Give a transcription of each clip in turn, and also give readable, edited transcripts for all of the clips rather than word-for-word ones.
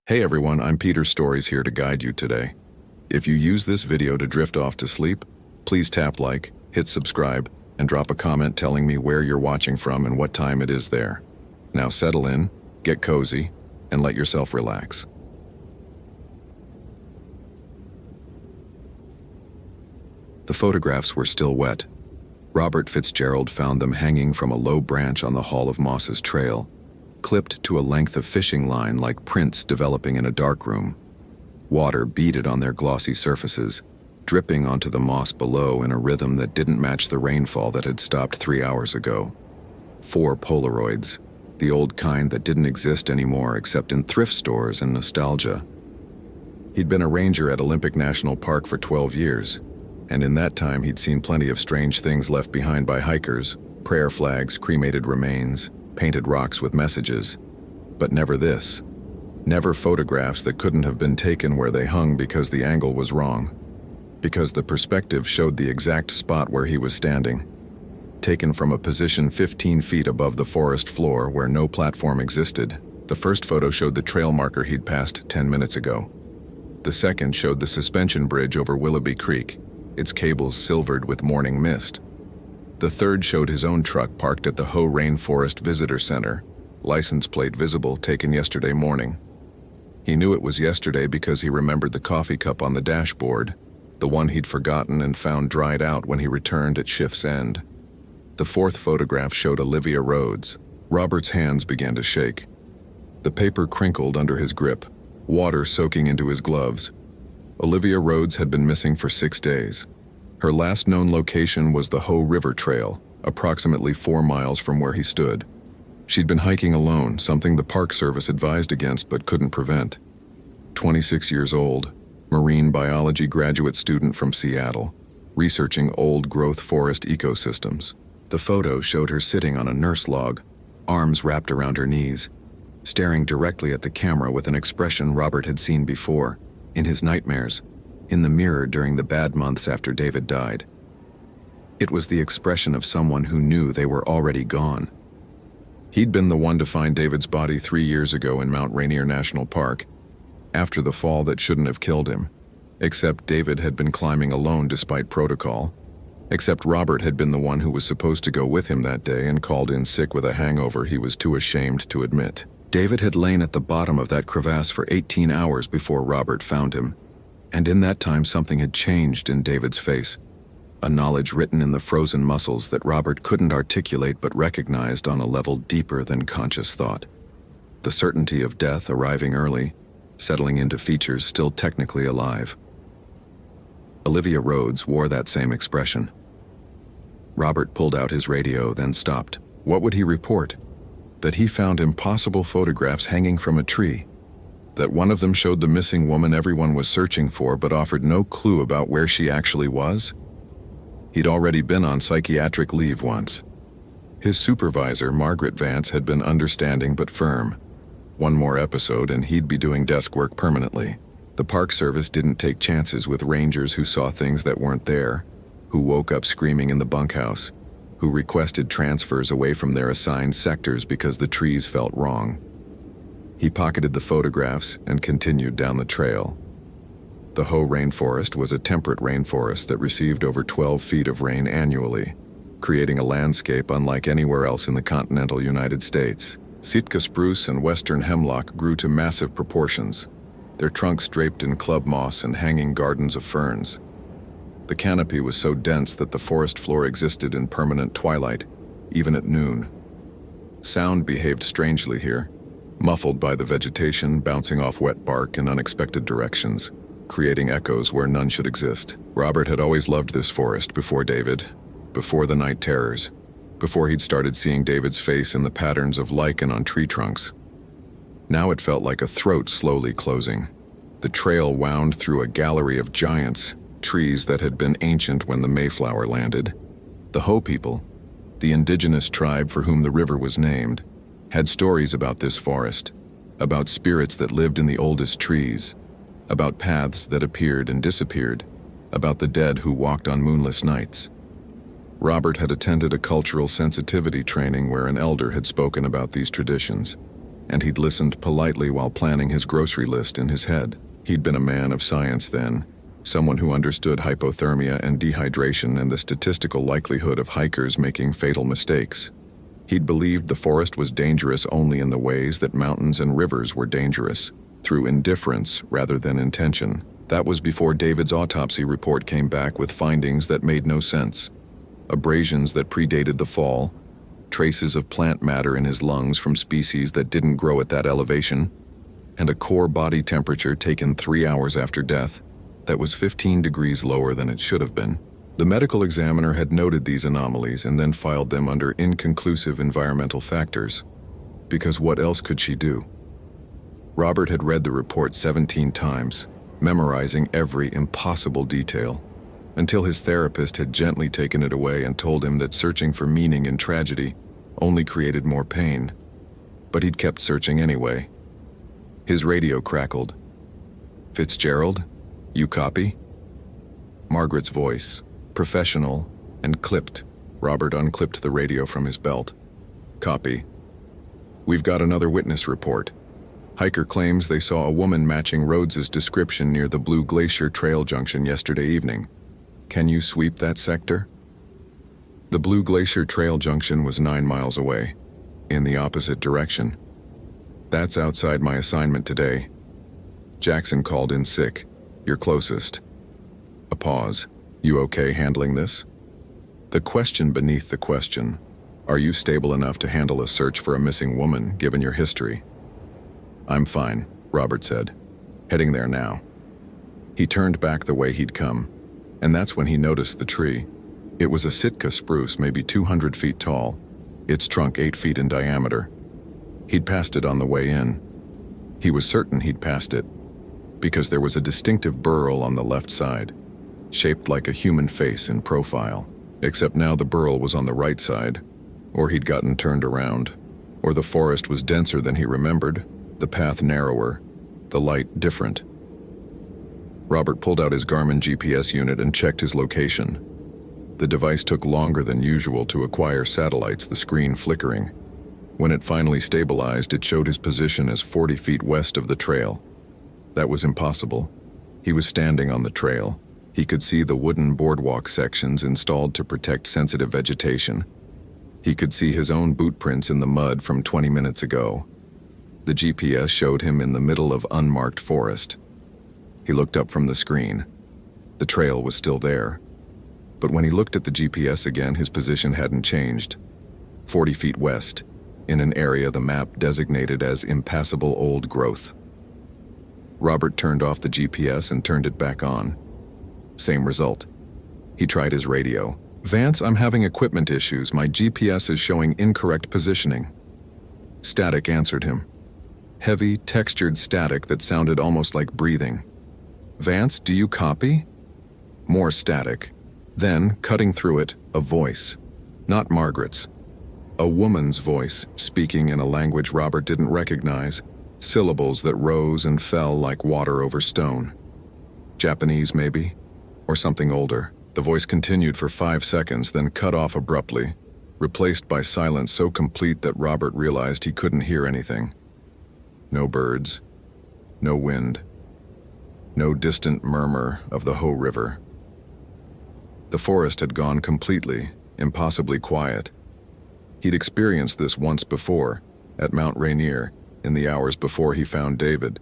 Hey everyone, I'm Peter Stories here to guide you today. If you use this video to drift off to sleep, please tap like, hit subscribe, and drop a comment telling me where you're watching from and what time it is there. Now settle in, get cozy, and let yourself relax. The photographs were still wet. Robert Fitzgerald found them hanging from a low branch on the Hall of Mosses trail, clipped to a length of fishing line like prints developing in a darkroom. Water beaded on their glossy surfaces, dripping onto the moss below in a rhythm that didn't match the rainfall that had stopped 3 hours ago. 4 Polaroids, the old kind that didn't exist anymore except in thrift stores and nostalgia. He'd been a ranger at Olympic National Park for 12 years, and in that time he'd seen plenty of strange things left behind by hikers: prayer flags, cremated remains, painted rocks with messages. But never this. Never photographs that couldn't have been taken where they hung because the angle was wrong. Because the perspective showed the exact spot where he was standing. Taken from a position 15 feet above the forest floor where no platform existed, the first photo showed the trail marker he'd passed 10 minutes ago. The second showed the suspension bridge over Willoughby Creek, its cables silvered with morning mist. The third showed his own truck parked at the Hoh Rainforest Visitor Center, license plate visible, taken yesterday morning. He knew it was yesterday because he remembered the coffee cup on the dashboard, the one he'd forgotten and found dried out when he returned at shift's end. The fourth photograph showed Olivia Rhodes. Robert's hands began to shake. The paper crinkled under his grip, water soaking into his gloves. Olivia Rhodes had been missing for 6 days. Her last known location was the Hoh River Trail, approximately 4 miles from where he stood. She'd been hiking alone, something the Park Service advised against but couldn't prevent. 26 years old, marine biology graduate student from Seattle, researching old-growth forest ecosystems. The photo showed her sitting on a nurse log, arms wrapped around her knees, staring directly at the camera with an expression Robert had seen before, in his nightmares, in the mirror during the bad months after David died. It was the expression of someone who knew they were already gone. He'd been the one to find David's body 3 years ago in Mount Rainier National Park, after the fall that shouldn't have killed him, except David had been climbing alone despite protocol, except Robert had been the one who was supposed to go with him that day and called in sick with a hangover he was too ashamed to admit. David had lain at the bottom of that crevasse for 18 hours before Robert found him. And in that time something had changed in David's face, a knowledge written in the frozen muscles that Robert couldn't articulate but recognized on a level deeper than conscious thought. The certainty of death arriving early, settling into features still technically alive. Olivia Rhodes wore that same expression. Robert pulled out his radio, then stopped. What would he report? That he found impossible photographs hanging from a tree. That one of them showed the missing woman everyone was searching for but offered no clue about where she actually was? He'd already been on psychiatric leave once. His supervisor, Margaret Vance, had been understanding but firm. One more episode and he'd be doing desk work permanently. The Park Service didn't take chances with rangers who saw things that weren't there, who woke up screaming in the bunkhouse, who requested transfers away from their assigned sectors because the trees felt wrong. He pocketed the photographs and continued down the trail. The Hoh Rainforest was a temperate rainforest that received over 12 feet of rain annually, creating a landscape unlike anywhere else in the continental United States. Sitka spruce and western hemlock grew to massive proportions, their trunks draped in club moss and hanging gardens of ferns. The canopy was so dense that the forest floor existed in permanent twilight, even at noon. Sound behaved strangely here, muffled by the vegetation bouncing off wet bark in unexpected directions, creating echoes where none should exist. Robert had always loved this forest before David, before the night terrors, before he'd started seeing David's face in the patterns of lichen on tree trunks. Now it felt like a throat slowly closing. The trail wound through a gallery of giants, trees that had been ancient when the Mayflower landed. The Hoh people, the indigenous tribe for whom the river was named, had stories about this forest, about spirits that lived in the oldest trees, about paths that appeared and disappeared, about the dead who walked on moonless nights. Robert had attended a cultural sensitivity training where an elder had spoken about these traditions. and he'd listened politely while planning his grocery list in his head. He'd been a man of science then, someone who understood hypothermia and dehydration and the statistical likelihood of hikers making fatal mistakes. He'd believed the forest was dangerous only in the ways that mountains and rivers were dangerous, through indifference rather than intention. That was before David's autopsy report came back with findings that made no sense. Abrasions that predated the fall, traces of plant matter in his lungs from species that didn't grow at that elevation, and a core body temperature taken 3 hours after death that was 15 degrees lower than it should have been. The medical examiner had noted these anomalies and then filed them under inconclusive environmental factors. Because what else could she do? Robert had read the report 17 times, memorizing every impossible detail, until his therapist had gently taken it away and told him that searching for meaning in tragedy only created more pain. But he'd kept searching anyway. His radio crackled. "Fitzgerald, you copy?" Margaret's voice, professional and clipped. Robert unclipped the radio from his belt. "Copy. We've got another witness report. Hiker claims they saw a woman matching Rhodes's description near the Blue Glacier Trail junction yesterday evening. Can you sweep that sector?" The Blue Glacier Trail junction was 9 miles away, in the opposite direction. "That's outside my assignment today. Jackson called in sick. You're closest." A pause. "You okay handling this?" The question beneath the question. "Are you stable enough to handle a search for a missing woman, given your history?" "I'm fine," Robert said. "Heading there now." He turned back the way he'd come, and that's when he noticed the tree. It was a Sitka spruce, maybe 200 feet tall, its trunk 8 feet in diameter. He'd passed it on the way in. He was certain he'd passed it, because there was a distinctive burl on the left side, shaped like a human face in profile, except now the burl was on the right side, or he'd gotten turned around, or the forest was denser than he remembered, the path narrower, the light different. Robert pulled out his Garmin GPS unit and checked his location. The device took longer than usual to acquire satellites, the screen flickering. When it finally stabilized, it showed his position as 40 feet west of the trail. That was impossible. He was standing on the trail. He could see the wooden boardwalk sections installed to protect sensitive vegetation. He could see his own boot prints in the mud from 20 minutes ago. The GPS showed him in the middle of unmarked forest. He looked up from the screen. The trail was still there. But when he looked at the GPS again, his position hadn't changed. 40 feet west, in an area the map designated as impassable old growth. Robert turned off the GPS and turned it back on. Same result. He tried his radio. "Vance, I'm having equipment issues. My GPS is showing incorrect positioning." Static answered him. Heavy, textured static that sounded almost like breathing. "Vance, do you copy?" More static. Then, cutting through it, a voice. Not Margaret's. A woman's voice, speaking in a language Robert didn't recognize, syllables that rose and fell like water over stone. Japanese, maybe? Or something older. The voice continued for 5 seconds, then cut off abruptly, replaced by silence so complete that Robert realized he couldn't hear anything. No birds. No wind. No distant murmur of the Ho River. The forest had gone completely, impossibly quiet. He'd experienced this once before, at Mount Rainier, in the hours before he found David.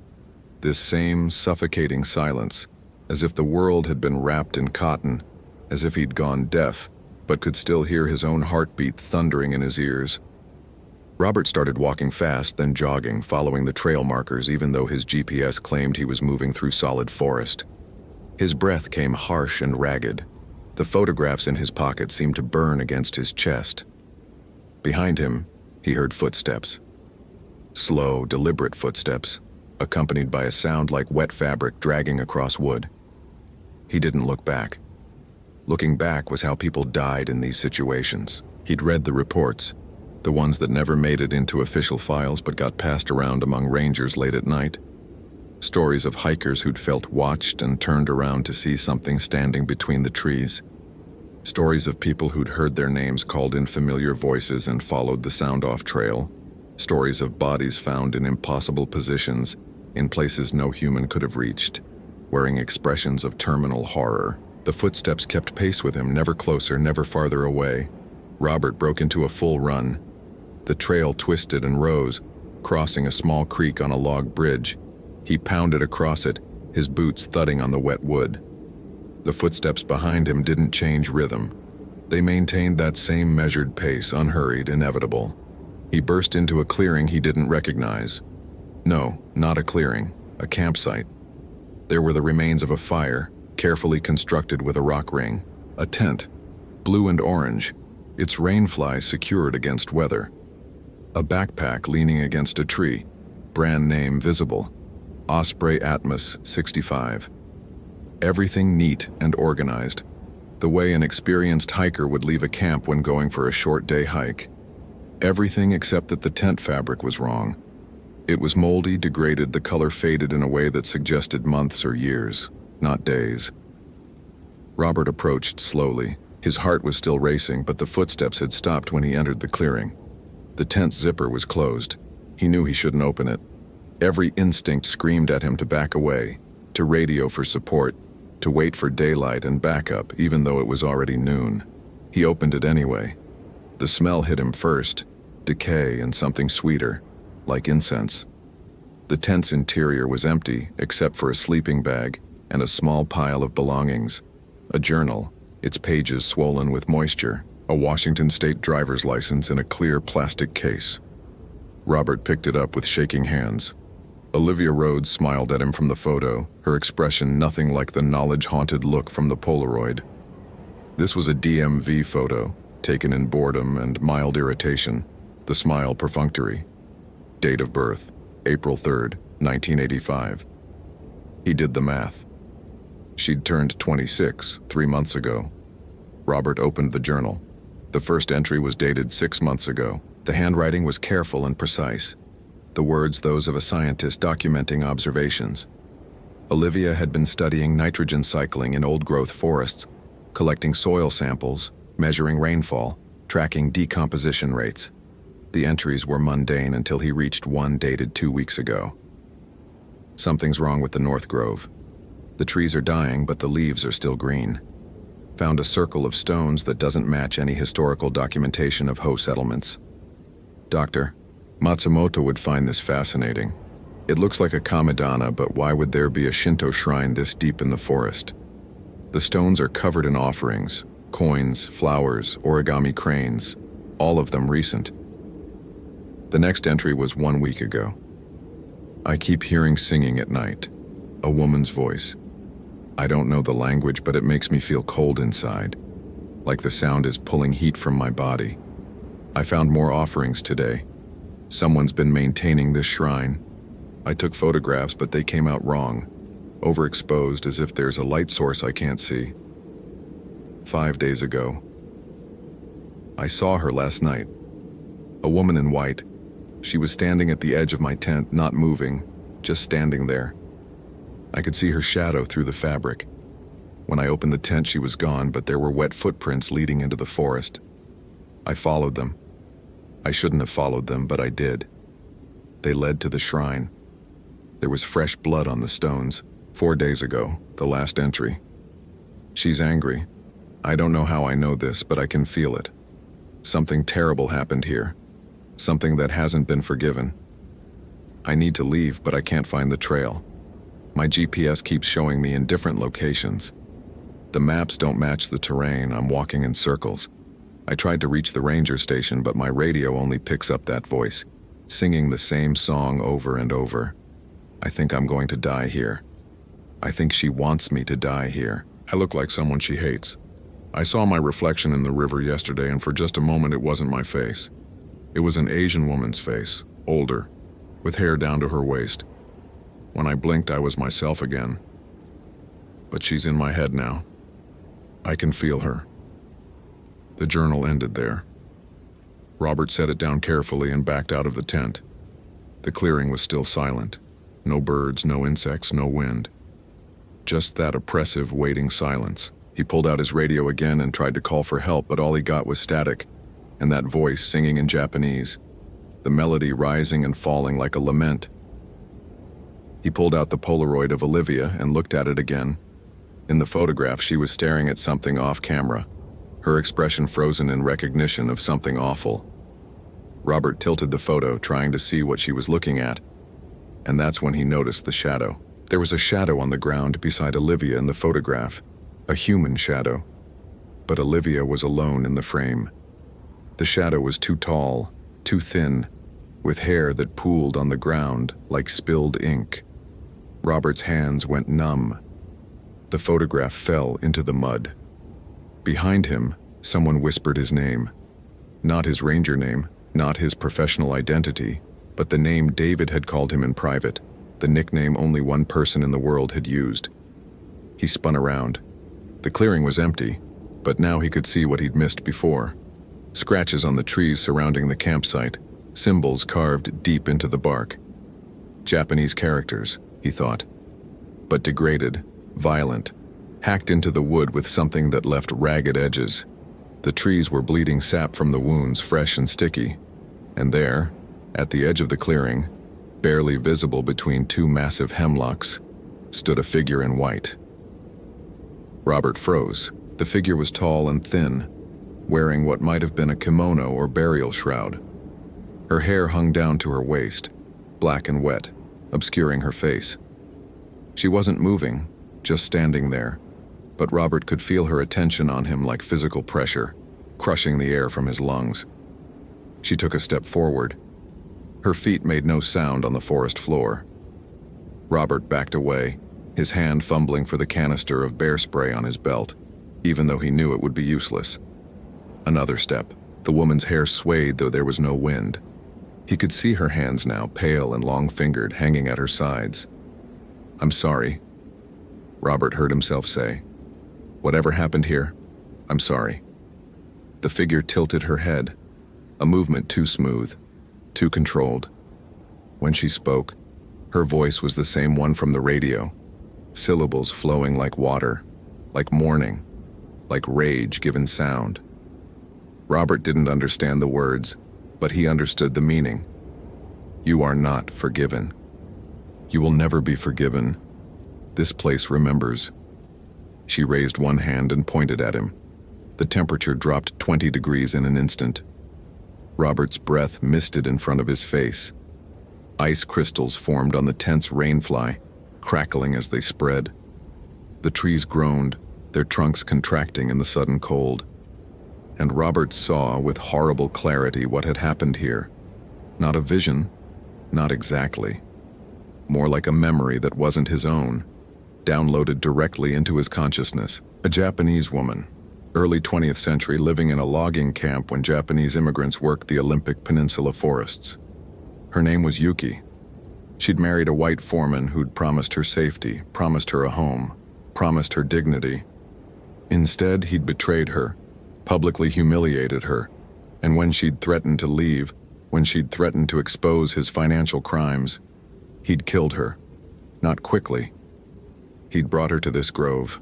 This same suffocating silence, as if the world had been wrapped in cotton, as if he'd gone deaf, but could still hear his own heartbeat thundering in his ears. Robert started walking fast, then jogging, following the trail markers even though his GPS claimed he was moving through solid forest. His breath came harsh and ragged. The photographs in his pocket seemed to burn against his chest. Behind him, he heard footsteps. Slow, deliberate footsteps, accompanied by a sound like wet fabric dragging across wood. He didn't look back. Looking back was how people died in these situations. He'd read the reports, the ones that never made it into official files but got passed around among rangers late at night. Stories of hikers who'd felt watched and turned around to see something standing between the trees. Stories of people who'd heard their names called in familiar voices and followed the sound-off trail. Stories of bodies found in impossible positions, in places no human could have reached, wearing expressions of terminal horror. The footsteps kept pace with him, never closer, never farther away. Robert broke into a full run. The trail twisted and rose, crossing a small creek on a log bridge. He pounded across it, his boots thudding on the wet wood. The footsteps behind him didn't change rhythm. They maintained that same measured pace, unhurried, inevitable. He burst into a clearing he didn't recognize. No, not a clearing, a campsite. There were the remains of a fire, carefully constructed with a rock ring. A tent, blue and orange, its rainfly secured against weather. A backpack leaning against a tree, brand name visible. Osprey Atmos 65. Everything neat and organized, the way an experienced hiker would leave a camp when going for a short day hike. Everything except that the tent fabric was wrong. It was moldy, degraded, the color faded in a way that suggested months or years, not days. Robert approached slowly. His heart was still racing, but the footsteps had stopped when he entered the clearing. The tent's zipper was closed. He knew he shouldn't open it. Every instinct screamed at him to back away, to radio for support, to wait for daylight and backup, even though it was already noon. He opened it anyway. The smell hit him first, decay and something sweeter, like incense. The tent's interior was empty, except for a sleeping bag and a small pile of belongings. A journal, its pages swollen with moisture, a Washington State driver's license in a clear plastic case. Robert picked it up with shaking hands. Olivia Rhodes smiled at him from the photo, her expression nothing like the knowledge-haunted look from the Polaroid. This was a DMV photo, taken in boredom and mild irritation, the smile perfunctory. Date of birth, April 3rd, 1985. He did the math. She'd turned 26 3 months ago. Robert opened the journal. The first entry was dated 6 months ago. The handwriting was careful and precise. The words those of a scientist documenting observations. Olivia had been studying nitrogen cycling in old-growth forests, collecting soil samples, measuring rainfall, tracking decomposition rates. The entries were mundane until he reached one dated 2 weeks ago. Something's wrong with the North Grove. The trees are dying, but the leaves are still green. Found a circle of stones that doesn't match any historical documentation of Ho settlements. Doctor, Matsumoto would find this fascinating. It looks like a kamidana, but why would there be a Shinto shrine this deep in the forest? The stones are covered in offerings, coins, flowers, origami cranes, all of them recent. The next entry was 1 week ago. I keep hearing singing at night, a woman's voice. I don't know the language, but it makes me feel cold inside, like the sound is pulling heat from my body. I found more offerings today. Someone's been maintaining this shrine. I took photographs, but they came out wrong, overexposed as if there's a light source I can't see. 5 days ago. I saw her last night. A woman in white. She was standing at the edge of my tent, not moving, just standing there. I could see her shadow through the fabric. When I opened the tent, she was gone, but there were wet footprints leading into the forest. I followed them. I shouldn't have followed them, but I did. They led to the shrine. There was fresh blood on the stones. 4 days ago, the last entry. She's angry. I don't know how I know this, but I can feel it. Something terrible happened here. Something that hasn't been forgiven. I need to leave, but I can't find the trail. My GPS keeps showing me in different locations. The maps don't match the terrain. I'm walking in circles. I tried to reach the ranger station, but my radio only picks up that voice, singing the same song over and over. I think I'm going to die here. I think she wants me to die here. I look like someone she hates. I saw my reflection in the river yesterday, and for just a moment it wasn't my face. It was an Asian woman's face, older, with hair down to her waist. When I blinked, I was myself again. But she's in my head now. I can feel her. The journal ended there. Robert set it down carefully and backed out of the tent. The clearing was still silent. No birds, no insects, no wind. Just that oppressive, waiting silence. He pulled out his radio again and tried to call for help, but all he got was static, and that voice singing in Japanese. the melody rising and falling like a lament. He pulled out the Polaroid of Olivia and looked at it again. In the photograph, she was staring at something off camera, her expression frozen in recognition of something awful. Robert tilted the photo, trying to see what she was looking at, and that's when he noticed the shadow. There was a shadow on the ground beside Olivia in the photograph, a human shadow. But Olivia was alone in the frame. The shadow was too tall, too thin, with hair that pooled on the ground like spilled ink. Robert's hands went numb. The photograph fell into the mud. Behind him, someone whispered his name. Not his ranger name, not his professional identity, but the name David had called him in private, the nickname only one person in the world had used. He spun around. The clearing was empty, but now he could see what he'd missed before. Scratches on the trees surrounding the campsite, symbols carved deep into the bark. Japanese characters, he thought, but degraded, violent, hacked into the wood with something that left ragged edges. The trees were bleeding sap from the wounds, fresh and sticky. And there, at the edge of the clearing, barely visible between two massive hemlocks, stood a figure in white. Robert froze. The figure was tall and thin, wearing what might have been a kimono or burial shroud. Her hair hung down to her waist, black and wet, obscuring her face. She wasn't moving, just standing there, but Robert could feel her attention on him like physical pressure, crushing the air from his lungs. She took a step forward. Her feet made no sound on the forest floor. Robert backed away, his hand fumbling for the canister of bear spray on his belt, even though he knew it would be useless. Another step. The woman's hair swayed, though there was no wind. He could see her hands now, pale and long-fingered, hanging at her sides. "I'm sorry," Robert heard himself say. "Whatever happened here, I'm sorry." The figure tilted her head, a movement too smooth, too controlled. When she spoke, her voice was the same one from the radio, syllables flowing like water, like mourning, like rage given sound. Robert didn't understand the words, but he understood the meaning. "You are not forgiven. You will never be forgiven. This place remembers." She raised one hand and pointed at him. The temperature dropped 20 degrees in an instant. Robert's breath misted in front of his face. Ice crystals formed on the tense rainfly, crackling as they spread. The trees groaned, their trunks contracting in the sudden cold. And Robert saw with horrible clarity what had happened here. Not a vision, not exactly. More like a memory that wasn't his own, downloaded directly into his consciousness. A Japanese woman, early 20th century, living in a logging camp when Japanese immigrants worked the Olympic Peninsula forests. Her name was Yuki. She'd married a white foreman who'd promised her safety, promised her a home, promised her dignity. Instead, he'd betrayed her, publicly humiliated her, and when she'd threatened to leave, when she'd threatened to expose his financial crimes, he'd killed her. Not quickly. He'd brought her to this grove,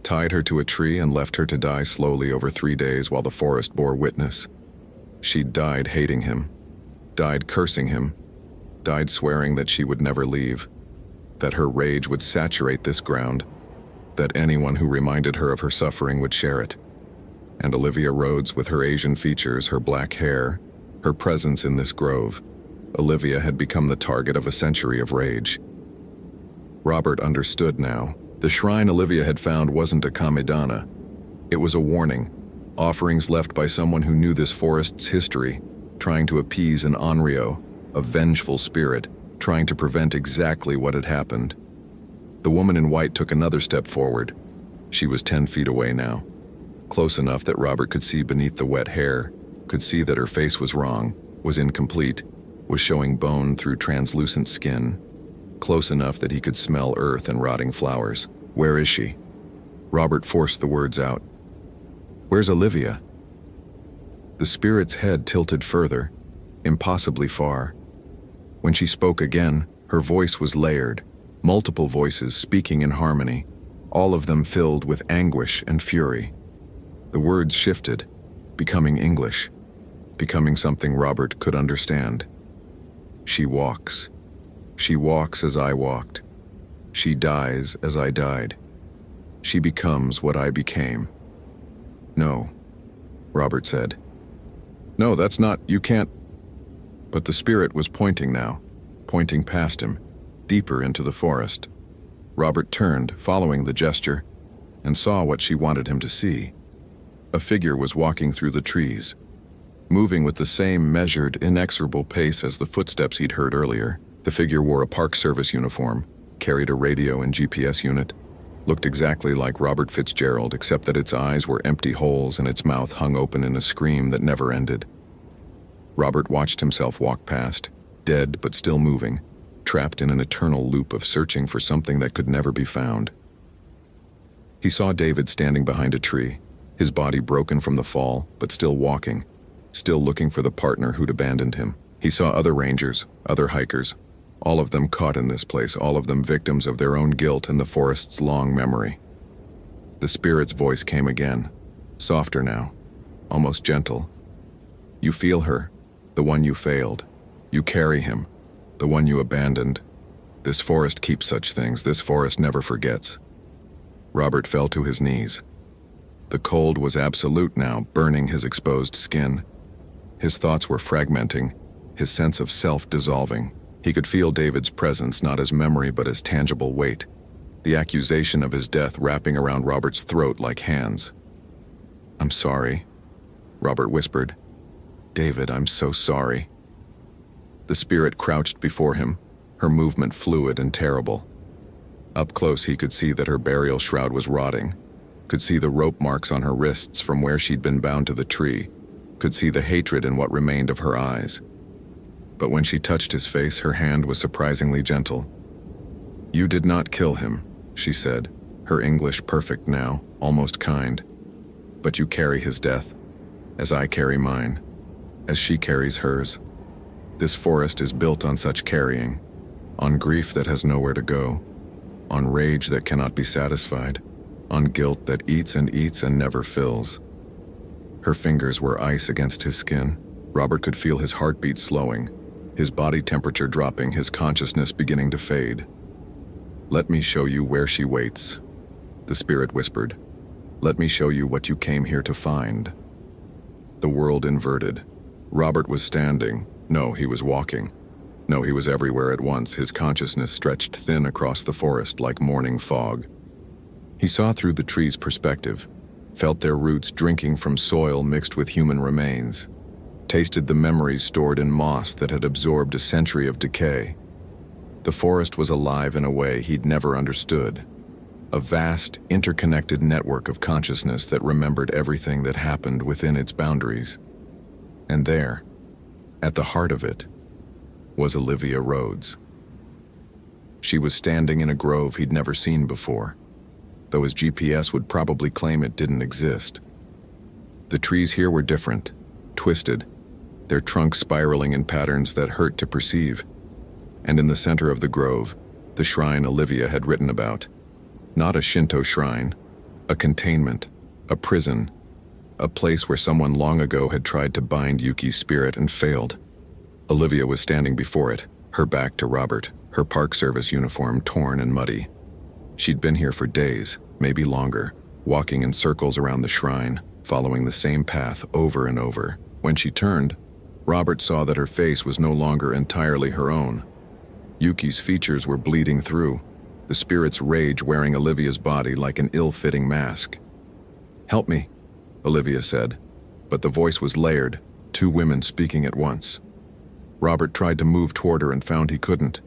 tied her to a tree and left her to die slowly over 3 days while the forest bore witness. She'd died hating him, died cursing him, died swearing that she would never leave, that her rage would saturate this ground, that anyone who reminded her of her suffering would share it. And Olivia Rhodes, with her Asian features, her black hair, her presence in this grove, Olivia had become the target of a century of rage. Robert understood now. The shrine Olivia had found wasn't a kamidana. It was a warning, offerings left by someone who knew this forest's history, trying to appease an onryo, a vengeful spirit, trying to prevent exactly what had happened. The woman in white took another step forward. She was 10 feet away now. Close enough that Robert could see beneath the wet hair, could see that her face was wrong, was incomplete, was showing bone through translucent skin. Close enough that he could smell earth and rotting flowers. "Where is she?" Robert forced the words out. "Where's Olivia?" The spirit's head tilted further, impossibly far. When she spoke again, her voice was layered, multiple voices speaking in harmony, all of them filled with anguish and fury. The words shifted, becoming English. becoming something Robert could understand. She walks. She walks as I walked. She dies as I died. She becomes what I became. No, Robert said. No, that's not, you can't. But the spirit was pointing now, pointing past him, deeper into the forest. Robert turned, following the gesture, and saw what she wanted him to see. A figure was walking through the trees, moving with the same measured, inexorable pace as the footsteps he'd heard earlier. The figure wore a Park Service uniform, carried a radio and GPS unit, looked exactly like Robert Fitzgerald, except that its eyes were empty holes and its mouth hung open in a scream that never ended. Robert watched himself walk past, dead but still moving, trapped in an eternal loop of searching for something that could never be found. He saw David standing behind a tree, his body broken from the fall, but still walking, still looking for the partner who'd abandoned him. He saw other rangers, other hikers, all of them caught in this place, all of them victims of their own guilt and the forest's long memory. The spirit's voice came again, softer now, almost gentle. You feel her, the one you failed. You carry him, the one you abandoned. This forest keeps such things, this forest never forgets. Robert fell to his knees. The cold was absolute now, burning his exposed skin. His thoughts were fragmenting, his sense of self dissolving. He could feel David's presence not as memory but as tangible weight, the accusation of his death wrapping around Robert's throat like hands. I'm sorry, Robert whispered. David, I'm so sorry. The spirit crouched before him, her movement fluid and terrible. Up close he could see that her burial shroud was rotting, could see the rope marks on her wrists from where she'd been bound to the tree, could see the hatred in what remained of her eyes. But when she touched his face, her hand was surprisingly gentle. You did not kill him, she said, her English perfect now, almost kind. But you carry his death, as I carry mine, as she carries hers. This forest is built on such carrying, on grief that has nowhere to go, on rage that cannot be satisfied, on guilt that eats and never fills. Her fingers were ice against his skin. Robert could feel his heartbeat slowing, his body temperature dropping, his consciousness beginning to fade. Let me show you where she waits, the spirit whispered. Let me show you what you came here to find. The world inverted. Robert was standing. No, he was walking. No, he was everywhere at once, his consciousness stretched thin across the forest like morning fog. He saw through the trees' perspective, felt their roots drinking from soil mixed with human remains, tasted the memories stored in moss that had absorbed a century of decay. The forest was alive in a way he'd never understood, a vast, interconnected network of consciousness that remembered everything that happened within its boundaries. And there, at the heart of it, was Olivia Rhodes. She was standing in a grove he'd never seen before, though his GPS would probably claim it didn't exist. The trees here were different, twisted, their trunks spiraling in patterns that hurt to perceive. And in the center of the grove, the shrine Olivia had written about. Not a Shinto shrine, a containment, a prison, a place where someone long ago had tried to bind Yuki's spirit and failed. Olivia was standing before it, her back to Robert, her Park Service uniform torn and muddy. She'd been here for days, maybe longer, walking in circles around the shrine, following the same path over and over. When she turned, Robert saw that her face was no longer entirely her own. Yuki's features were bleeding through, the spirit's rage wearing Olivia's body like an ill-fitting mask. Help me, Olivia said, but the voice was layered, two women speaking at once. Robert tried to move toward her and found he couldn't.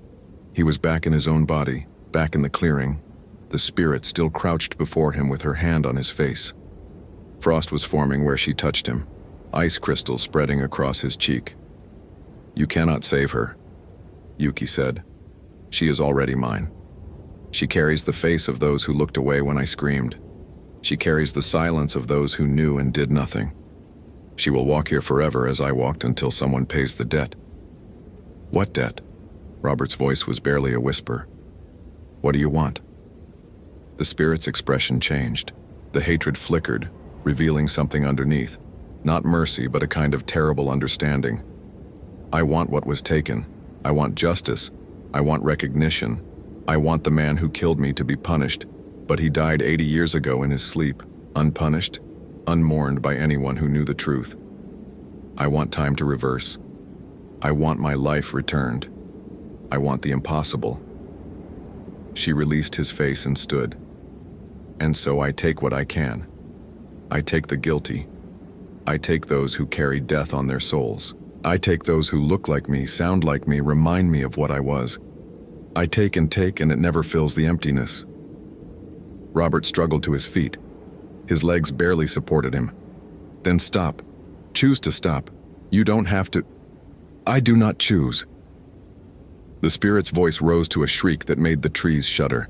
He was back in his own body, back in the clearing, the spirit still crouched before him with her hand on his face. Frost was forming where she touched him, ice crystals spreading across his cheek. You cannot save her, Yuki said. She is already mine. She carries the face of those who looked away when I screamed. She carries the silence of those who knew and did nothing. She will walk here forever as I walked until someone pays the debt. What debt? Robert's voice was barely a whisper. What do you want? The spirit's expression changed. The hatred flickered, revealing something underneath. Not mercy, but a kind of terrible understanding. I want what was taken. I want justice. I want recognition. I want the man who killed me to be punished, but he died 80 years ago in his sleep, unpunished, unmourned by anyone who knew the truth. I want time to reverse. I want my life returned. I want the impossible. She released his face and stood. And so I take what I can. I take the guilty. I take those who carry death on their souls. I take those who look like me, sound like me, remind me of what I was. I take, and it never fills the emptiness. Robert struggled to his feet. His legs barely supported him. Then stop. Choose to stop. You don't have to. I do not choose. The spirit's voice rose to a shriek that made the trees shudder.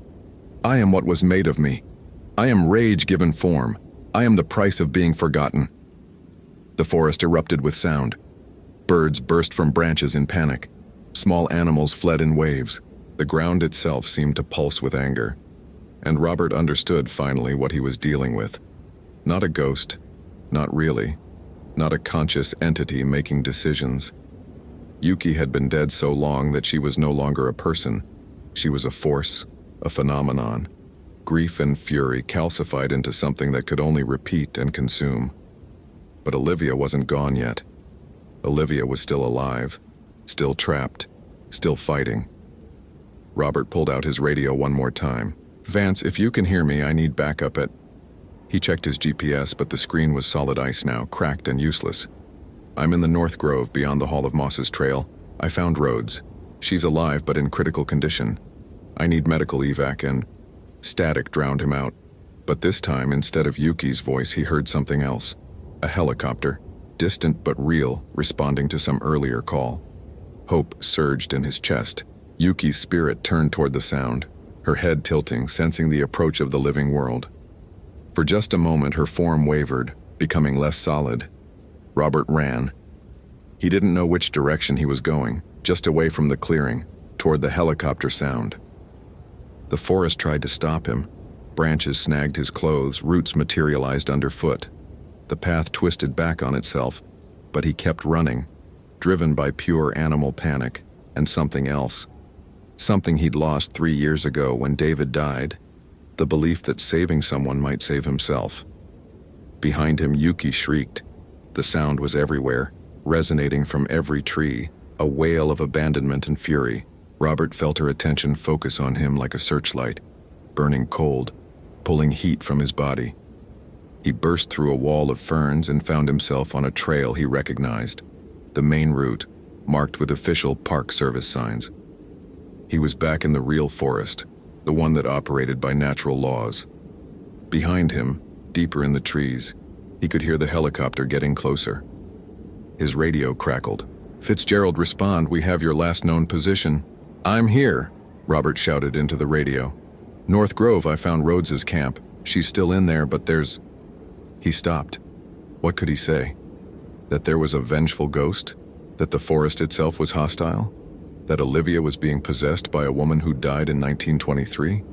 I am what was made of me. I am rage given form. I am the price of being forgotten. The forest erupted with sound. Birds burst from branches in panic. Small animals fled in waves. The ground itself seemed to pulse with anger. And Robert understood finally what he was dealing with. Not a ghost. Not really. Not a conscious entity making decisions. Yuki had been dead so long that she was no longer a person. She was a force, a phenomenon. Grief and fury calcified into something that could only repeat and consume. But Olivia wasn't gone yet. Olivia was still alive, still trapped, still fighting. Robert pulled out his radio one more time. Vance, if you can hear me, I need backup at... He checked his GPS, but the screen was solid ice now, cracked and useless. I'm in the North Grove, beyond the Hall of Moss's trail. I found Rhodes. She's alive, but in critical condition. I need medical evac and... Static drowned him out. But this time, instead of Yuki's voice, he heard something else. A helicopter, distant but real, responding to some earlier call. Hope surged in his chest. Yuki's spirit turned toward the sound, her head tilting, sensing the approach of the living world. For just a moment, her form wavered, becoming less solid. Robert ran. He didn't know which direction he was going, just away from the clearing, toward the helicopter sound. The forest tried to stop him. Branches snagged his clothes, roots materialized underfoot. The path twisted back on itself, but he kept running, driven by pure animal panic and something else. Something he'd lost 3 years ago when David died, the belief that saving someone might save himself. Behind him, Yuki shrieked. The sound was everywhere, resonating from every tree, a wail of abandonment and fury. Robert felt her attention focus on him like a searchlight, burning cold, pulling heat from his body. He burst through a wall of ferns and found himself on a trail he recognized, the main route, marked with official Park Service signs. He was back in the real forest, the one that operated by natural laws. Behind him, deeper in the trees, he could hear the helicopter getting closer. His radio crackled. "Fitzgerald, respond, we have your last known position." "I'm here," Robert shouted into the radio. "North Grove, I found Rhodes's camp. She's still in there, but there's..." He stopped. What could he say? That there was a vengeful ghost? That the forest itself was hostile? That Olivia was being possessed by a woman who died in 1923?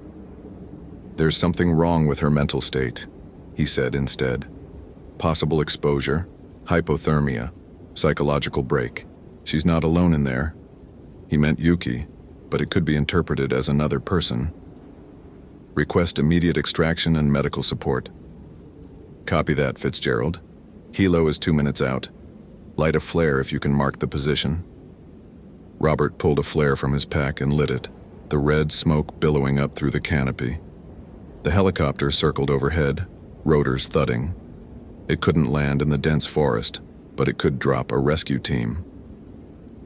"There's something wrong with her mental state," he said instead. "Possible exposure, hypothermia, psychological break. She's not alone in there." He meant Yuki, but it could be interpreted as another person. "Request immediate extraction and medical support." "Copy that, Fitzgerald. Helo is 2 minutes out. Light a flare if you can mark the position." Robert pulled a flare from his pack and lit it, the red smoke billowing up through the canopy. The helicopter circled overhead, rotors thudding. It couldn't land in the dense forest, but it could drop a rescue team.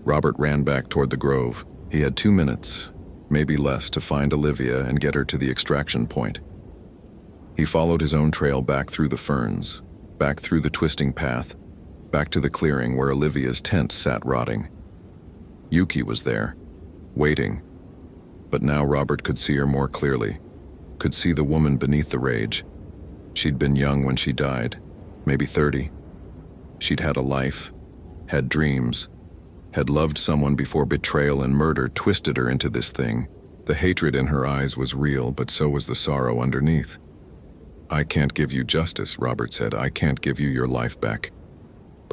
Robert ran back toward the grove. He had 2 minutes, maybe less, to find Olivia and get her to the extraction point. He followed his own trail back through the ferns, back through the twisting path, back to the clearing where Olivia's tent sat rotting. Yuki was there, waiting. But now Robert could see her more clearly, could see the woman beneath the rage. She'd been young when she died, maybe 30. She'd had a life, had dreams, had loved someone before betrayal and murder twisted her into this thing. The hatred in her eyes was real, but so was the sorrow underneath. "I can't give you justice," Robert said. "I can't give you your life back.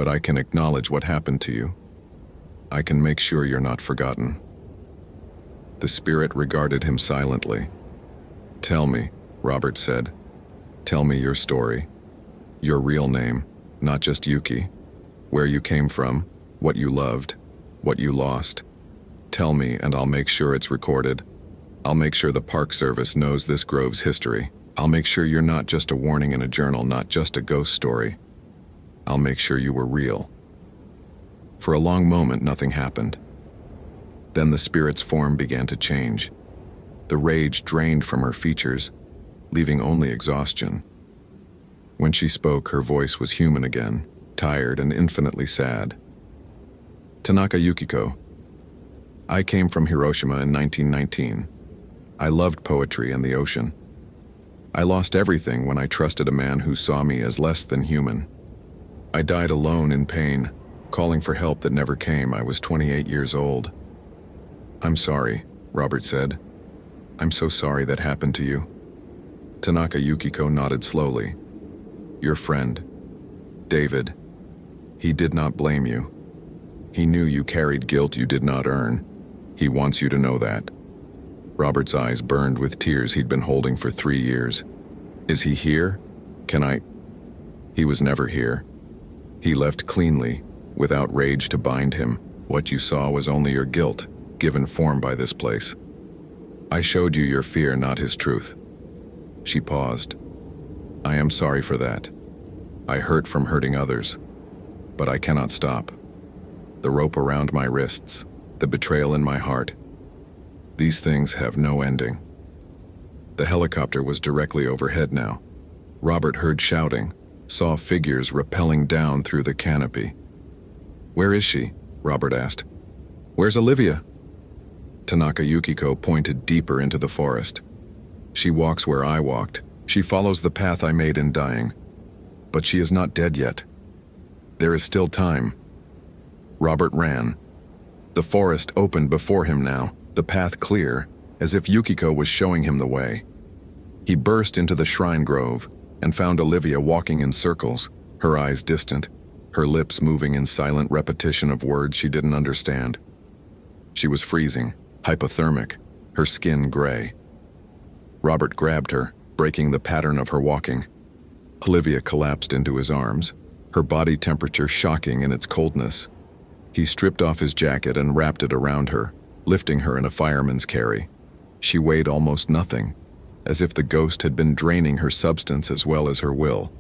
but I can acknowledge what happened to you. I can make sure you're not forgotten." The spirit regarded him silently. "Tell me," Robert said. "Tell me your story. Your real name, not just Yuki. Where you came from, what you loved, what you lost. Tell me and I'll make sure it's recorded. I'll make sure the Park Service knows this grove's history. I'll make sure you're not just a warning in a journal, not just a ghost story. I'll make sure you were real." For a long moment, nothing happened. Then the spirit's form began to change. The rage drained from her features, leaving only exhaustion. When she spoke, her voice was human again, tired and infinitely sad. "Tanaka Yukiko. I came from Hiroshima in 1919. I loved poetry and the ocean. I lost everything when I trusted a man who saw me as less than human. I died alone in pain, calling for help that never came. I was 28 years old." "I'm sorry," Robert said. "I'm so sorry that happened to you." Tanaka Yukiko nodded slowly. "Your friend, David, he did not blame you. He knew you carried guilt you did not earn. He wants you to know that." Robert's eyes burned with tears he'd been holding for 3 years. "Is he here? Can I—" He was never here. He left cleanly, without rage to bind him. What you saw was only your guilt, given form by this place. I showed you your fear, not his truth." She paused. "I am sorry for that. I hurt from hurting others. But I cannot stop. The rope around my wrists, the betrayal in my heart. These things have no ending." The helicopter was directly overhead now. Robert heard shouting, saw figures rappelling down through the canopy. "Where is she?" Robert asked. "Where's Olivia?" Tanaka Yukiko pointed deeper into the forest. "She walks where I walked. She follows the path I made in dying. But she is not dead yet. There is still time." Robert ran. The forest opened before him now, the path clear, as if Yukiko was showing him the way. He burst into the shrine grove and found Olivia walking in circles, her eyes distant, her lips moving in silent repetition of words she didn't understand. She was freezing, hypothermic, her skin gray. Robert grabbed her, breaking the pattern of her walking. Olivia collapsed into his arms, her body temperature shocking in its coldness. He stripped off his jacket and wrapped it around her, lifting her in a fireman's carry. She weighed almost nothing, as if the ghost had been draining her substance as well as her will.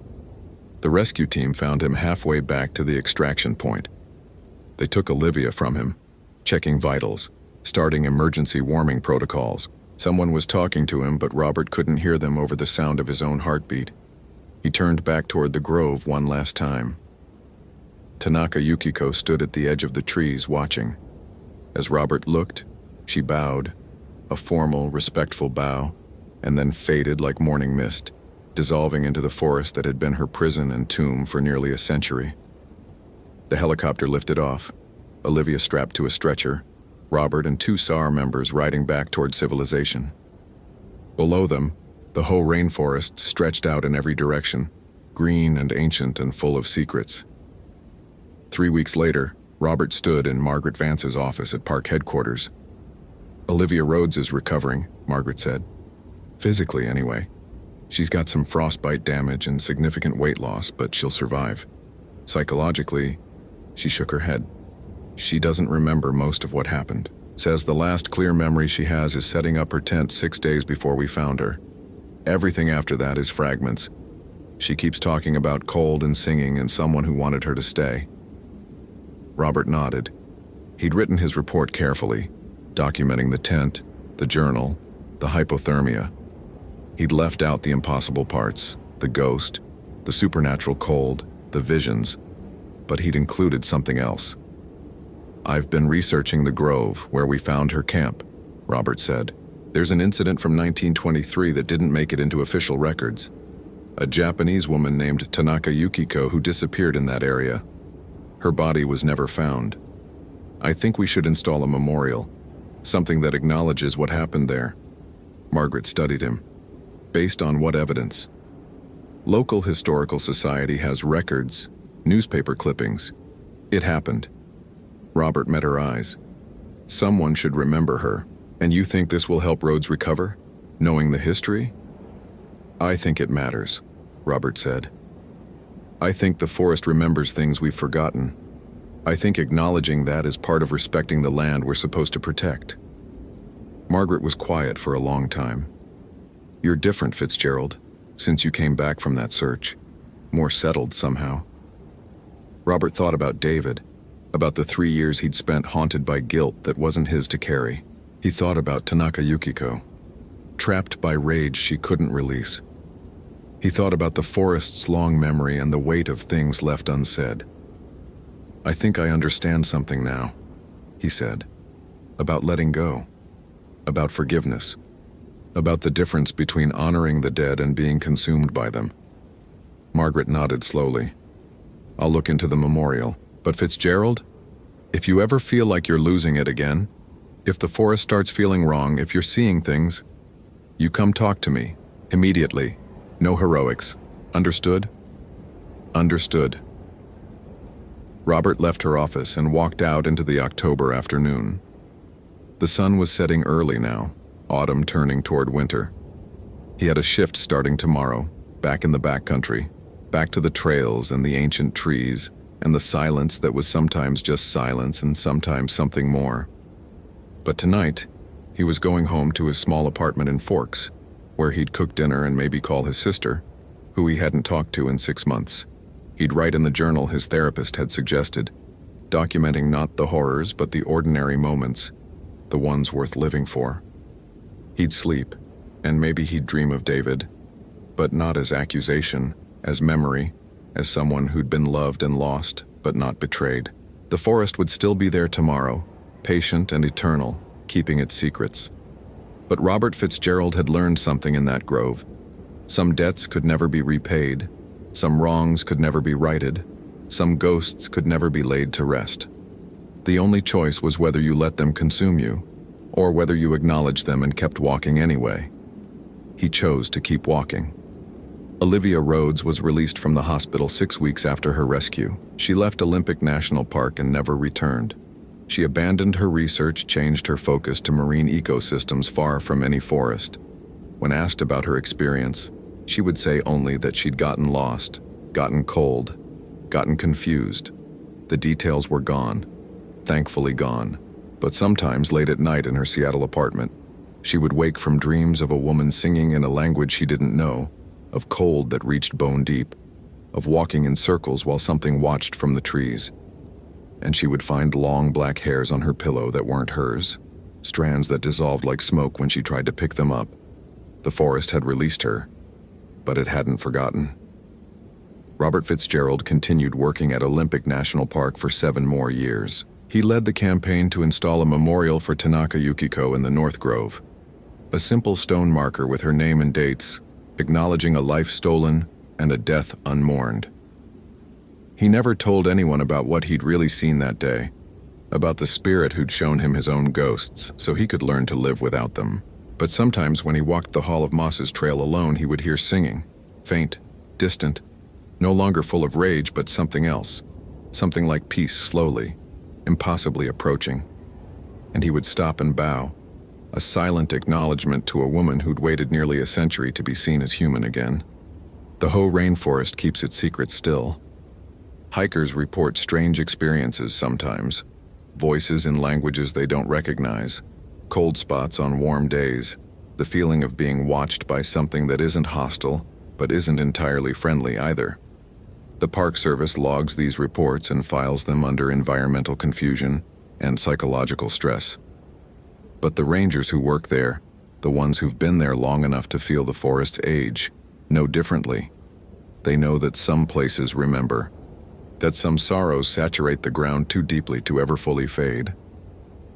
The rescue team found him halfway back to the extraction point. They took Olivia from him, checking vitals, starting emergency warming protocols. Someone was talking to him, but Robert couldn't hear them over the sound of his own heartbeat. He turned back toward the grove one last time. Tanaka Yukiko stood at the edge of the trees watching. As Robert looked, she bowed, a formal, respectful bow, and then faded like morning mist, dissolving into the forest that had been her prison and tomb for nearly a century. The helicopter lifted off, Olivia strapped to a stretcher, Robert and 2 SAR members riding back toward civilization. Below them, the whole rainforest stretched out in every direction, green and ancient and full of secrets. 3 weeks later, Robert stood in Margaret Vance's office at Park headquarters. "Olivia Rhodes is recovering," Margaret said. "Physically, anyway. She's got some frostbite damage and significant weight loss, but she'll survive. Psychologically," she shook her head, "she doesn't remember most of what happened. Says the last clear memory she has is setting up her tent 6 days before we found her. Everything after that is fragments. She keeps talking about cold and singing and someone who wanted her to stay." Robert nodded. He'd written his report carefully, documenting the tent, the journal, the hypothermia. He'd left out the impossible parts, the ghost, the supernatural cold, the visions, but he'd included something else. "I've been researching the grove where we found her camp," Robert said. "There's an incident from 1923 that didn't make it into official records. A Japanese woman named Tanaka Yukiko who disappeared in that area. Her body was never found. I think we should install a memorial, something that acknowledges what happened there." Margaret studied him. "Based on what evidence?" "Local historical society has records, newspaper clippings. It happened. Robert met her eyes. Someone should remember her. And you think this will help Rhodes recover? Knowing the history? I think it matters, Robert said. I think the forest remembers things we've forgotten. I think acknowledging that is part of respecting the land we're supposed to protect. Margaret was quiet for a long time. You're different, Fitzgerald, since you came back from that search. More settled somehow. Robert thought about David, about the 3 years he'd spent haunted by guilt that wasn't his to carry. He thought about Tanaka Yukiko, trapped by rage she couldn't release. He thought about the forest's long memory and the weight of things left unsaid. I think I understand something now, he said, about letting go, about forgiveness, about the difference between honoring the dead and being consumed by them. Margaret nodded slowly. I'll look into the memorial. But Fitzgerald, if you ever feel like you're losing it again, if the forest starts feeling wrong, if you're seeing things, you come talk to me, immediately. No heroics. Understood? Understood. Robert left her office and walked out into the October afternoon. The sun was setting early now, autumn turning toward winter. He had a shift starting tomorrow, back in the backcountry, back to the trails and the ancient trees, and the silence that was sometimes just silence and sometimes something more. But tonight, he was going home to his small apartment in Forks, where he'd cook dinner and maybe call his sister, who he hadn't talked to in 6 months. He'd write in the journal his therapist had suggested, documenting not the horrors but the ordinary moments, the ones worth living for. He'd sleep, and maybe he'd dream of David, but not as accusation, as memory, as someone who'd been loved and lost, but not betrayed. The forest would still be there tomorrow, patient and eternal, keeping its secrets. But Robert Fitzgerald had learned something in that grove. Some debts could never be repaid, some wrongs could never be righted, some ghosts could never be laid to rest. The only choice was whether you let them consume you, or whether you acknowledged them and kept walking anyway. He chose to keep walking. Olivia Rhodes was released from the hospital 6 weeks after her rescue. She left Olympic National Park and never returned. She abandoned her research, changed her focus to marine ecosystems far from any forest. When asked about her experience, she would say only that she'd gotten lost, gotten cold, gotten confused. The details were gone, thankfully gone. But sometimes late at night in her Seattle apartment, she would wake from dreams of a woman singing in a language she didn't know, of cold that reached bone deep, of walking in circles while something watched from the trees. And she would find long black hairs on her pillow that weren't hers, strands that dissolved like smoke when she tried to pick them up. The forest had released her, but it hadn't forgotten. Robert Fitzgerald continued working at Olympic National Park for 7 more years. He led the campaign to install a memorial for Tanaka Yukiko in the North Grove, a simple stone marker with her name and dates, acknowledging a life stolen and a death unmourned. He never told anyone about what he'd really seen that day, about the spirit who'd shown him his own ghosts so he could learn to live without them. But sometimes when he walked the Hall of Mosses trail alone, he would hear singing, faint, distant, no longer full of rage but something else, something like peace slowly, impossibly approaching. And he would stop and bow, a silent acknowledgement to a woman who'd waited nearly a century to be seen as human again. The Hoh rainforest keeps its secret still. Hikers report strange experiences sometimes, voices in languages they don't recognize, cold spots on warm days, the feeling of being watched by something that isn't hostile, but isn't entirely friendly either. The Park Service logs these reports and files them under environmental confusion and psychological stress. But the rangers who work there, the ones who've been there long enough to feel the forest's age, know differently. They know that some places remember, that some sorrows saturate the ground too deeply to ever fully fade,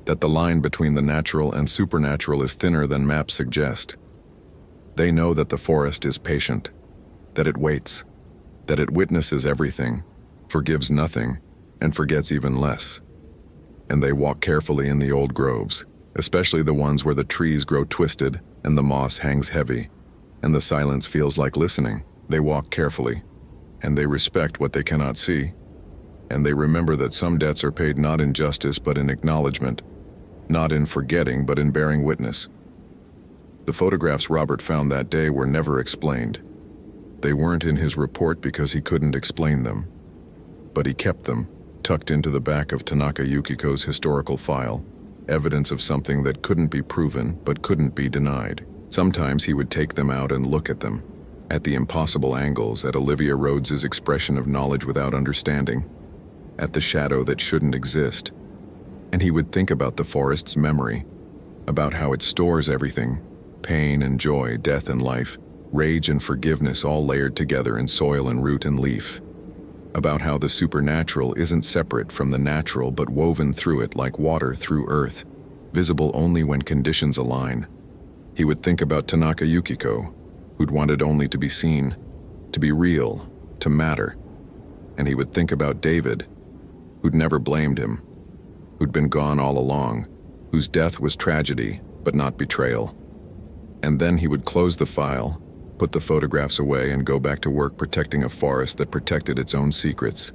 that the line between the natural and supernatural is thinner than maps suggest. They know that the forest is patient, that it waits, that it witnesses everything, forgives nothing, and forgets even less. And they walk carefully in the old groves, especially the ones where the trees grow twisted and the moss hangs heavy, and the silence feels like listening. They walk carefully, And they respect what they cannot see. And they remember that some debts are paid not in justice but in acknowledgement, not in forgetting but in bearing witness. The photographs Robert found that day were never explained. They weren't in his report because he couldn't explain them. But he kept them, tucked into the back of Tanaka Yukiko's historical file, evidence of something that couldn't be proven but couldn't be denied. Sometimes he would take them out and look at them, at the impossible angles, at Olivia Rhodes's expression of knowledge without understanding, at the shadow that shouldn't exist. And he would think about the forest's memory, about how it stores everything, pain and joy, death and life, rage and forgiveness all layered together in soil and root and leaf. About how the supernatural isn't separate from the natural but woven through it like water through earth, visible only when conditions align. He would think about Tanaka Yukiko, who'd wanted only to be seen, to be real, to matter. And he would think about David, who'd never blamed him, who'd been gone all along, whose death was tragedy but not betrayal. And then he would close the file, put the photographs away, and go back to work protecting a forest that protected its own secrets,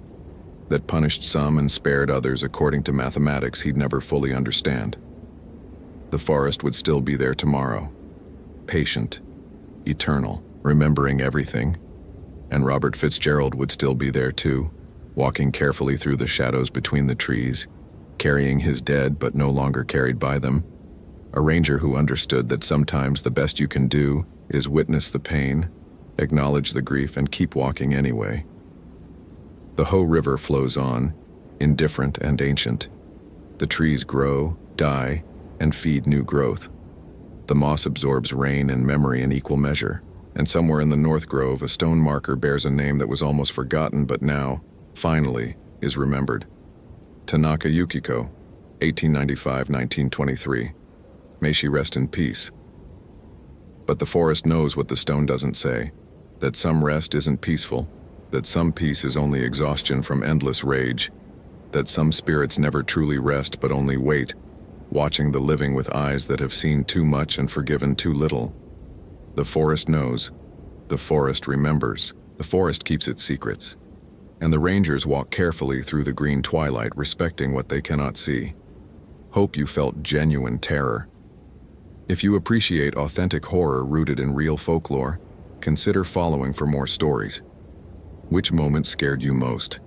that punished some and spared others according to mathematics he'd never fully understand. The forest would still be there tomorrow, patient, eternal, remembering everything, and Robert Fitzgerald would still be there too, walking carefully through the shadows between the trees, carrying his dead but no longer carried by them, a ranger who understood that sometimes the best you can do is witness the pain, acknowledge the grief, and keep walking anyway. The Ho River flows on, indifferent and ancient. The trees grow, die, and feed new growth. The moss absorbs rain and memory in equal measure, and somewhere in the North Grove a stone marker bears a name that was almost forgotten but now, finally, is remembered. Tanaka Yukiko, 1895-1923. May she rest in peace. But the forest knows what the stone doesn't say, that some rest isn't peaceful, that some peace is only exhaustion from endless rage, that some spirits never truly rest but only wait, watching the living with eyes that have seen too much and forgiven too little. The forest knows, the forest remembers, the forest keeps its secrets. And the rangers walk carefully through the green twilight, respecting what they cannot see. Hope you felt genuine terror. If you appreciate authentic horror rooted in real folklore, consider following for more stories. Which moment scared you most?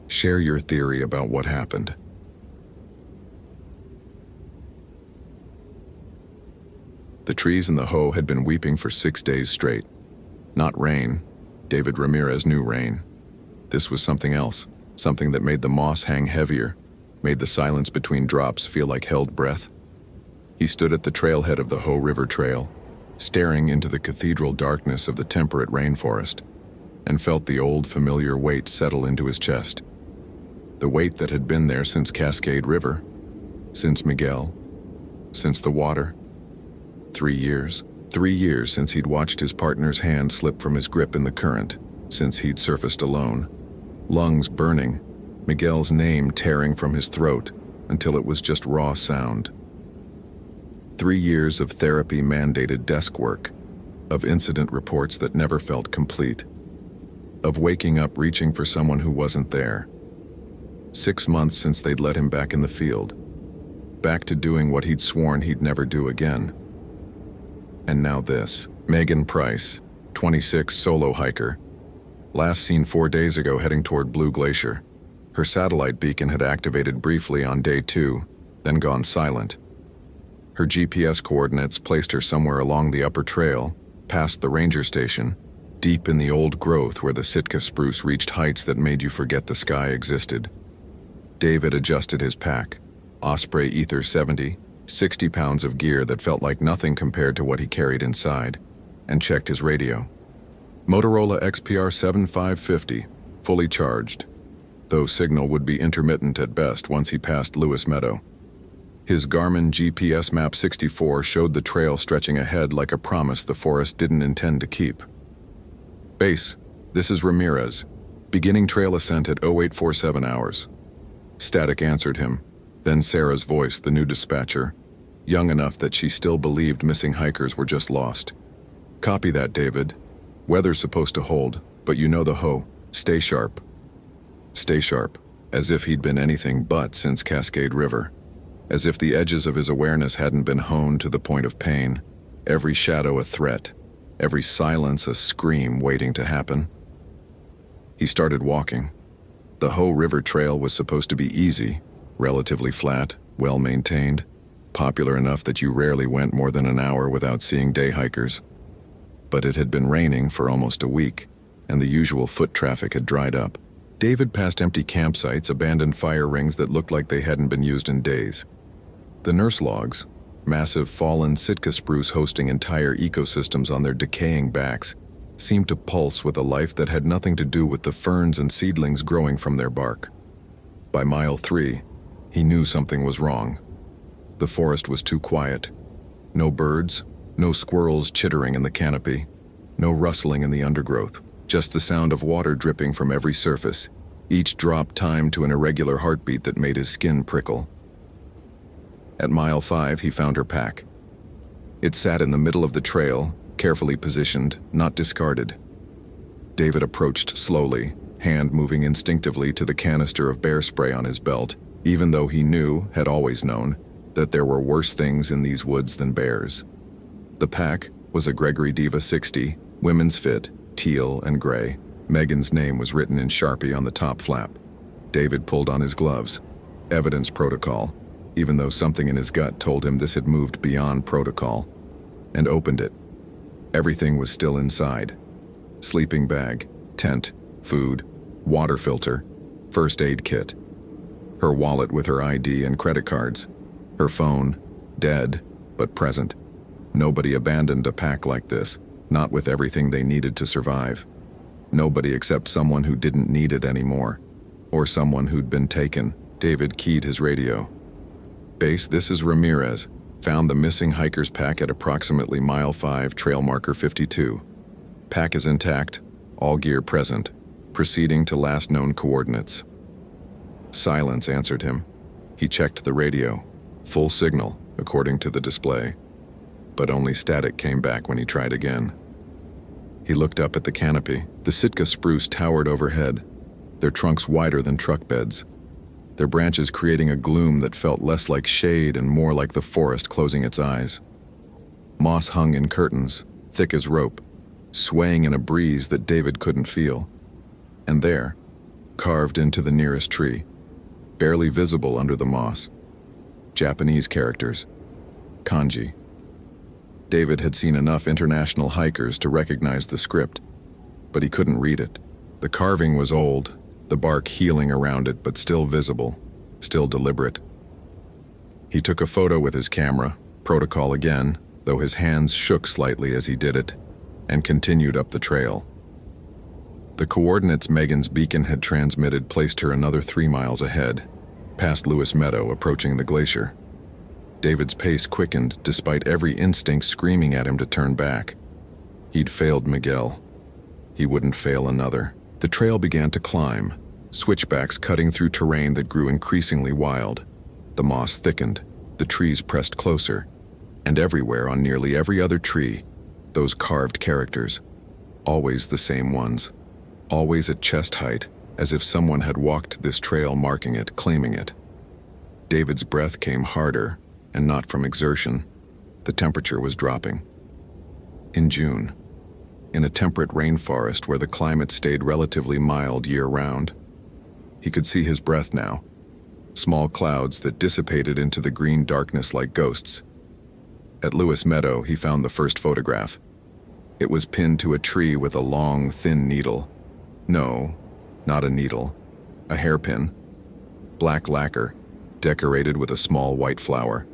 Share your theory about what happened. The trees in the Ho had been weeping for 6 days straight. Not rain. David Ramirez knew rain. This was something else, something that made the moss hang heavier, made the silence between drops feel like held breath. He stood at the trailhead of the Ho River Trail, staring into the cathedral darkness of the temperate rainforest, and felt the old familiar weight settle into his chest. The weight that had been there since Cascade River, since Miguel, since the water. 3 years. 3 years since he'd watched his partner's hand slip from his grip in the current, since he'd surfaced alone. Lungs burning, Miguel's name tearing from his throat until it was just raw sound. 3 years of therapy-mandated desk work, of incident reports that never felt complete, of waking up reaching for someone who wasn't there. 6 months since they'd let him back in the field, back to doing what he'd sworn he'd never do again. And now this. Megan Price, 26, solo hiker. Last seen 4 days ago heading toward Blue Glacier. Her satellite beacon had activated briefly on day 2, then gone silent. Her GPS coordinates placed her somewhere along the upper trail, past the ranger station, deep in the old growth where the Sitka spruce reached heights that made you forget the sky existed. David adjusted his pack. Osprey Ether 70, 60 pounds of gear that felt like nothing compared to what he carried inside, and checked his radio. Motorola XPR 7550, fully charged, though signal would be intermittent at best once he passed Lewis Meadow. His Garmin GPS Map 64 showed the trail stretching ahead like a promise the forest didn't intend to keep. Base, this is Ramirez. Beginning trail ascent at 0847 hours. Static answered him, then Sarah's voice, the new dispatcher, young enough that she still believed missing hikers were just lost. Copy that, David. Weather's supposed to hold, But you know the Ho. Stay sharp. Stay sharp, as if he'd been anything but since Cascade River. As if the edges of his awareness hadn't been honed to the point of pain. Every shadow a threat. Every silence a scream waiting to happen. He started walking. The Ho River Trail was supposed to be easy, relatively flat, well-maintained, popular enough that you rarely went more than an hour without seeing day hikers. But it had been raining for almost a week, and the usual foot traffic had dried up. David passed empty campsites, abandoned fire rings that looked like they hadn't been used in days. The nurse logs, massive fallen Sitka spruce hosting entire ecosystems on their decaying backs, seemed to pulse with a life that had nothing to do with the ferns and seedlings growing from their bark. By mile 3, he knew something was wrong. The forest was too quiet. No birds, no squirrels chittering in the canopy, no rustling in the undergrowth, just the sound of water dripping from every surface, each drop timed to an irregular heartbeat that made his skin prickle. At mile 5, he found her pack. It sat in the middle of the trail, carefully positioned, not discarded. David approached slowly, hand moving instinctively to the canister of bear spray on his belt, even though he had always known, that there were worse things in these woods than bears. The pack was a Gregory Diva 60, women's fit, teal and gray. Megan's name was written in Sharpie on the top flap. David pulled on his gloves. Evidence protocol, even though something in his gut told him this had moved beyond protocol, and opened it. Everything was still inside. Sleeping bag, tent, food, water filter, first aid kit. Her wallet with her ID and credit cards. Her phone, dead, but present. Nobody abandoned a pack like this, not with everything they needed to survive. Nobody except someone who didn't need it anymore, or someone who'd been taken. David keyed his radio. Base, this is Ramirez. Found the missing hiker's pack at approximately mile 5, trail marker 52. Pack is intact, all gear present, proceeding to last known coordinates. Silence answered him. He checked the radio. Full signal, according to the display. But only static came back when he tried again. He looked up at the canopy. The Sitka spruce towered overhead, their trunks wider than truck beds, their branches creating a gloom that felt less like shade and more like the forest closing its eyes. Moss hung in curtains, thick as rope, swaying in a breeze that David couldn't feel. And there, carved into the nearest tree, barely visible under the moss, Japanese characters, kanji. David had seen enough international hikers to recognize the script, but he couldn't read it. The carving was old, the bark healing around it, but still visible, still deliberate. He took a photo with his camera, protocol again, though his hands shook slightly as he did it, and continued up the trail. The coordinates Megan's beacon had transmitted placed her another 3 miles ahead, past Lewis Meadow, approaching the glacier. David's pace quickened despite every instinct screaming at him to turn back. He'd failed Miguel. He wouldn't fail another. The trail began to climb, switchbacks cutting through terrain that grew increasingly wild. The moss thickened, the trees pressed closer, and everywhere on nearly every other tree, those carved characters, always the same ones, always at chest height, as if someone had walked this trail marking it, claiming it. David's breath came harder, and not from exertion. The temperature was dropping. In June, in a temperate rainforest where the climate stayed relatively mild year-round, he could see his breath now, small clouds that dissipated into the green darkness like ghosts. At Lewis Meadow, he found the first photograph. It was pinned to a tree with a long, thin needle. No, not a needle, a hairpin. Black lacquer, decorated with a small white flower.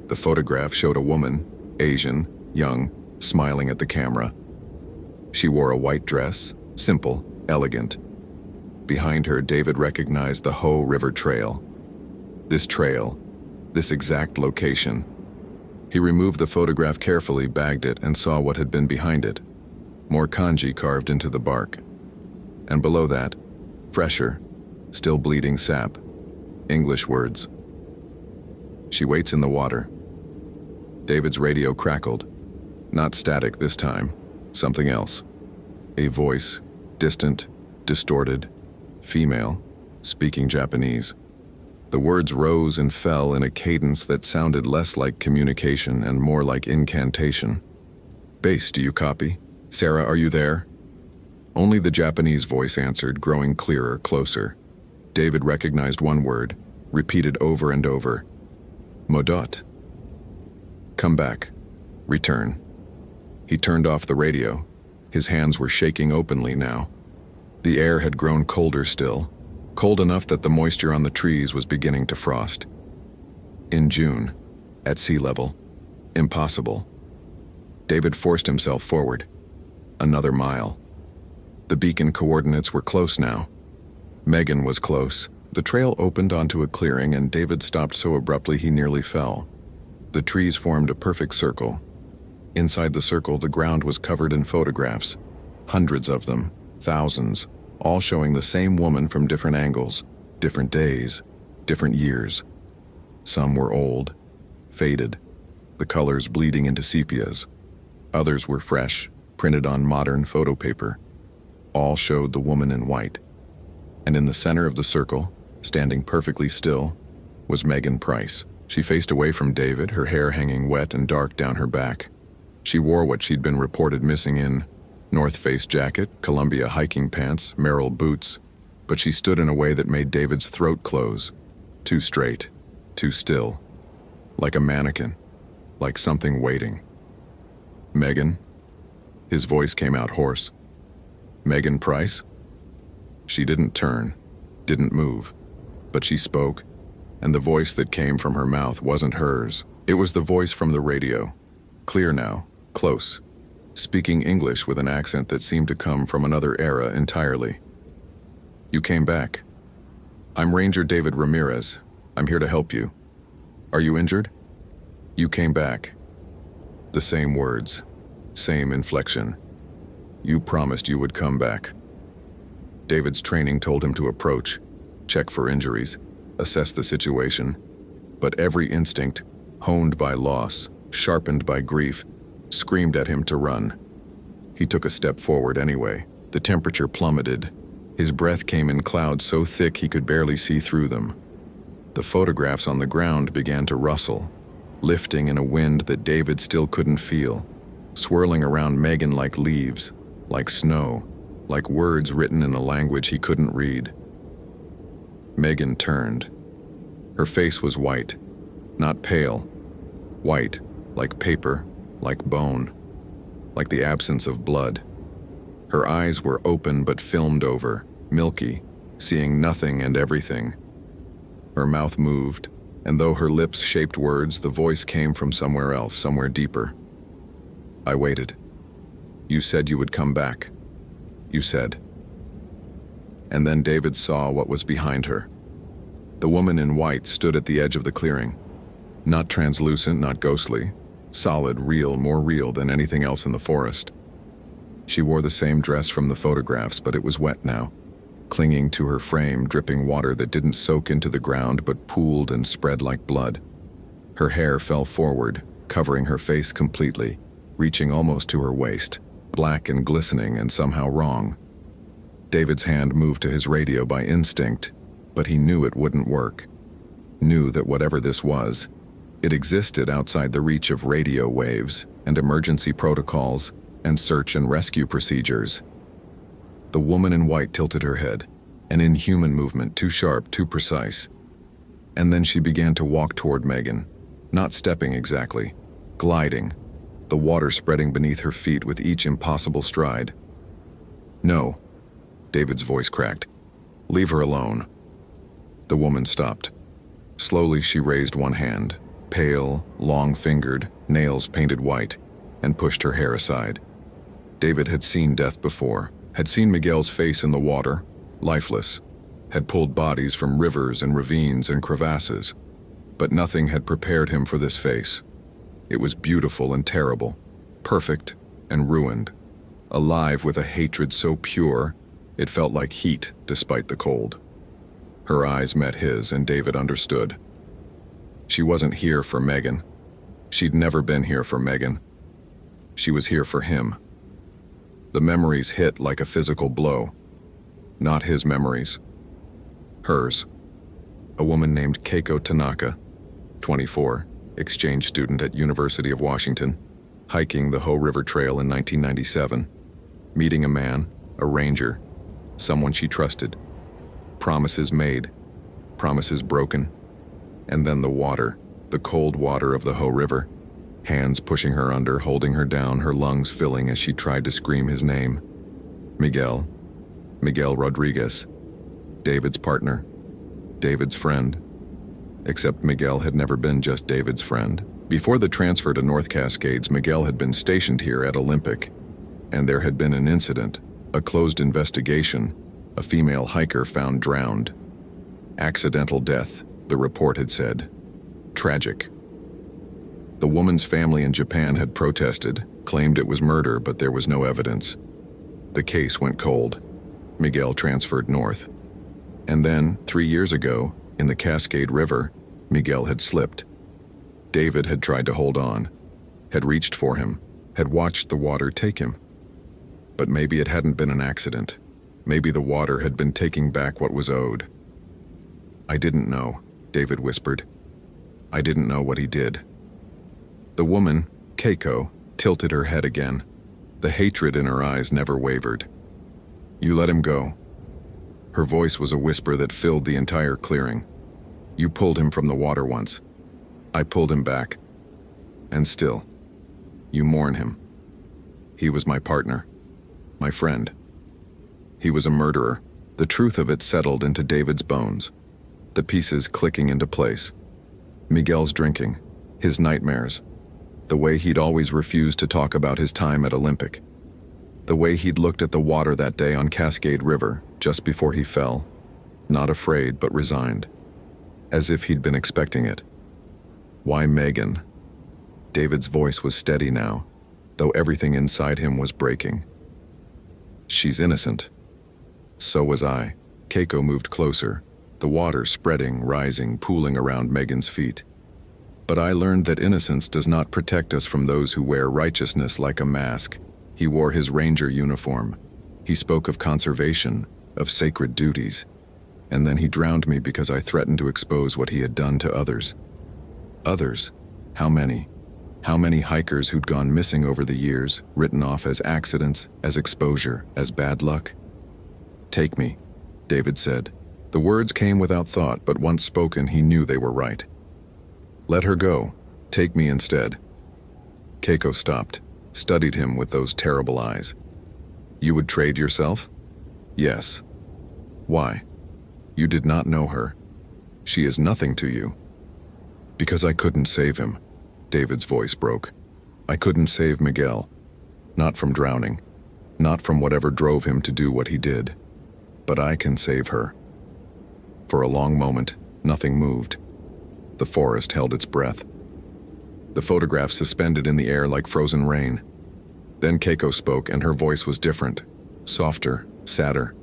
The photograph showed a woman, Asian, young, smiling at the camera. She wore a white dress, simple, elegant. Behind her, David recognized the Ho River Trail. This trail, this exact location. He removed the photograph carefully, bagged it, and saw what had been behind it. More kanji carved into the bark. And below that, fresher, still bleeding sap. English words. She waits in the water. David's radio crackled. Not static this time, something else. A voice, Distant, distorted, female, speaking Japanese. The words rose and fell in a cadence that sounded less like communication and more like incantation. "Base, do you copy? Sarah, are you there?" Only the Japanese voice answered, growing clearer, closer. David recognized one word, repeated over and over. "Modot." "Come back. Return." He turned off the radio. His hands were shaking openly now. The air had grown colder still, cold enough that the moisture on the trees was beginning to frost. In June, at sea level. Impossible. David forced himself forward. Another mile. The beacon coordinates were close now. Megan was close. The trail opened onto a clearing and David stopped so abruptly he nearly fell. The trees formed a perfect circle. Inside the circle, the ground was covered in photographs. Hundreds of them, thousands, all showing the same woman from different angles, different days, different years. Some were old, faded, the colors bleeding into sepias. Others were fresh, printed on modern photo paper. All showed the woman in white. And in the center of the circle, standing perfectly still, was Megan Price. She faced away from David, her hair hanging wet and dark down her back. She wore what she'd been reported missing in: North Face jacket, Columbia hiking pants, Merrell boots, but she stood in a way that made David's throat close. Too straight, too still. Like a mannequin, like something waiting. "Megan?" His voice came out hoarse. "Megan Price?" She didn't turn, didn't move, but she spoke, and the voice that came from her mouth wasn't hers. It was the voice from the radio. Clear now, close, speaking English with an accent that seemed to come from another era entirely. "You came back. I'm Ranger David Ramirez. I'm here to help you. Are you injured? You came back." The same words, same inflection. "You promised you would come back." David's training told him to approach, check for injuries, assess the situation, but every instinct, honed by loss, sharpened by grief, screamed at him to run. He took a step forward anyway. The temperature plummeted. His breath came in clouds so thick he could barely see through them. The photographs on the ground began to rustle, lifting in a wind that David still couldn't feel, swirling around Megan like leaves, like snow, like words written in a language he couldn't read. Megan turned. Her face was white, not pale, white, like paper, like bone, like the absence of blood. Her eyes were open but filmed over, milky, seeing nothing and everything. Her mouth moved, and though her lips shaped words, the voice came from somewhere else, somewhere deeper. "I waited. You said you would come back. You said." And then David saw what was behind her. The woman in white stood at the edge of the clearing. Not translucent, not ghostly. Solid, real, more real than anything else in the forest. She wore the same dress from the photographs, but it was wet now, clinging to her frame, dripping water that didn't soak into the ground but pooled and spread like blood. Her hair fell forward, covering her face completely, reaching almost to her waist, black and glistening and somehow wrong. David's hand moved to his radio by instinct, but he knew it wouldn't work. Knew that whatever this was, it existed outside the reach of radio waves and emergency protocols and search and rescue procedures. The woman in white tilted her head, an inhuman movement, too sharp, too precise. And then she began to walk toward Megan, not stepping exactly, gliding, the water spreading beneath her feet with each impossible stride. "No," David's voice cracked. "Leave her alone." The woman stopped. Slowly she raised one hand, pale, long-fingered, nails painted white, and pushed her hair aside. David had seen death before, had seen Miguel's face in the water, lifeless, had pulled bodies from rivers and ravines and crevasses, but nothing had prepared him for this face. It was beautiful and terrible, perfect and ruined, alive with a hatred so pure it felt like heat despite the cold. Her eyes met his, and David understood. She wasn't here for Megan. She'd never been here for Megan. She was here for him. The memories hit like a physical blow. Not his memories. Hers. A woman named Keiko Tanaka, 24, exchange student at University of Washington, hiking the Ho River Trail in 1997, meeting a man, a ranger, someone she trusted. Promises made, promises broken, and then the water, the cold water of the Ho River, hands pushing her under, holding her down, her lungs filling as she tried to scream his name. Miguel Rodriguez, David's partner, David's friend. Except Miguel had never been just David's friend. Before the transfer to North Cascades, Miguel had been stationed here at Olympic, and there had been an incident, a closed investigation, a female hiker found drowned. Accidental death, the report had said. Tragic. The woman's family in Japan had protested, claimed it was murder, but there was no evidence. The case went cold. Miguel transferred north. And then, 3 years ago, in the Cascade River, Miguel had slipped. David had tried to hold on, had reached for him, had watched the water take him. But maybe it hadn't been an accident. Maybe the water had been taking back what was owed. I didn't know, David whispered. I didn't know what he did. The woman, Keiko, tilted her head again. The hatred in her eyes never wavered. You let him go. Her voice was a whisper that filled the entire clearing. You pulled him from the water once. I pulled him back. And still, you mourn him. He was my partner, my friend. He was a murderer. The truth of it settled into David's bones, the pieces clicking into place. Miguel's drinking, his nightmares, the way he'd always refused to talk about his time at Olympic, the way he'd looked at the water that day on Cascade River just before he fell, not afraid but resigned, as if he'd been expecting it. Why Megan? David's voice was steady now, though everything inside him was breaking. She's innocent. So was I. Keiko moved closer, the water spreading, rising, pooling around Megan's feet. But I learned that innocence does not protect us from those who wear righteousness like a mask. He wore his ranger uniform. He spoke of conservation, of sacred duties. And then he drowned me because I threatened to expose what he had done to others. Others? How many? How many hikers who'd gone missing over the years, written off as accidents, as exposure, as bad luck? Take me, David said. The words came without thought, but once spoken, he knew they were right. Let her go. Take me instead. Keiko stopped, studied him with those terrible eyes. You would trade yourself? Yes. Why? You did not know her. She is nothing to you. Because I couldn't save him. David's voice broke. I couldn't save Miguel. Not from drowning. Not from whatever drove him to do what he did. But I can save her. For a long moment, nothing moved. The forest held its breath. The photograph suspended in the air like frozen rain. Then Keiko spoke, and her voice was different, softer, sadder.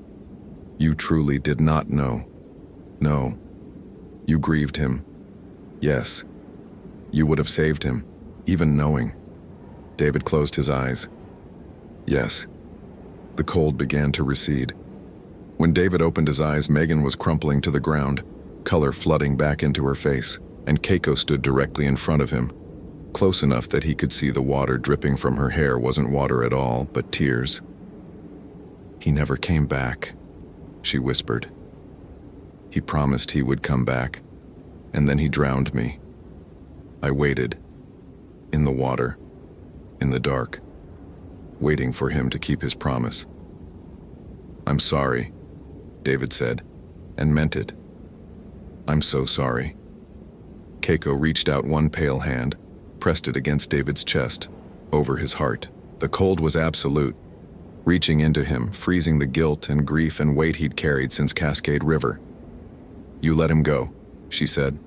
You truly did not know. No. You grieved him. Yes. You would have saved him, even knowing. David closed his eyes. Yes. The cold began to recede. When David opened his eyes, Megan was crumpling to the ground, color flooding back into her face, and Keiko stood directly in front of him. Close enough that he could see the water dripping from her hair wasn't water at all, but tears. He never came back, she whispered. He promised he would come back, and then he drowned me. I waited, in the water, in the dark, waiting for him to keep his promise. I'm sorry, David said, and meant it. I'm so sorry. Keiko reached out one pale hand, pressed it against David's chest, over his heart. The cold was absolute, reaching into him, freezing the guilt and grief and weight he'd carried since Cascade River. You let him go, she said.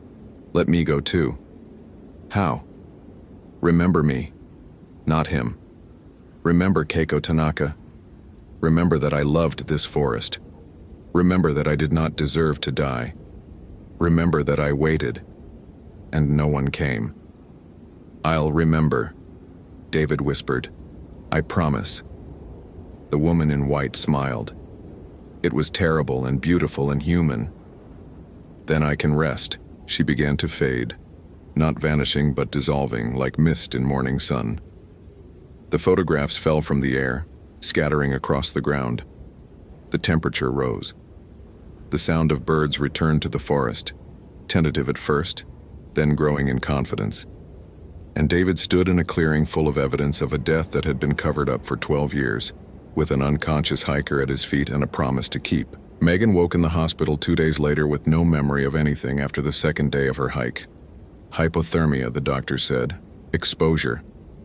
Let me go too. How? Remember me, not him. Remember Keiko Tanaka. Remember that I loved this forest. Remember that I did not deserve to die. Remember that I waited, and no one came. I'll remember, David whispered. I promise. The woman in white smiled. It was terrible and beautiful and human. Then I can rest. She began to fade, not vanishing but dissolving like mist in morning sun. The photographs fell from the air, scattering across the ground. The temperature rose. The sound of birds returned to the forest, tentative at first, then growing in confidence. And David stood in a clearing full of evidence of a death that had been covered up for 12 years, with an unconscious hiker at his feet and a promise to keep. Megan woke in the hospital 2 days later with no memory of anything after the second day of her hike. Hypothermia, the doctor said. Exposure.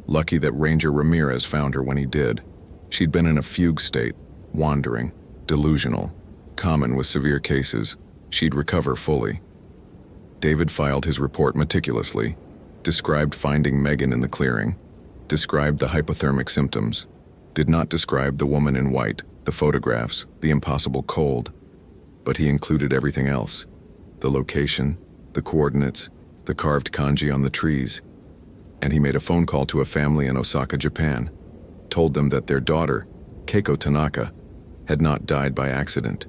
Lucky that Ranger Ramirez found her when he did. She'd been in a fugue state, wandering, delusional, common with severe cases. She'd recover fully. David filed his report meticulously, described finding Megan in the clearing, described the hypothermic symptoms, did not describe the woman in white, the photographs, the impossible cold, but he included everything else: the location, the coordinates, the carved kanji on the trees. And he made a phone call to a family in Osaka, Japan, told them that their daughter, Keiko Tanaka, had not died by accident,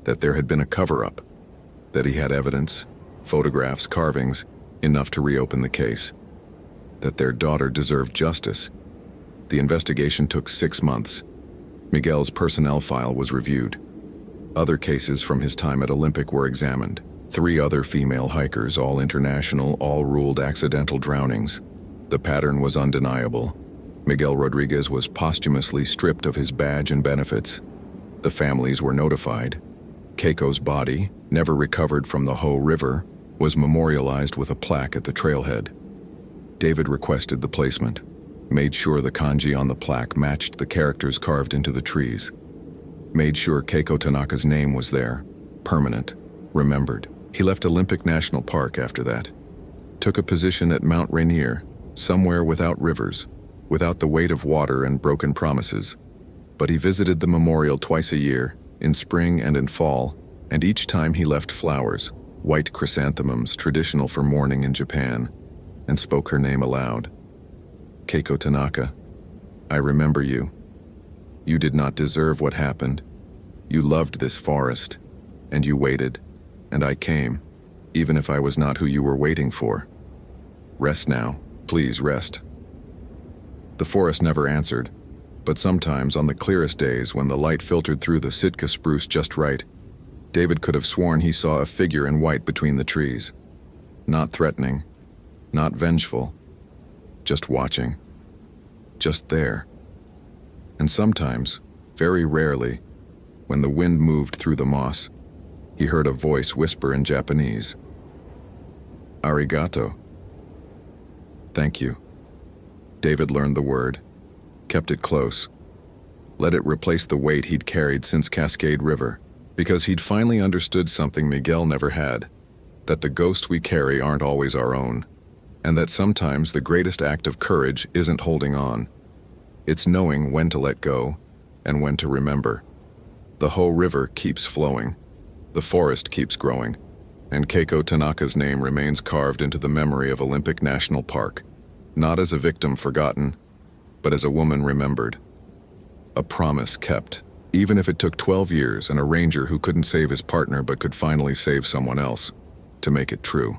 that there had been a cover-up, that he had evidence, photographs, carvings, enough to reopen the case, that their daughter deserved justice. The investigation took 6 months. Miguel's personnel file was reviewed. Other cases from his time at Olympic were examined. 3 other female hikers, all international, all ruled accidental drownings. The pattern was undeniable. Miguel Rodriguez was posthumously stripped of his badge and benefits. The families were notified. Keiko's body, never recovered from the Ho River, was memorialized with a plaque at the trailhead. David requested the placement, made sure the kanji on the plaque matched the characters carved into the trees, made sure Keiko Tanaka's name was there, permanent, remembered. He left Olympic National Park after that, took a position at Mount Rainier, somewhere without rivers, without the weight of water and broken promises. But he visited the memorial twice a year, in spring and in fall, and each time he left flowers, white chrysanthemums traditional for mourning in Japan, and spoke her name aloud. Keiko Tanaka, I remember you. You did not deserve what happened. You loved this forest, and you waited, and I came, even if I was not who you were waiting for. Rest now, please rest. The forest never answered, but sometimes on the clearest days when the light filtered through the Sitka spruce just right, David could have sworn he saw a figure in white between the trees. Not threatening, not vengeful, just watching, just there. And sometimes, very rarely, when the wind moved through the moss, he heard a voice whisper in Japanese, "Arigato." Thank you. David learned the word, kept it close, let it replace the weight he'd carried since Cascade River, because he'd finally understood something Miguel never had, that the ghosts we carry aren't always our own, and that sometimes the greatest act of courage isn't holding on. It's knowing when to let go and when to remember. The Ho River keeps flowing, the forest keeps growing, and Keiko Tanaka's name remains carved into the memory of Olympic National Park, not as a victim forgotten, but as a woman remembered. A promise kept, even if it took 12 years and a ranger who couldn't save his partner but could finally save someone else, to make it true.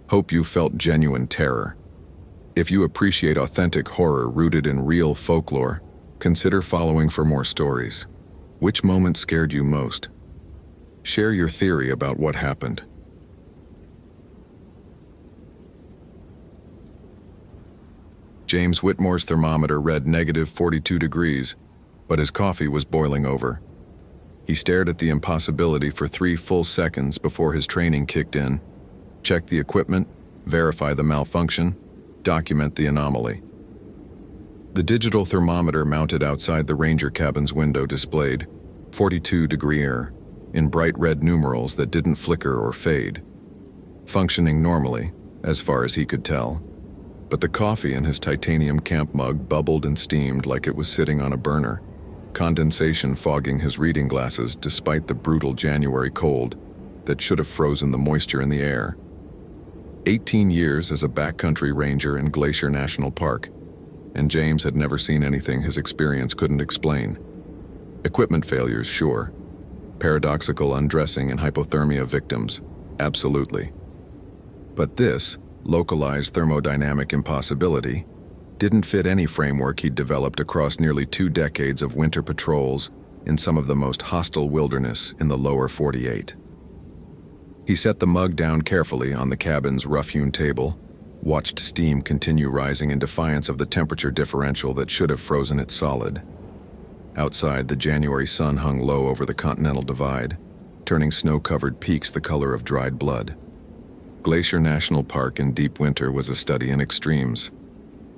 Hope you felt genuine terror. If you appreciate authentic horror rooted in real folklore, consider following for more stories. Which moment scared you most? Share your theory about what happened. James Whitmore's thermometer read -42 degrees, but his coffee was boiling over. He stared at the impossibility for 3 full seconds before his training kicked in. Check the equipment, verify the malfunction, document the anomaly. The digital thermometer mounted outside the ranger cabin's window displayed 42-degree air in bright red numerals that didn't flicker or fade, functioning normally, as far as he could tell. But the coffee in his titanium camp mug bubbled and steamed like it was sitting on a burner, condensation fogging his reading glasses despite the brutal January cold that should have frozen the moisture in the air. 18 years as a backcountry ranger in Glacier National Park, and James had never seen anything his experience couldn't explain. Equipment failures, sure. Paradoxical undressing and hypothermia victims, absolutely. But this, localized thermodynamic impossibility, didn't fit any framework he'd developed across nearly 2 decades of winter patrols in some of the most hostile wilderness in the lower 48. He set the mug down carefully on the cabin's rough-hewn table, watched steam continue rising in defiance of the temperature differential that should have frozen it solid. Outside, the January sun hung low over the Continental Divide, turning snow-covered peaks the color of dried blood. Glacier National Park in deep winter was a study in extremes.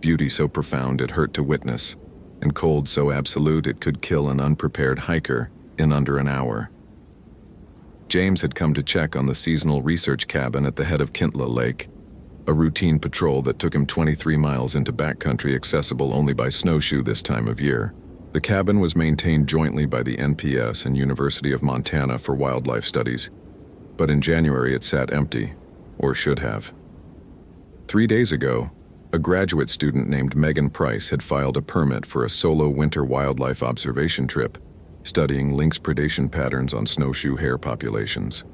Beauty so profound it hurt to witness, and cold so absolute it could kill an unprepared hiker in under an hour. James had come to check on the seasonal research cabin at the head of Kintla Lake, a routine patrol that took him 23 miles into backcountry accessible only by snowshoe this time of year. The cabin was maintained jointly by the NPS and University of Montana for wildlife studies, but in January it sat empty, or should have. 3 days ago, a graduate student named Megan Price had filed a permit for a solo winter wildlife observation trip, studying lynx predation patterns on snowshoe hare populations.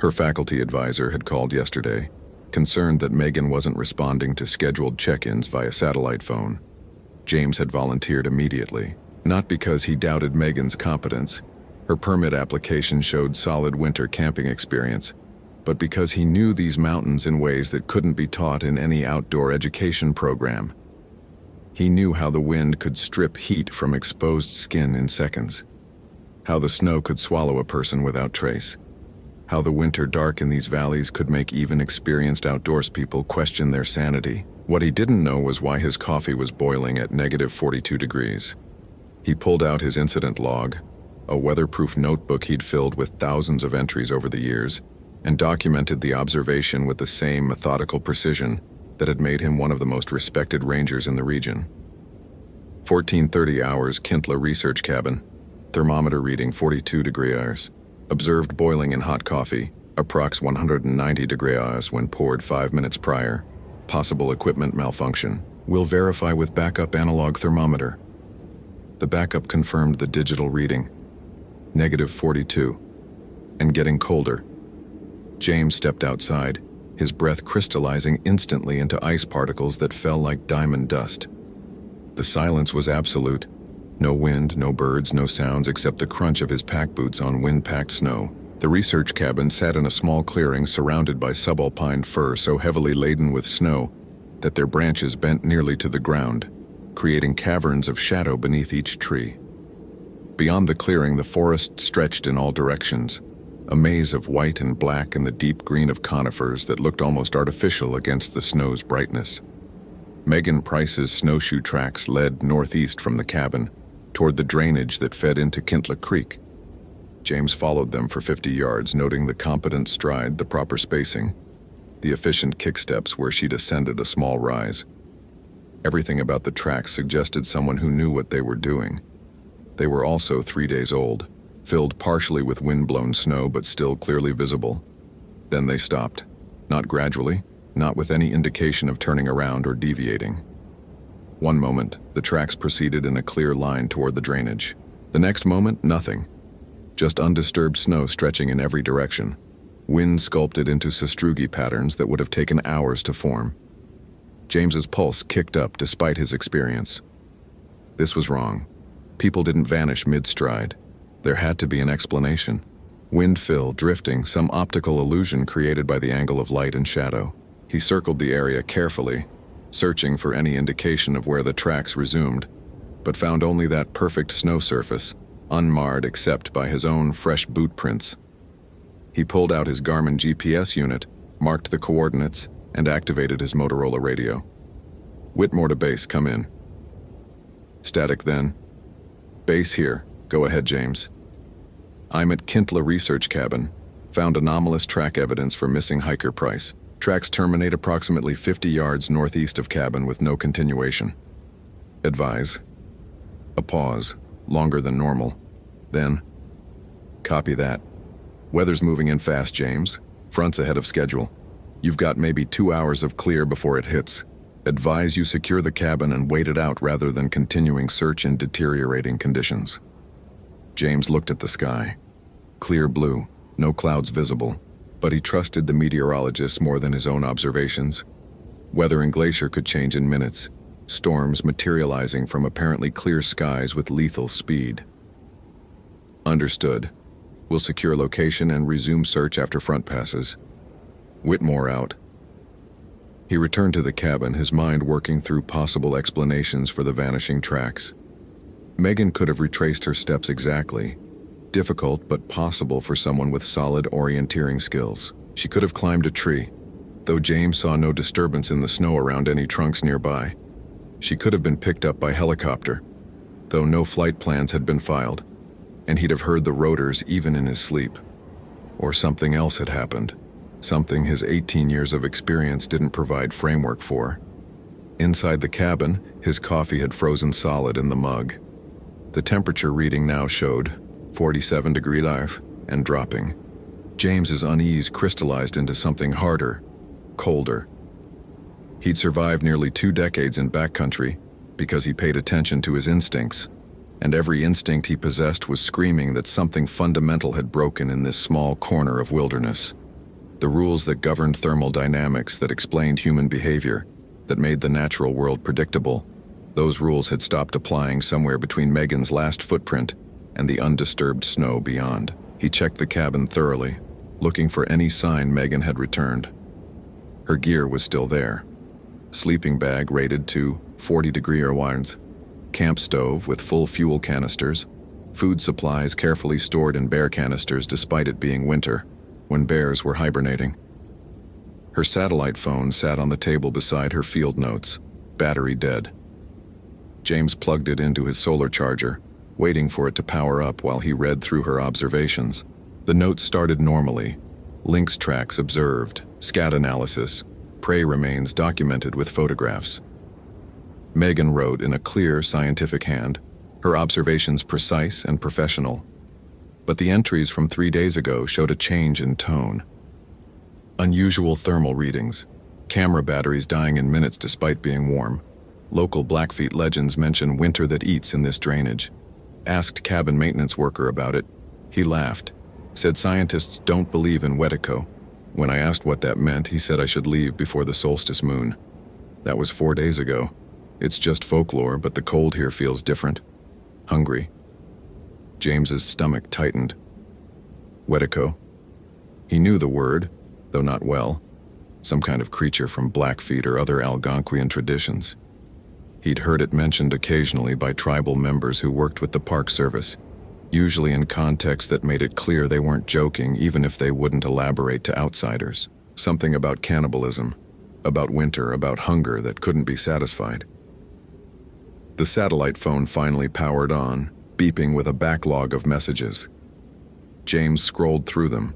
Her faculty advisor had called yesterday, concerned that Megan wasn't responding to scheduled check-ins via satellite phone. James had volunteered immediately, not because he doubted Megan's competence. Her permit application showed solid winter camping experience, but because he knew these mountains in ways that couldn't be taught in any outdoor education program. He knew how the wind could strip heat from exposed skin in seconds, how the snow could swallow a person without trace, how the winter dark in these valleys could make even experienced outdoors people question their sanity. What he didn't know was why his coffee was boiling at -42 degrees. He pulled out his incident log, a weatherproof notebook he'd filled with thousands of entries over the years, and documented the observation with the same methodical precision that had made him one of the most respected rangers in the region. 14:30 hours, Kintla Research Cabin, thermometer reading 42 degrees, observed boiling in hot coffee, approx 190 degrees when poured 5 minutes prior, possible equipment malfunction, will verify with backup analog thermometer. The backup confirmed the digital reading, -42, and getting colder. James stepped outside, his breath crystallizing instantly into ice particles that fell like diamond dust. The silence was absolute. No wind, no birds, no sounds except the crunch of his pack boots on wind-packed snow. The research cabin sat in a small clearing surrounded by subalpine fir so heavily laden with snow that their branches bent nearly to the ground, creating caverns of shadow beneath each tree. Beyond the clearing, the forest stretched in all directions, a maze of white and black and the deep green of conifers that looked almost artificial against the snow's brightness. Megan Price's snowshoe tracks led northeast from the cabin, toward the drainage that fed into Kintla Creek. James followed them for 50 yards, noting the competent stride, the proper spacing, the efficient kicksteps where she'd ascended a small rise. Everything about the tracks suggested someone who knew what they were doing. They were also 3 days old, filled partially with wind-blown snow but still clearly visible. Then they stopped, not gradually, not with any indication of turning around or deviating. One moment, the tracks proceeded in a clear line toward the drainage. The next moment, nothing. Just undisturbed snow stretching in every direction, wind sculpted into sastrugi patterns that would have taken hours to form. James's pulse kicked up despite his experience. This was wrong. People didn't vanish mid-stride. There had to be an explanation. Wind fill, drifting, some optical illusion created by the angle of light and shadow. He circled the area carefully, searching for any indication of where the tracks resumed, but found only that perfect snow surface, unmarred except by his own fresh boot prints. He pulled out his Garmin GPS unit, marked the coordinates, and activated his Motorola radio. "Whitmore to base, come in." Static then. "Base here. Go ahead, James." "I'm at Kintla Research Cabin. Found anomalous track evidence for missing hiker Price. Tracks terminate approximately 50 yards northeast of cabin with no continuation. Advise." A pause, longer than normal. Then, "Copy that. Weather's moving in fast, James. Front's ahead of schedule. You've got maybe 2 hours of clear before it hits. Advise you secure the cabin and wait it out rather than continuing search in deteriorating conditions. James looked at the sky. Clear blue, no clouds visible, but he trusted the meteorologists more than his own observations. Weather in Glacier could change in minutes, storms materializing from apparently clear skies with lethal speed. Understood. We'll secure location and resume search after front passes. Whitmore out. He returned to the cabin, his mind working through possible explanations for the vanishing tracks. Megan could have retraced her steps exactly. Difficult but possible for someone with solid orienteering skills. She could have climbed a tree, though James saw no disturbance in the snow around any trunks nearby. She could have been picked up by helicopter, though no flight plans had been filed, and he'd have heard the rotors even in his sleep. Or something else had happened, something his 18 years of experience didn't provide framework for. Inside the cabin, his coffee had frozen solid in the mug. The temperature reading now showed 47 degrees F and dropping. James's unease crystallized into something harder, colder. He'd survived nearly 2 decades in backcountry because he paid attention to his instincts, and every instinct he possessed was screaming that something fundamental had broken in this small corner of wilderness. The rules that governed thermal dynamics, that explained human behavior, that made the natural world predictable, those rules had stopped applying somewhere between Megan's last footprint and the undisturbed snow beyond. He checked the cabin thoroughly, looking for any sign Megan had returned. Her gear was still there. Sleeping bag rated to 40-degree warms, camp stove with full fuel canisters, food supplies carefully stored in bear canisters despite it being winter, when bears were hibernating. Her satellite phone sat on the table beside her field notes, battery dead. James plugged it into his solar charger, waiting for it to power up while he read through her observations. The notes started normally. Lynx tracks observed, scat analysis, prey remains documented with photographs. Megan wrote in a clear, scientific hand, her observations precise and professional. But the entries from 3 days ago showed a change in tone. Unusual thermal readings, camera batteries dying in minutes despite being warm. Local Blackfeet legends mention winter that eats in this drainage. Asked cabin maintenance worker about it. He laughed, said scientists don't believe in Wetico. When I asked what that meant, he said I should leave before the solstice moon. That was 4 days ago. It's just folklore, but the cold here feels different. Hungry. James's stomach tightened. Wetico. He knew the word, though not well. Some kind of creature from Blackfeet or other Algonquian traditions. He'd heard it mentioned occasionally by tribal members who worked with the Park Service, usually in context that made it clear they weren't joking even if they wouldn't elaborate to outsiders. Something about cannibalism, about winter, about hunger that couldn't be satisfied. The satellite phone finally powered on, beeping with a backlog of messages. James scrolled through them.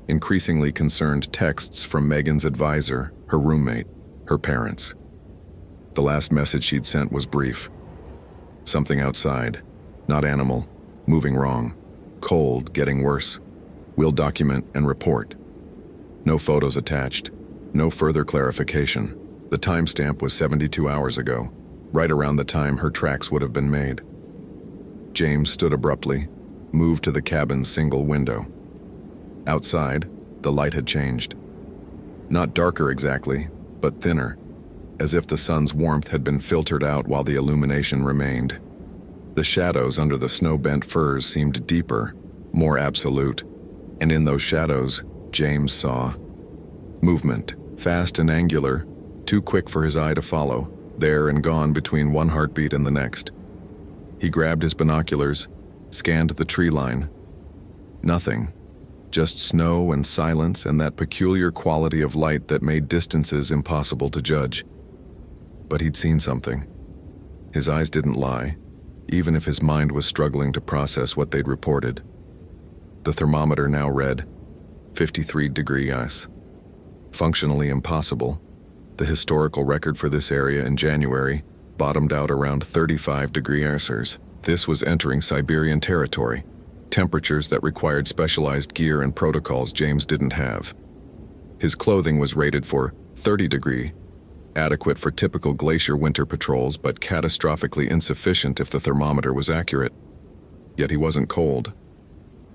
Increasingly concerned texts from Megan's advisor, her roommate, her parents. The last message she'd sent was brief. Something outside, not animal, moving wrong, cold, getting worse. We'll document and report. No photos attached, no further clarification. The timestamp was 72 hours ago, right around the time her tracks would have been made. James stood abruptly, moved to the cabin's single window. Outside, the light had changed. Not darker exactly, but thinner, as if the sun's warmth had been filtered out while the illumination remained. The shadows under the snow-bent firs seemed deeper, more absolute, and in those shadows, James saw movement, fast and angular, too quick for his eye to follow, there and gone between one heartbeat and the next. He grabbed his binoculars, scanned the tree line. Nothing. Just snow and silence and that peculiar quality of light that made distances impossible to judge. But he'd seen something. His eyes didn't lie, even if his mind was struggling to process what they'd reported. The thermometer now read 53 degrees. Functionally impossible. The historical record for this area in January bottomed out around 35 degrees. This was entering Siberian territory, temperatures that required specialized gear and protocols James didn't have. His clothing was rated for 30 degrees, adequate for typical glacier winter patrols but catastrophically insufficient if the thermometer was accurate. Yet he wasn't cold.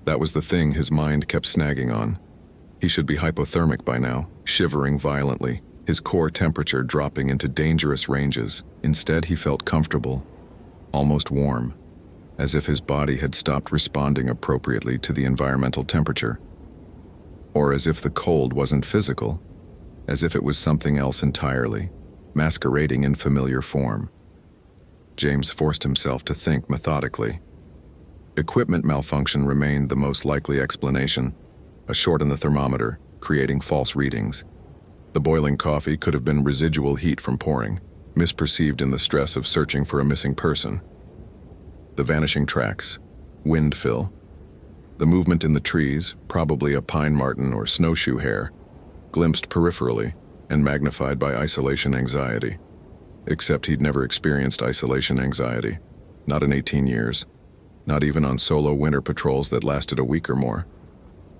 That was the thing his mind kept snagging on. He should be hypothermic by now, shivering violently, his core temperature dropping into dangerous ranges. Instead, he felt comfortable, almost warm, as if his body had stopped responding appropriately to the environmental temperature. Or as if the cold wasn't physical, as if it was something else entirely, masquerading in familiar form. James forced himself to think methodically. Equipment malfunction remained the most likely explanation, a short in the thermometer, creating false readings. The boiling coffee could have been residual heat from pouring, misperceived in the stress of searching for a missing person. The vanishing tracks, wind fill, the movement in the trees, probably a pine marten or snowshoe hare, glimpsed peripherally and magnified by isolation anxiety. Except he'd never experienced isolation anxiety, not in 18 years, not even on solo winter patrols that lasted a week or more.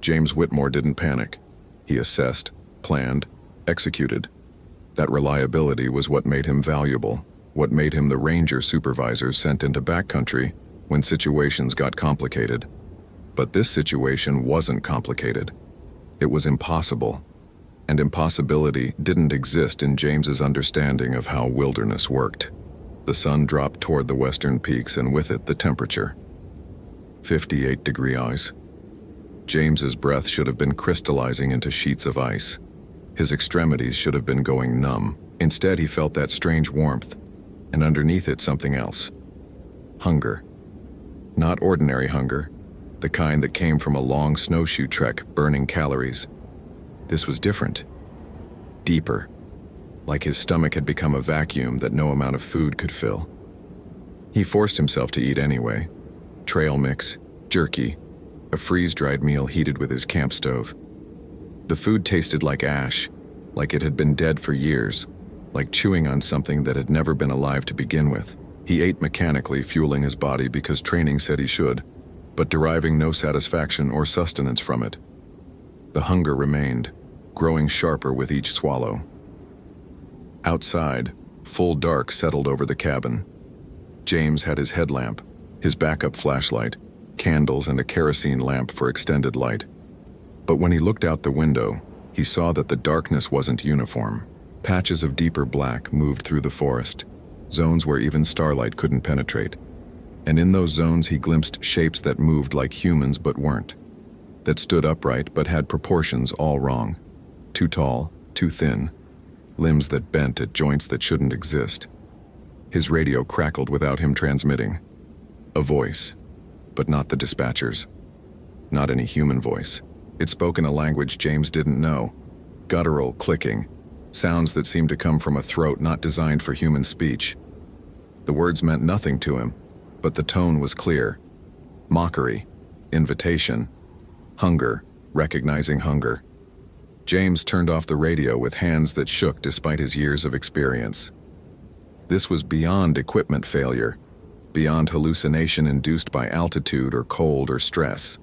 James Whitmore didn't panic. He assessed, planned, executed. That reliability was what made him valuable, what made him the ranger supervisors sent into backcountry when situations got complicated. But this situation wasn't complicated. It was impossible. And impossibility didn't exist in James's understanding of how wilderness worked. The sun dropped toward the western peaks and with it the temperature. 58 degrees. James's breath should have been crystallizing into sheets of ice. His extremities should have been going numb. Instead, he felt that strange warmth, and underneath it something else. Hunger. Not ordinary hunger, the kind that came from a long snowshoe trek burning calories. This was different. Deeper. Like his stomach had become a vacuum that no amount of food could fill. He forced himself to eat anyway. Trail mix, jerky, a freeze-dried meal heated with his camp stove. The food tasted like ash, like it had been dead for years, like chewing on something that had never been alive to begin with. He ate mechanically, fueling his body because training said he should, but deriving no satisfaction or sustenance from it. The hunger remained, growing sharper with each swallow. Outside, full dark settled over the cabin. James had his headlamp, his backup flashlight, candles, and a kerosene lamp for extended light. But when he looked out the window, he saw that the darkness wasn't uniform. Patches of deeper black moved through the forest, zones where even starlight couldn't penetrate. And in those zones he glimpsed shapes that moved like humans but weren't, that stood upright but had proportions all wrong. Too tall, too thin, limbs that bent at joints that shouldn't exist. His radio crackled without him transmitting. A voice, but not the dispatcher's. Not any human voice. It spoke in a language James didn't know. Guttural, clicking, sounds that seemed to come from a throat not designed for human speech. The words meant nothing to him, but the tone was clear. Mockery, invitation, hunger, recognizing hunger. James turned off the radio with hands that shook despite his years of experience. This was beyond equipment failure, beyond hallucination induced by altitude or cold or stress.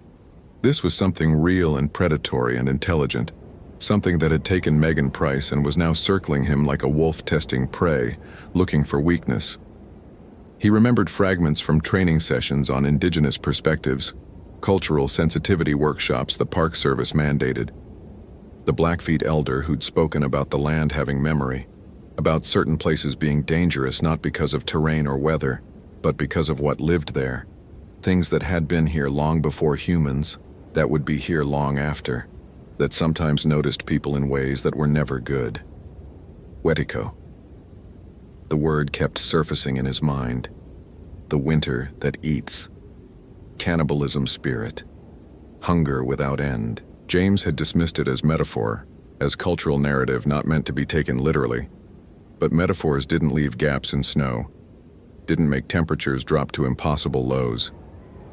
This was something real and predatory and intelligent, something that had taken Megan Price and was now circling him like a wolf testing prey, looking for weakness. He remembered fragments from training sessions on indigenous perspectives, cultural sensitivity workshops the Park Service mandated. The Blackfeet elder who'd spoken about the land having memory, about certain places being dangerous not because of terrain or weather, but because of what lived there. Things that had been here long before humans, that would be here long after, that sometimes noticed people in ways that were never good. Wetiko. The word kept surfacing in his mind. The winter that eats. Cannibalism spirit. Hunger without end. James had dismissed it as metaphor, as cultural narrative not meant to be taken literally. But metaphors didn't leave gaps in snow, didn't make temperatures drop to impossible lows,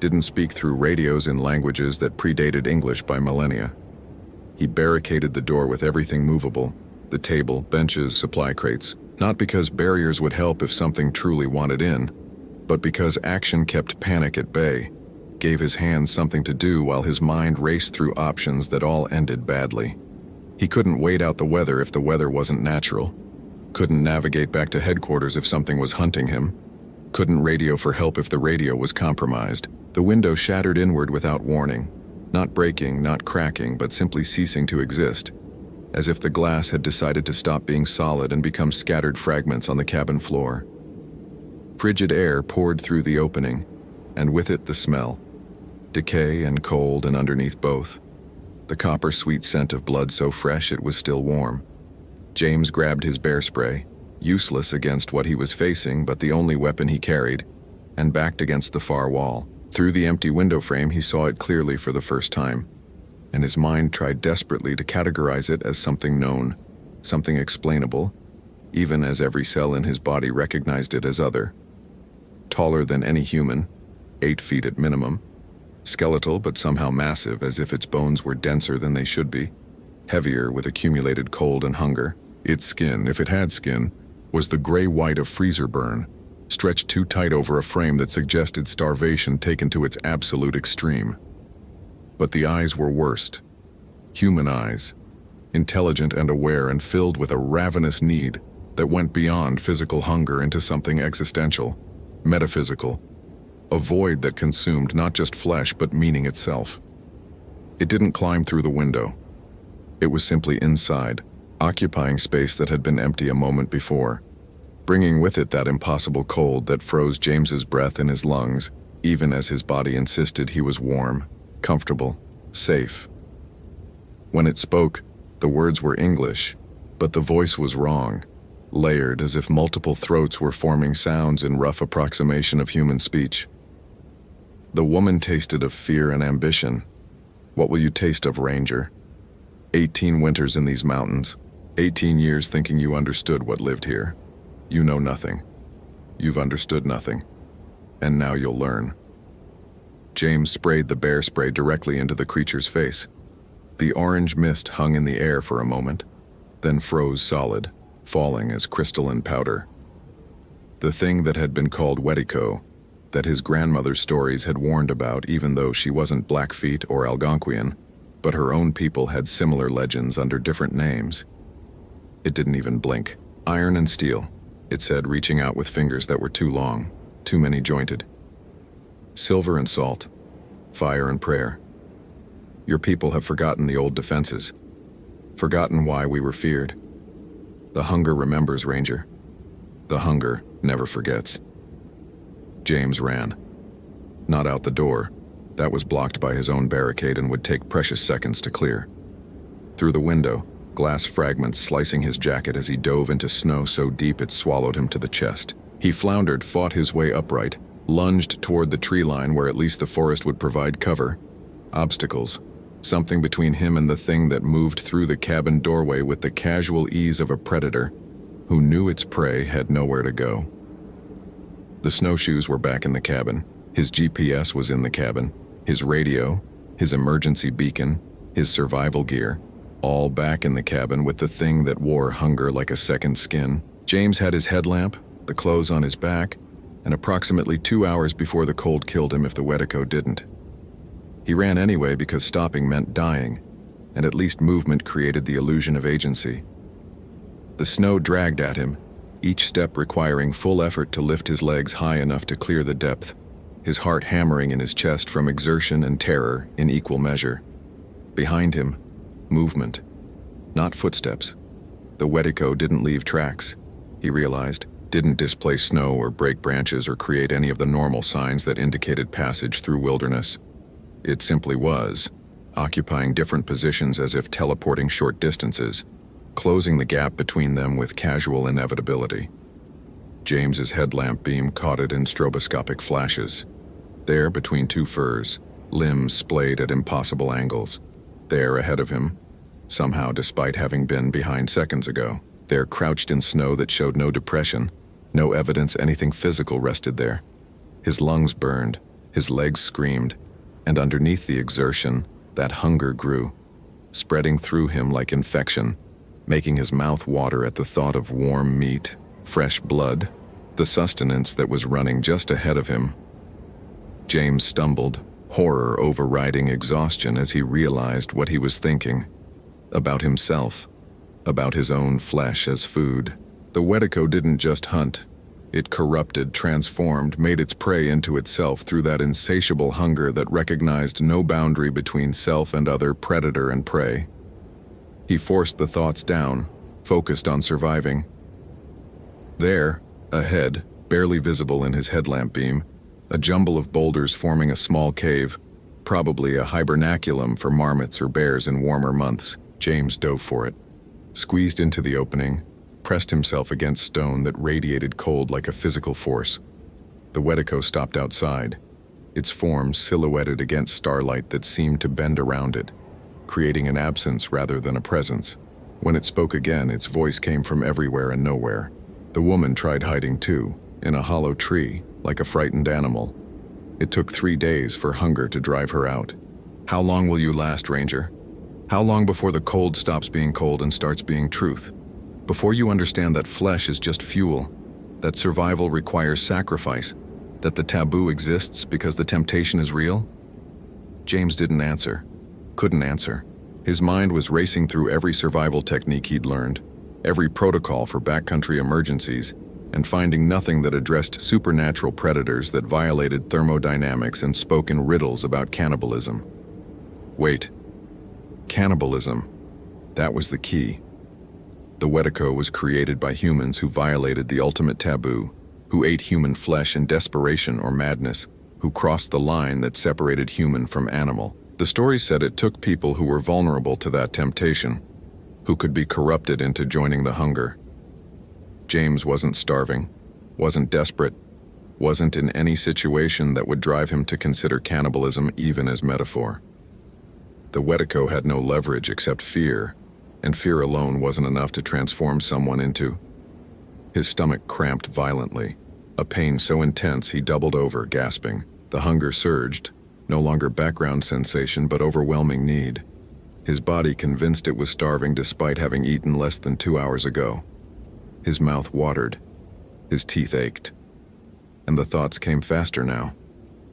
didn't speak through radios in languages that predated English by millennia. He barricaded the door with everything movable, the table, benches, supply crates, not because barriers would help if something truly wanted in, but because action kept panic at bay, gave his hands something to do while his mind raced through options that all ended badly. He couldn't wait out the weather if the weather wasn't natural. Couldn't navigate back to headquarters if something was hunting him. Couldn't radio for help if the radio was compromised. The window shattered inward without warning. Not breaking, not cracking, but simply ceasing to exist. As if the glass had decided to stop being solid and become scattered fragments on the cabin floor. Frigid air poured through the opening, and with it the smell. Decay and cold, and underneath both, the copper-sweet scent of blood so fresh it was still warm. James grabbed his bear spray, useless against what he was facing but the only weapon he carried, and backed against the far wall. Through the empty window frame he saw it clearly for the first time, and his mind tried desperately to categorize it as something known, something explainable, even as every cell in his body recognized it as other. Taller than any human, 8 feet at minimum, skeletal but somehow massive as if its bones were denser than they should be, heavier with accumulated cold and hunger. Its skin, if it had skin, was the gray-white of freezer burn, stretched too tight over a frame that suggested starvation taken to its absolute extreme. But the eyes were worst. Human eyes, intelligent and aware and filled with a ravenous need that went beyond physical hunger into something existential, metaphysical, a void that consumed not just flesh but meaning itself. It didn't climb through the window. It was simply inside, occupying space that had been empty a moment before, bringing with it that impossible cold that froze James's breath in his lungs, even as his body insisted he was warm, comfortable, safe. When it spoke, the words were English, but the voice was wrong, layered as if multiple throats were forming sounds in rough approximation of human speech. The woman tasted of fear and ambition. What will you taste of, Ranger? 18 winters in these mountains, 18 years thinking you understood what lived here. You know nothing. You've understood nothing. And now you'll learn. James sprayed the bear spray directly into the creature's face. The orange mist hung in the air for a moment, then froze solid, falling as crystalline powder. The thing that had been called Wetico, that his grandmother's stories had warned about even though she wasn't Blackfeet or Algonquian, but her own people had similar legends under different names. It didn't even blink. Iron and steel, it said, reaching out with fingers that were too long, too many jointed. Silver and salt, fire and prayer. Your people have forgotten the old defenses, forgotten why we were feared. The hunger remembers, Ranger. The hunger never forgets. James ran. Not out the door. That was blocked by his own barricade and would take precious seconds to clear. Through the window, glass fragments slicing his jacket as he dove into snow so deep it swallowed him to the chest. He floundered, fought his way upright, lunged toward the tree line where at least the forest would provide cover. Obstacles. Something between him and the thing that moved through the cabin doorway with the casual ease of a predator who knew its prey had nowhere to go. The snowshoes were back in the cabin. His GPS was in the cabin. His radio, his emergency beacon, his survival gear, all back in the cabin with the thing that wore hunger like a second skin. James had his headlamp, the clothes on his back, and approximately 2 hours before the cold killed him if the Wetico didn't. He ran anyway because stopping meant dying, and at least movement created the illusion of agency. The snow dragged at him, each step requiring full effort to lift his legs high enough to clear the depth, his heart hammering in his chest from exertion and terror in equal measure. Behind him, movement, not footsteps. The Wetico didn't leave tracks, he realized, didn't displace snow or break branches or create any of the normal signs that indicated passage through wilderness. It simply was, occupying different positions as if teleporting short distances, closing the gap between them with casual inevitability. James's headlamp beam caught it in stroboscopic flashes. There, between two firs, limbs splayed at impossible angles. There, ahead of him, somehow despite having been behind seconds ago, there crouched in snow that showed no depression, no evidence anything physical rested there. His lungs burned, his legs screamed, and underneath the exertion, that hunger grew, spreading through him like infection, making his mouth water at the thought of warm meat, fresh blood, the sustenance that was running just ahead of him. James stumbled, horror overriding exhaustion as he realized what he was thinking. About himself, about his own flesh as food, The Wedico didn't just hunt. It corrupted, transformed, made its prey into itself through that insatiable hunger that recognized no boundary between self and other, predator and prey. He forced the thoughts down, focused on surviving. There, ahead, barely visible in his headlamp beam, a jumble of boulders forming a small cave, probably a hibernaculum for marmots or bears in warmer months. James dove for it, squeezed into the opening, pressed himself against stone that radiated cold like a physical force. The Wedico stopped outside, its form silhouetted against starlight that seemed to bend around it, creating an absence rather than a presence. When it spoke again, its voice came from everywhere and nowhere. The woman tried hiding too, in a hollow tree, like a frightened animal. It took 3 days for hunger to drive her out. How long will you last, Ranger? How long before the cold stops being cold and starts being truth? Before you understand that flesh is just fuel, that survival requires sacrifice, that the taboo exists because the temptation is real? James didn't answer, couldn't answer. His mind was racing through every survival technique he'd learned, every protocol for backcountry emergencies, and finding nothing that addressed supernatural predators that violated thermodynamics and spoke in riddles about cannibalism. Wait. Cannibalism. That was the key. The Wedico was created by humans who violated the ultimate taboo, who ate human flesh in desperation or madness, who crossed the line that separated human from animal. The story said it took people who were vulnerable to that temptation, who could be corrupted into joining the hunger. James wasn't starving, wasn't desperate, wasn't in any situation that would drive him to consider cannibalism even as metaphor. The Wedico had no leverage except fear, and fear alone wasn't enough to transform someone into. His stomach cramped violently, a pain so intense he doubled over, gasping. The hunger surged, no longer background sensation but overwhelming need. His body convinced it was starving despite having eaten less than 2 hours ago. His mouth watered, his teeth ached, and the thoughts came faster now,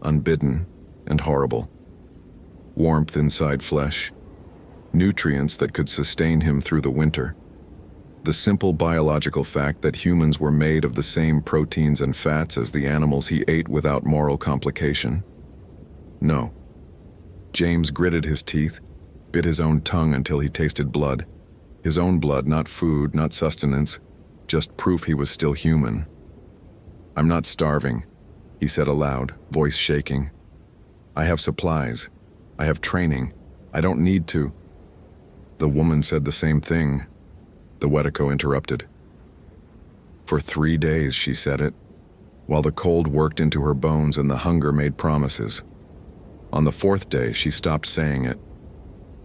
unbidden and horrible. Warmth inside flesh, nutrients that could sustain him through the winter. The simple biological fact that humans were made of the same proteins and fats as the animals he ate without moral complication. No. James gritted his teeth, bit his own tongue until he tasted blood. His own blood, not food, not sustenance, just proof he was still human. "I'm not starving," he said aloud, voice shaking. "I have supplies. I have training. I don't need to." The woman said the same thing. The Wedico interrupted. For 3 days she said it, while the cold worked into her bones and the hunger made promises. On the 4th day she stopped saying it.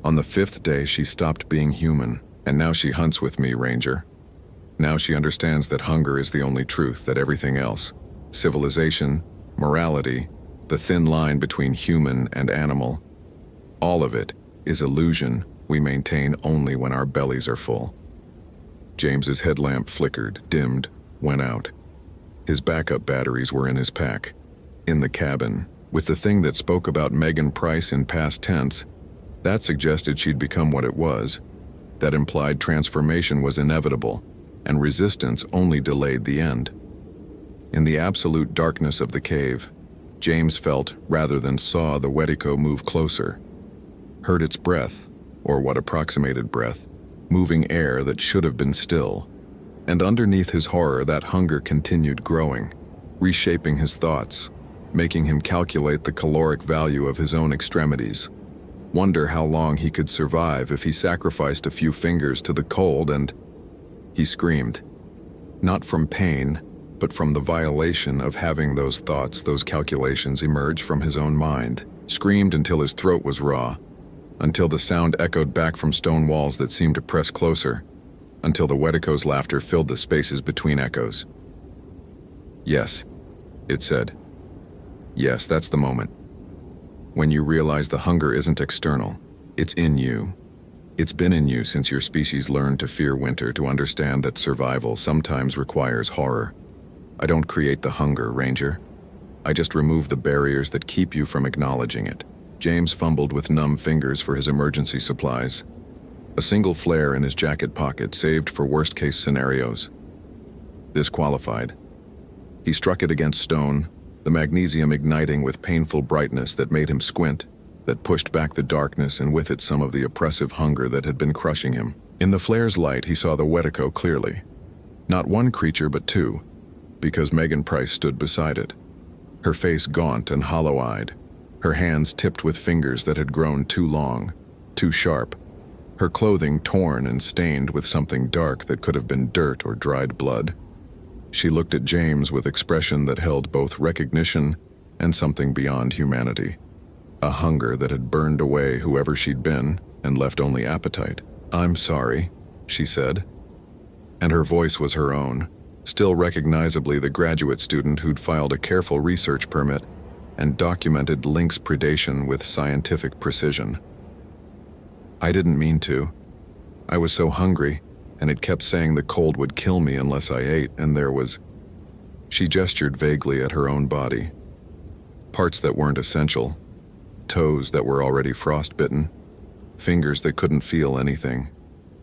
On the 5th day she stopped being human, and now she hunts with me, Ranger. Now she understands that hunger is the only truth, that everything else, civilization, morality, the thin line between human and animal, all of it is illusion we maintain only when our bellies are full. James's headlamp flickered, dimmed, went out. His backup batteries were in his pack, in the cabin, with the thing that spoke about Megan Price in past tense. That suggested she'd become what it was. That implied transformation was inevitable, and resistance only delayed the end. In the absolute darkness of the cave, James felt, rather than saw, the Wedico move closer. Heard its breath, or what approximated breath, moving air that should have been still. And underneath his horror, that hunger continued growing, reshaping his thoughts, making him calculate the caloric value of his own extremities. Wonder how long he could survive if he sacrificed a few fingers to the cold and... He screamed. Not from pain, but from the violation of having those thoughts, those calculations emerge from his own mind. Screamed until his throat was raw, until the sound echoed back from stone walls that seemed to press closer, until the Wedico's laughter filled the spaces between echoes. "Yes," it said. "Yes, that's the moment. When you realize the hunger isn't external, it's in you. It's been in you since your species learned to fear winter, to understand that survival sometimes requires horror. I don't create the hunger, Ranger. I just remove the barriers that keep you from acknowledging it." James fumbled with numb fingers for his emergency supplies. A single flare in his jacket pocket, saved for worst-case scenarios. This qualified. He struck it against stone, the magnesium igniting with painful brightness that made him squint, that pushed back the darkness and with it some of the oppressive hunger that had been crushing him. In the flare's light, he saw the Wetico clearly. Not one creature, but two, because Megan Price stood beside it. Her face gaunt and hollow-eyed, her hands tipped with fingers that had grown too long, too sharp, her clothing torn and stained with something dark that could have been dirt or dried blood. She looked at James with expression that held both recognition and something beyond humanity. A hunger that had burned away whoever she'd been and left only appetite. "I'm sorry," she said. And her voice was her own, still recognizably the graduate student who'd filed a careful research permit and documented lynx predation with scientific precision. "I didn't mean to. I was so hungry, and it kept saying the cold would kill me unless I ate, and there was..." She gestured vaguely at her own body. Parts that weren't essential, toes that were already frostbitten, fingers that couldn't feel anything.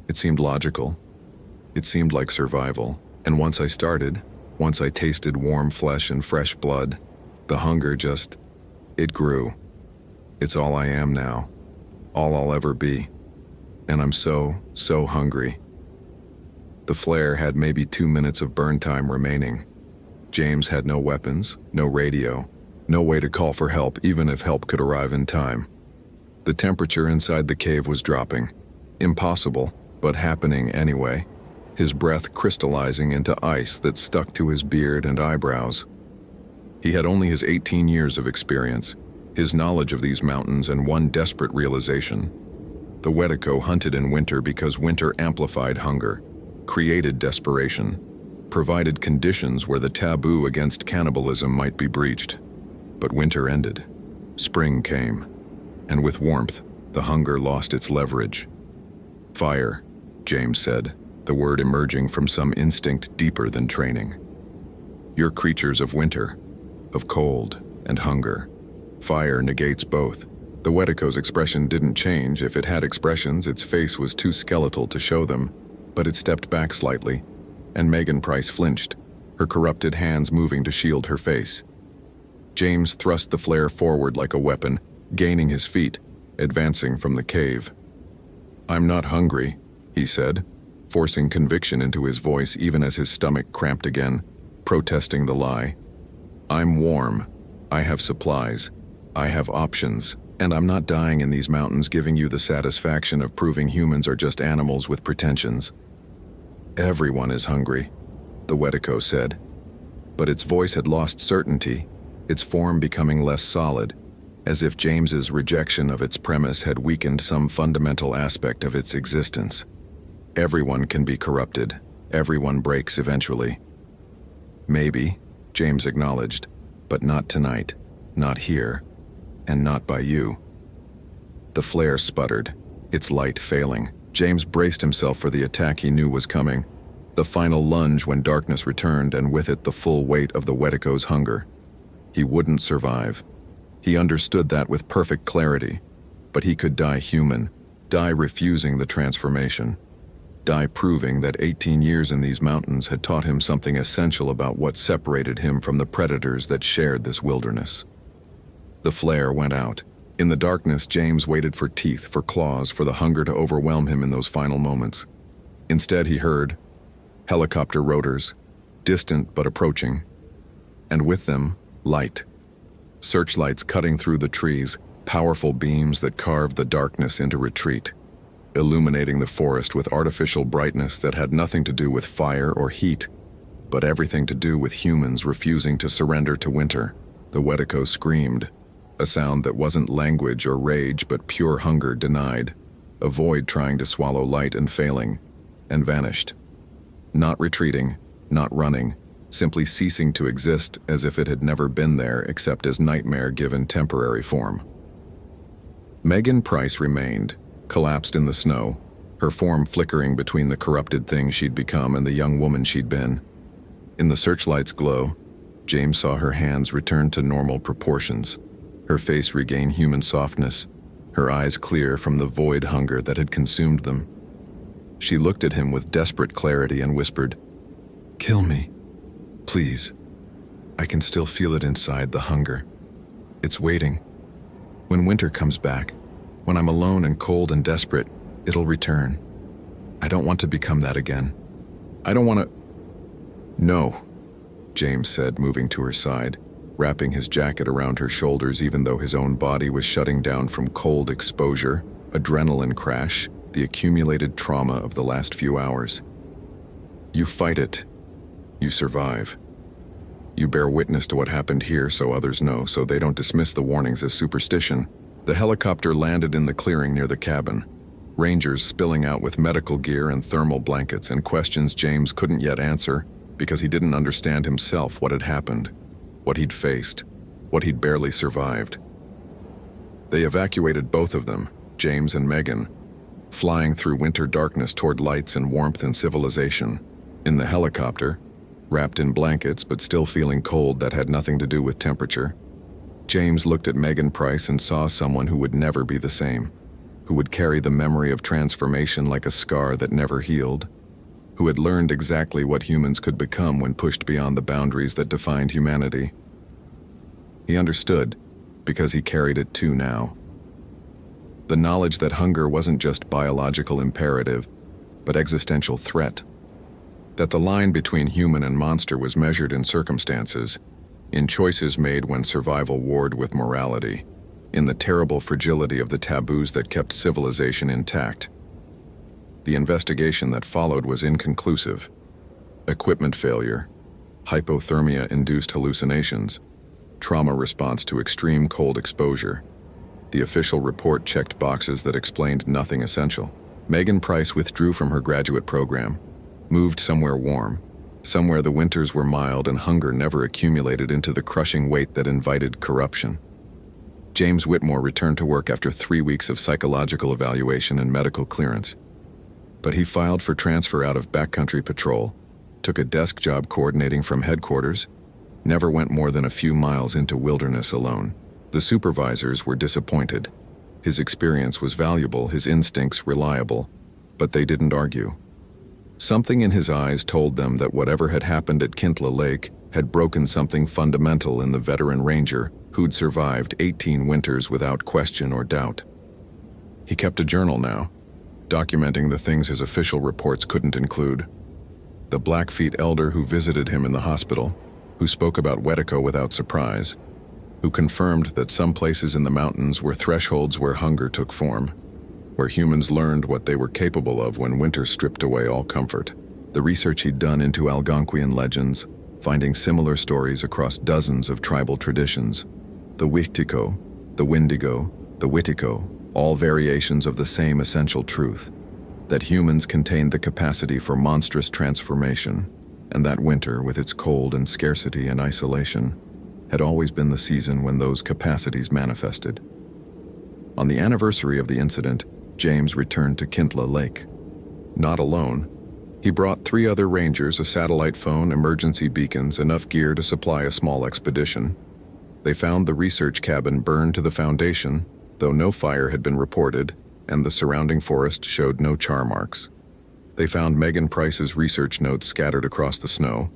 It seemed logical. It seemed like survival. And once I tasted warm flesh and fresh blood, the hunger it grew. It's all I am now, all I'll ever be. And I'm so hungry. The flare had maybe 2 minutes of burn time remaining. James had no weapons, no radio, no way to call for help even if help could arrive in time. The temperature inside the cave was dropping. Impossible, but happening anyway. His breath crystallizing into ice that stuck to his beard and eyebrows. He had only his 18 years of experience, his knowledge of these mountains, and one desperate realization. The Wetico hunted in winter because winter amplified hunger, created desperation, provided conditions where the taboo against cannibalism might be breached. But winter ended. Spring came, and with warmth, the hunger lost its leverage. "Fire," James said, the word emerging from some instinct deeper than training. "You're creatures of winter, of cold and hunger. Fire negates both." The Wetico's expression didn't change. If it had expressions, its face was too skeletal to show them, but it stepped back slightly, and Megan Price flinched, her corrupted hands moving to shield her face. James thrust the flare forward like a weapon, gaining his feet, advancing from the cave. "I'm not hungry," he said, forcing conviction into his voice even as his stomach cramped again, protesting the lie. "I'm warm. I have supplies. I have options. And I'm not dying in these mountains giving you the satisfaction of proving humans are just animals with pretensions." "Everyone is hungry," the Wetico said. But its voice had lost certainty, its form becoming less solid, as if James's rejection of its premise had weakened some fundamental aspect of its existence. "Everyone can be corrupted. Everyone breaks eventually." "Maybe," James acknowledged, "but not tonight, not here, and not by you." The flare sputtered, its light failing. James braced himself for the attack he knew was coming, the final lunge when darkness returned, and with it the full weight of the Wetico's hunger. He wouldn't survive. He understood that with perfect clarity, but he could die human, die refusing the transformation, die proving that 18 years in these mountains had taught him something essential about what separated him from the predators that shared this wilderness. The flare went out. In the darkness, James waited for teeth, for claws, for the hunger to overwhelm him in those final moments. Instead, he heard helicopter rotors, distant but approaching, and with them, light. Searchlights cutting through the trees, powerful beams that carved the darkness into retreat, illuminating the forest with artificial brightness that had nothing to do with fire or heat, but everything to do with humans refusing to surrender to winter. The Wetico screamed, a sound that wasn't language or rage but pure hunger denied, a void trying to swallow light and failing, and vanished. Not retreating, not running, simply ceasing to exist as if it had never been there except as nightmare given temporary form. Megan Price remained, collapsed in the snow, her form flickering between the corrupted thing she'd become and the young woman she'd been. In the searchlight's glow, James saw her hands return to normal proportions, her face regain human softness, her eyes clear from the void hunger that had consumed them. She looked at him with desperate clarity and whispered, "Kill me." Please. I can still feel it inside, the hunger. It's waiting. When winter comes back, when I'm alone and cold and desperate, it'll return. I don't want to become that again. I don't want to... No, James said, moving to her side, wrapping his jacket around her shoulders even though his own body was shutting down from cold exposure, adrenaline crash, the accumulated trauma of the last few hours. You fight it. You survive. You bear witness to what happened here so others know, so they don't dismiss the warnings as superstition. The helicopter landed in the clearing near the cabin, rangers spilling out with medical gear and thermal blankets and questions James couldn't yet answer because he didn't understand himself what had happened, what he'd faced, what he'd barely survived. They evacuated both of them, James and Megan, flying through winter darkness toward lights and warmth and civilization. In the helicopter, wrapped in blankets but still feeling cold that had nothing to do with temperature, James looked at Megan Price and saw someone who would never be the same, who would carry the memory of transformation like a scar that never healed, who had learned exactly what humans could become when pushed beyond the boundaries that defined humanity. He understood, because he carried it too now. The knowledge that hunger wasn't just biological imperative, but existential threat. That the line between human and monster was measured in circumstances, in choices made when survival warred with morality, in the terrible fragility of the taboos that kept civilization intact. The investigation that followed was inconclusive. Equipment failure, hypothermia-induced hallucinations, trauma response to extreme cold exposure. The official report checked boxes that explained nothing essential. Megan Price withdrew from her graduate program, moved somewhere warm, somewhere the winters were mild and hunger never accumulated into the crushing weight that invited corruption. James Whitmore returned to work after 3 weeks of psychological evaluation and medical clearance. But he filed for transfer out of backcountry patrol, took a desk job coordinating from headquarters, never went more than a few miles into wilderness alone. The supervisors were disappointed. His experience was valuable, his instincts reliable, but they didn't argue. Something in his eyes told them that whatever had happened at Kintla Lake had broken something fundamental in the veteran ranger who'd survived 18 winters without question or doubt. He kept a journal now, documenting the things his official reports couldn't include. The Blackfeet elder who visited him in the hospital, who spoke about Wetiko without surprise, who confirmed that some places in the mountains were thresholds where hunger took form, where humans learned what they were capable of when winter stripped away all comfort. The research he'd done into Algonquian legends, finding similar stories across dozens of tribal traditions. The Witiko, the Windigo, the Witiko, all variations of the same essential truth, that humans contained the capacity for monstrous transformation, and that winter, with its cold and scarcity and isolation, had always been the season when those capacities manifested. On the anniversary of the incident, James returned to Kintla Lake. Not alone. He brought 3 other rangers, a satellite phone, emergency beacons, enough gear to supply a small expedition. They found the research cabin burned to the foundation, though no fire had been reported, and the surrounding forest showed no char marks. They found Megan Price's research notes scattered across the snow,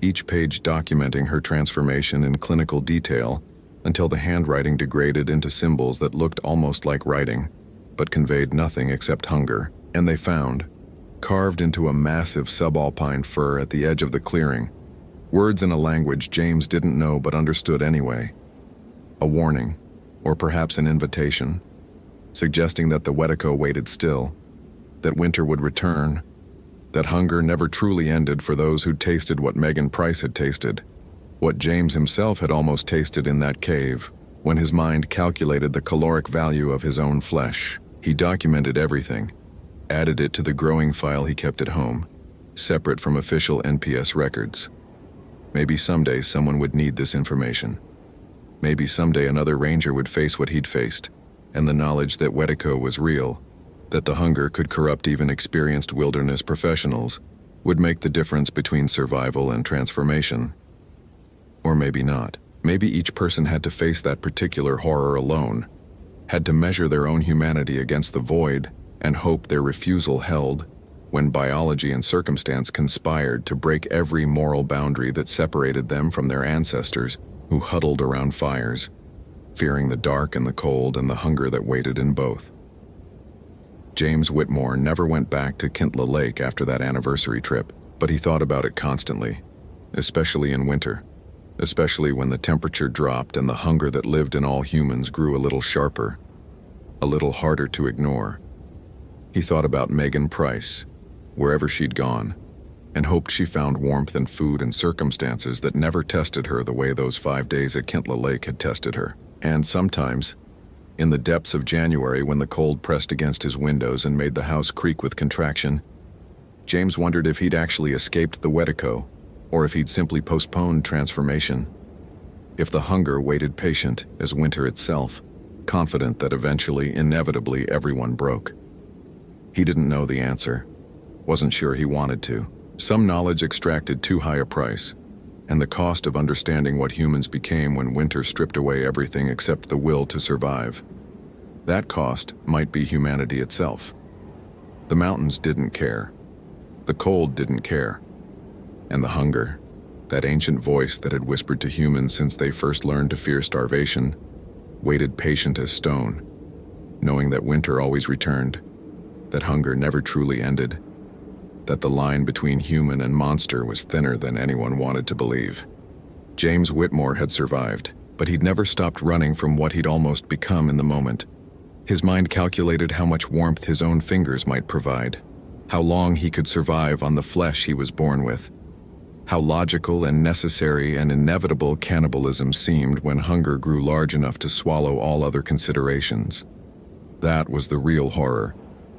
each page documenting her transformation in clinical detail until the handwriting degraded into symbols that looked almost like writing, but conveyed nothing except hunger. And they found, carved into a massive subalpine fir at the edge of the clearing, words in a language James didn't know but understood anyway. A warning, or perhaps an invitation, suggesting that the Wetiko waited still, that winter would return, that hunger never truly ended for those who'd tasted what Megan Price had tasted, what James himself had almost tasted in that cave, when his mind calculated the caloric value of his own flesh. He documented everything, added it to the growing file he kept at home, separate from official NPS records. Maybe someday someone would need this information. Maybe someday another ranger would face what he'd faced, and the knowledge that Wetiko was real, that the hunger could corrupt even experienced wilderness professionals, would make the difference between survival and transformation. Or maybe not. Maybe each person had to face that particular horror alone, had to measure their own humanity against the void and hope their refusal held, when biology and circumstance conspired to break every moral boundary that separated them from their ancestors who huddled around fires, fearing the dark and the cold and the hunger that waited in both. James Whitmore never went back to Kintla Lake after that anniversary trip, but he thought about it constantly, especially in winter, especially when the temperature dropped and the hunger that lived in all humans grew a little sharper, a little harder to ignore. He thought about Megan Price, wherever she'd gone, and hoped she found warmth and food in circumstances that never tested her the way those 5 days at Kintla Lake had tested her. And sometimes, in the depths of January when the cold pressed against his windows and made the house creak with contraction, James wondered if he'd actually escaped the Wetico, or if he'd simply postponed transformation. If the hunger waited patient as winter itself, confident that eventually, inevitably, everyone broke. He didn't know the answer, wasn't sure he wanted to. Some knowledge extracted too high a price, and the cost of understanding what humans became when winter stripped away everything except the will to survive. That cost might be humanity itself. The mountains didn't care. The cold didn't care. And the hunger, that ancient voice that had whispered to humans since they first learned to fear starvation, waited patient as stone, knowing that winter always returned, that hunger never truly ended, that the line between human and monster was thinner than anyone wanted to believe. James Whitmore had survived, but he'd never stopped running from what he'd almost become in the moment. His mind calculated how much warmth his own fingers might provide, how long he could survive on the flesh he was born with, how logical and necessary and inevitable cannibalism seemed when hunger grew large enough to swallow all other considerations. That was the real horror,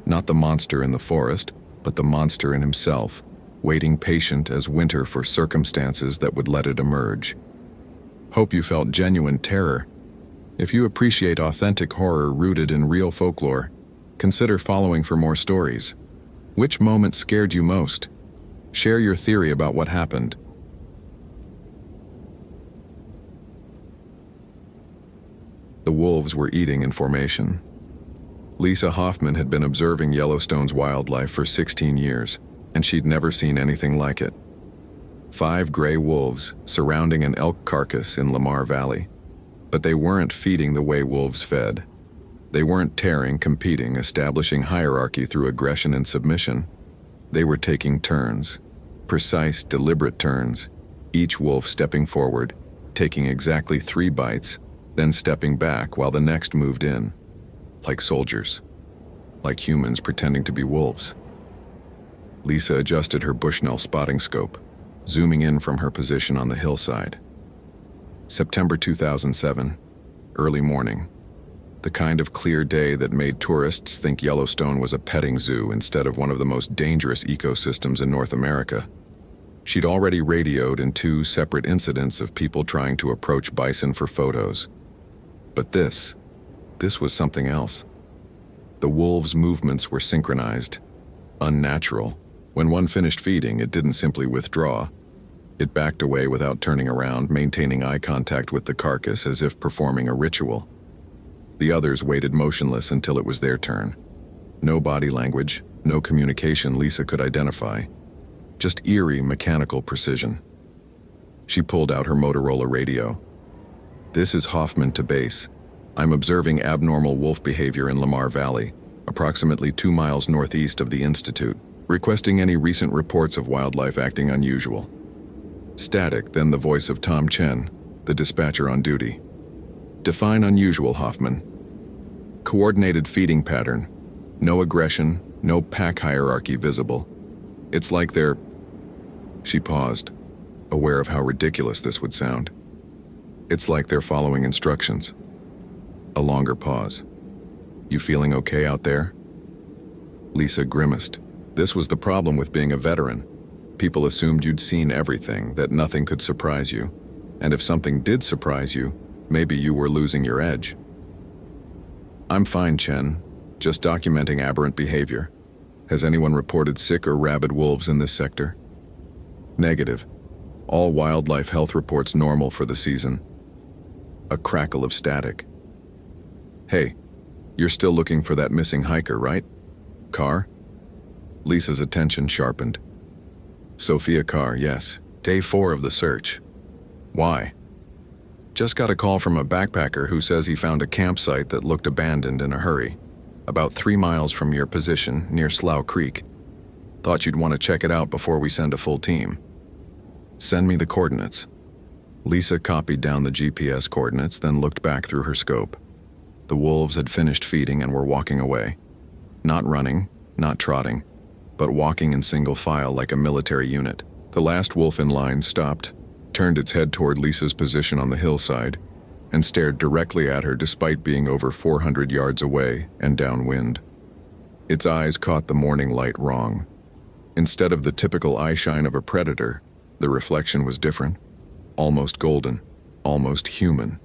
not the monster in the forest, but the monster in himself, waiting patient as winter for circumstances that would let it emerge. Hope you felt genuine terror. If you appreciate authentic horror rooted in real folklore, consider following for more stories. Which moment scared you most? Share your theory about what happened. The wolves were eating in formation. Lisa Hoffman had been observing Yellowstone's wildlife for 16 years, and she'd never seen anything like it. 5 gray wolves surrounding an elk carcass in Lamar Valley. But they weren't feeding the way wolves fed. They weren't tearing, competing, establishing hierarchy through aggression and submission. They were taking turns, precise, deliberate turns, each wolf stepping forward, taking exactly 3 bites, then stepping back while the next moved in. Like soldiers, like humans pretending to be wolves. Lisa adjusted her Bushnell spotting scope, zooming in from her position on the hillside. September 2007, early morning. The kind of clear day that made tourists think Yellowstone was a petting zoo instead of one of the most dangerous ecosystems in North America. She'd already radioed in 2 separate incidents of people trying to approach bison for photos. But this was something else. The wolves' movements were synchronized, unnatural. When one finished feeding, it didn't simply withdraw. It backed away without turning around, maintaining eye contact with the carcass as if performing a ritual. The others waited motionless until it was their turn. No body language, no communication Lisa could identify. Just eerie mechanical precision. She pulled out her Motorola radio. "This is Hoffman to base. I'm observing abnormal wolf behavior in Lamar Valley, approximately 2 miles northeast of the Institute, requesting any recent reports of wildlife acting unusual." Static, then the voice of Tom Chen, the dispatcher on duty. "Define unusual, Hoffman." "Coordinated feeding pattern. No aggression, no pack hierarchy visible. It's like they're..." She paused, aware of how ridiculous this would sound. "It's like they're following instructions." A longer pause. "You feeling okay out there?" Lisa grimaced. This was the problem with being a veteran. People assumed you'd seen everything, that nothing could surprise you. And if something did surprise you, maybe you were losing your edge. "I'm fine, Chen. Just documenting aberrant behavior. Has anyone reported sick or rabid wolves in this sector?" "Negative. All wildlife health reports normal for the season." A crackle of static. "Hey, you're still looking for that missing hiker, right? Car?" Lisa's attention sharpened. Sophia Carr, yes. Day 4 of the search. Why? Just got a call from a backpacker who says he found a campsite that looked abandoned in a hurry, about 3 miles from your position near Slough Creek. Thought you'd want to check it out before we send a full team. Send me the coordinates. Lisa copied down the GPS coordinates, then looked back through her scope. The wolves had finished feeding and were walking away. Not running, not trotting, but walking in single file like a military unit. The last wolf in line stopped, turned its head toward Lisa's position on the hillside, and stared directly at her despite being over 400 yards away and downwind. Its eyes caught the morning light wrong. Instead of the typical eye shine of a predator, the reflection was different, almost golden, almost human.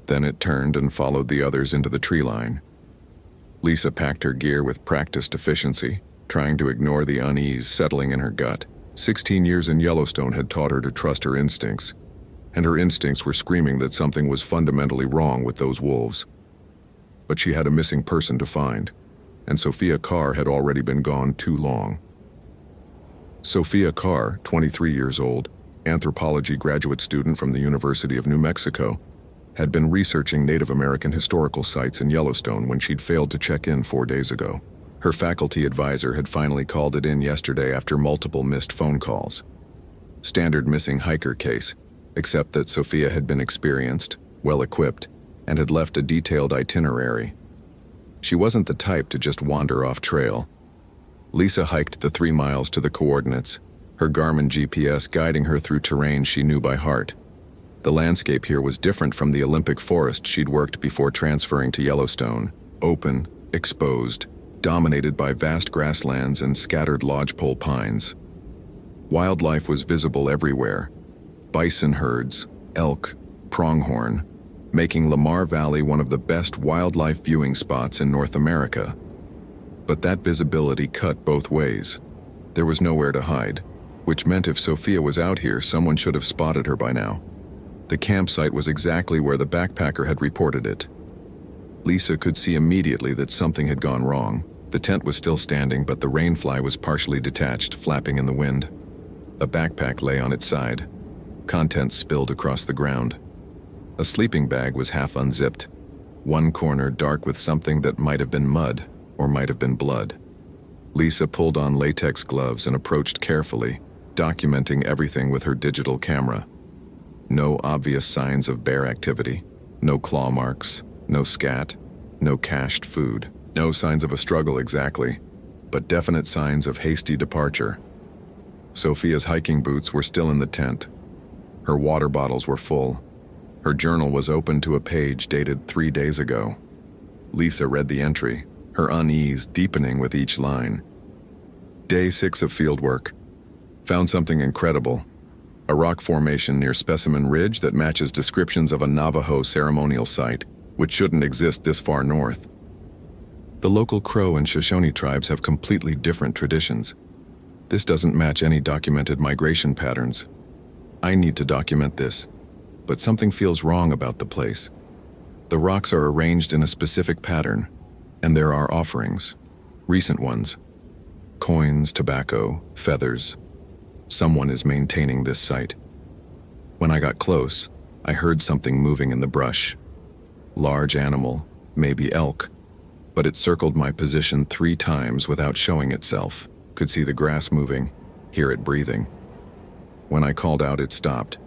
Then it turned and followed the others into the tree line. Lisa packed her gear with practiced efficiency, trying to ignore the unease settling in her gut. 16 years in Yellowstone had taught her to trust her instincts, and her instincts were screaming that something was fundamentally wrong with those wolves. But she had a missing person to find, and Sophia Carr had already been gone too long. Sophia Carr, 23 years old, anthropology graduate student from the University of New Mexico, had been researching Native American historical sites in Yellowstone when she'd failed to check in 4 days ago. Her faculty advisor had finally called it in yesterday after multiple missed phone calls. Standard missing hiker case, except that Sophia had been experienced, well-equipped, and had left a detailed itinerary. She wasn't the type to just wander off trail. Lisa hiked the 3 miles to the coordinates, her Garmin GPS guiding her through terrain she knew by heart. The landscape here was different from the Olympic forest she'd worked before transferring to Yellowstone. Open, exposed, dominated by vast grasslands and scattered lodgepole pines. Wildlife was visible everywhere. Bison herds, elk, pronghorn, making Lamar Valley one of the best wildlife viewing spots in North America. But that visibility cut both ways. There was nowhere to hide, which meant if Sophia was out here, someone should have spotted her by now. The campsite was exactly where the backpacker had reported it. Lisa could see immediately that something had gone wrong. The tent was still standing, but the rainfly was partially detached, flapping in the wind. A backpack lay on its side. Contents spilled across the ground. A sleeping bag was half unzipped, one corner dark with something that might have been mud or might have been blood. Lisa pulled on latex gloves and approached carefully, documenting everything with her digital camera. No obvious signs of bear activity, no claw marks, no scat, no cached food. No signs of a struggle exactly, but definite signs of hasty departure. Sophia's hiking boots were still in the tent. Her water bottles were full. Her journal was open to a page dated 3 days ago. Lisa read the entry, her unease deepening with each line. Day 6 of fieldwork. Found something incredible. A rock formation near Specimen Ridge that matches descriptions of a Navajo ceremonial site, which shouldn't exist this far north. The local Crow and Shoshone tribes have completely different traditions. This doesn't match any documented migration patterns. I need to document this, but something feels wrong about the place. The rocks are arranged in a specific pattern, and there are offerings, recent ones. Coins, tobacco, feathers. Someone is maintaining this site. When I got close, I heard something moving in the brush. Large animal, maybe elk. But it circled my position 3 times without showing itself. Could see the grass moving, hear it breathing. When I called out, it stopped.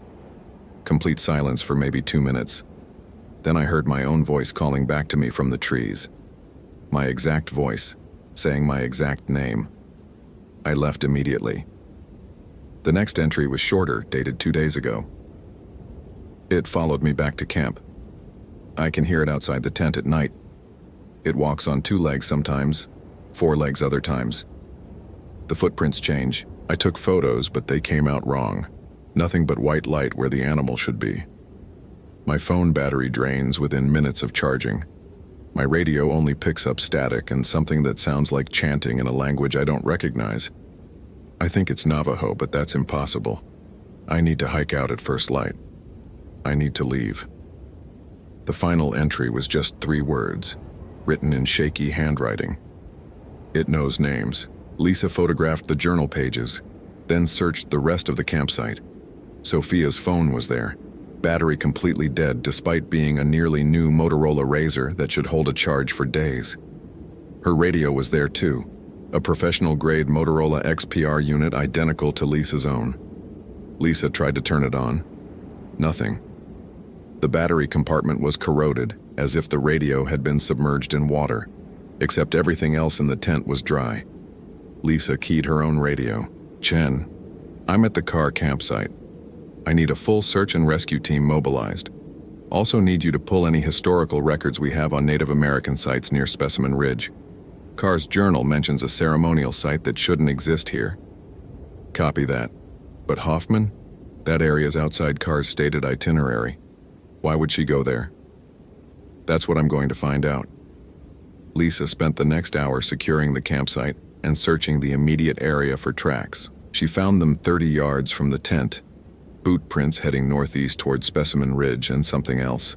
Complete silence for maybe 2 minutes. Then I heard my own voice calling back to me from the trees. My exact voice, saying my exact name. I left immediately. The next entry was shorter, dated 2 days ago. It followed me back to camp. I can hear it outside the tent at night. It walks on 2 legs sometimes, 4 legs other times. The footprints change. I took photos, but they came out wrong. Nothing but white light where the animal should be. My phone battery drains within minutes of charging. My radio only picks up static and something that sounds like chanting in a language I don't recognize. I think it's Navajo, but that's impossible. I need to hike out at first light. I need to leave. The final entry was just 3 words, written in shaky handwriting. It knows names. Lisa photographed the journal pages, then searched the rest of the campsite. Sophia's phone was there, battery completely dead despite being a nearly new Motorola Razr that should hold a charge for days. Her radio was there too, a professional-grade Motorola XPR unit identical to Lisa's own. Lisa tried to turn it on. Nothing. The battery compartment was corroded, as if the radio had been submerged in water, except everything else in the tent was dry. Lisa keyed her own radio. "Chen, I'm at the car campsite. I need a full search and rescue team mobilized. Also need you to pull any historical records we have on Native American sites near Specimen Ridge. Carr's journal mentions a ceremonial site that shouldn't exist here." "Copy that. But Hoffman? That area's outside Carr's stated itinerary. Why would she go there?" "That's what I'm going to find out." Lisa spent the next hour securing the campsite and searching the immediate area for tracks. She found them 30 yards from the tent. Boot prints heading northeast toward Specimen Ridge and something else.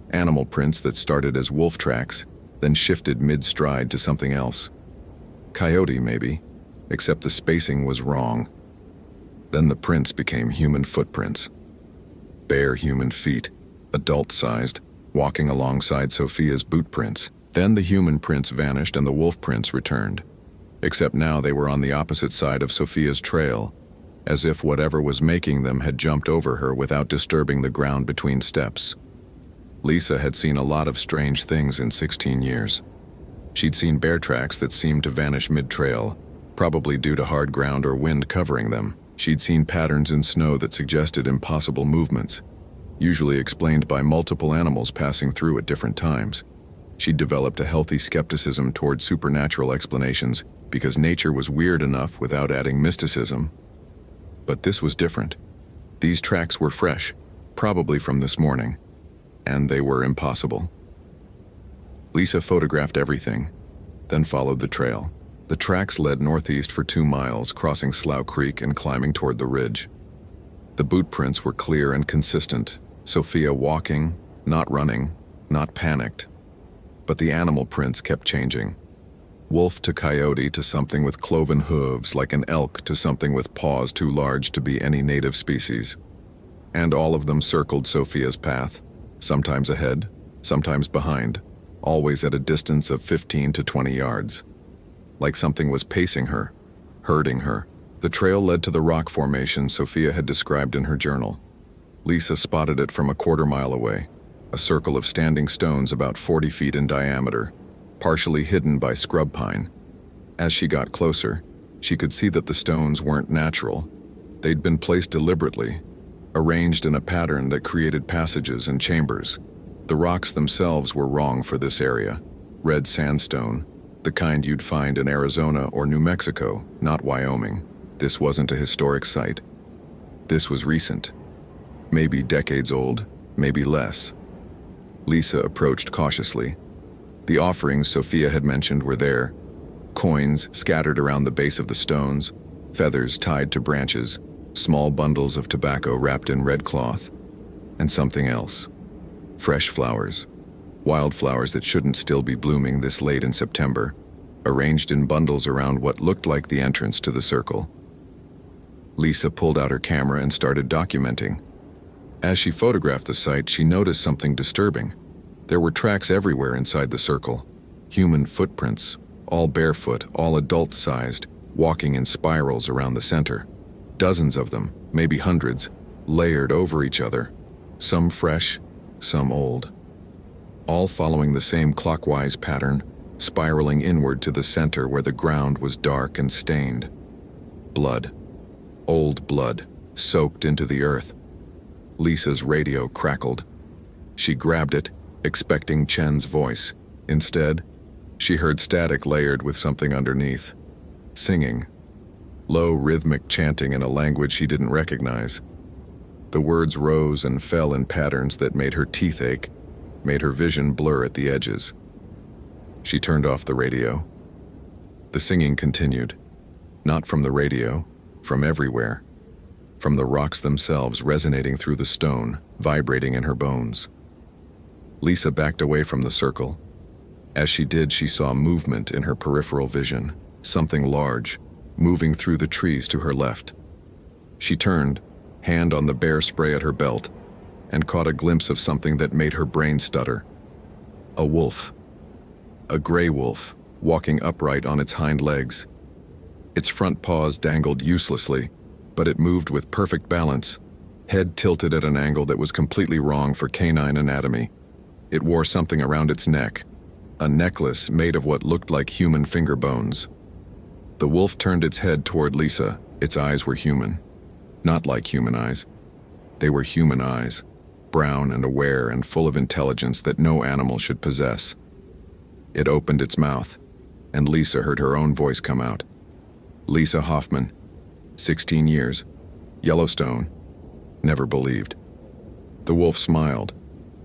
Animal prints that started as wolf tracks, then shifted mid-stride to something else. Coyote, maybe, except the spacing was wrong. Then the prints became human footprints. Bare human feet, adult-sized, walking alongside Sophia's boot prints. Then the human prints vanished and the wolf prints returned. Except now they were on the opposite side of Sophia's trail, as if whatever was making them had jumped over her without disturbing the ground between steps. Lisa had seen a lot of strange things in 16 years. She'd seen bear tracks that seemed to vanish mid-trail, probably due to hard ground or wind covering them. She'd seen patterns in snow that suggested impossible movements, usually explained by multiple animals passing through at different times. She'd developed a healthy skepticism toward supernatural explanations because nature was weird enough without adding mysticism. But this was different. These tracks were fresh, probably from this morning, and they were impossible. Lisa photographed everything, then followed the trail. The tracks led northeast for 2 miles, crossing Slough Creek and climbing toward the ridge. The boot prints were clear and consistent, Sophia walking, not running, not panicked. But the animal prints kept changing. Wolf to coyote to something with cloven hooves, like an elk to something with paws too large to be any native species. And all of them circled Sophia's path, sometimes ahead, sometimes behind, always at a distance of 15 to 20 yards. Like something was pacing her, herding her. The trail led to the rock formation Sophia had described in her journal. Lisa spotted it from a quarter-mile away, a circle of standing stones about 40 feet in diameter, partially hidden by scrub pine. As she got closer, she could see that the stones weren't natural. They'd been placed deliberately, arranged in a pattern that created passages and chambers. The rocks themselves were wrong for this area. Red sandstone, the kind you'd find in Arizona or New Mexico, not Wyoming. This wasn't a historic site. This was recent. Maybe decades old, maybe less. Lisa approached cautiously. The offerings Sophia had mentioned were there. Coins scattered around the base of the stones, feathers tied to branches, small bundles of tobacco wrapped in red cloth, and something else. Fresh flowers, wildflowers that shouldn't still be blooming this late in September, arranged in bundles around what looked like the entrance to the circle. Lisa pulled out her camera and started documenting. As she photographed the site, she noticed something disturbing. There were tracks everywhere inside the circle. Human footprints, all barefoot, all adult-sized, walking in spirals around the center. Dozens of them, maybe hundreds, layered over each other, some fresh, some old. All following the same clockwise pattern, spiraling inward to the center where the ground was dark and stained. Blood. Old blood, soaked into the earth. Lisa's radio crackled. She grabbed it, expecting Chen's voice. Instead, she heard static layered with something underneath. Singing. Low rhythmic chanting in a language she didn't recognize. The words rose and fell in patterns that made her teeth ache, made her vision blur at the edges. She turned off the radio. The singing continued. Not from the radio, from everywhere. From the rocks themselves resonating through the stone, vibrating in her bones. Lisa backed away from the circle. As she did, she saw movement in her peripheral vision. something large, moving through the trees to her left. She turned, hand on the bear spray at her belt, and caught a glimpse of something that made her brain stutter. A wolf. A gray wolf, walking upright on its hind legs. Its front paws dangled uselessly, but it moved with perfect balance, head tilted at an angle that was completely wrong for canine anatomy. It wore something around its neck, a necklace made of what looked like human finger bones. The wolf turned its head toward Lisa. Its eyes were human. Not like human eyes. They were human eyes, brown and aware and full of intelligence that no animal should possess. It opened its mouth, and Lisa heard her own voice come out. Lisa Hoffman, 16 years, Yellowstone, never believed. The wolf smiled.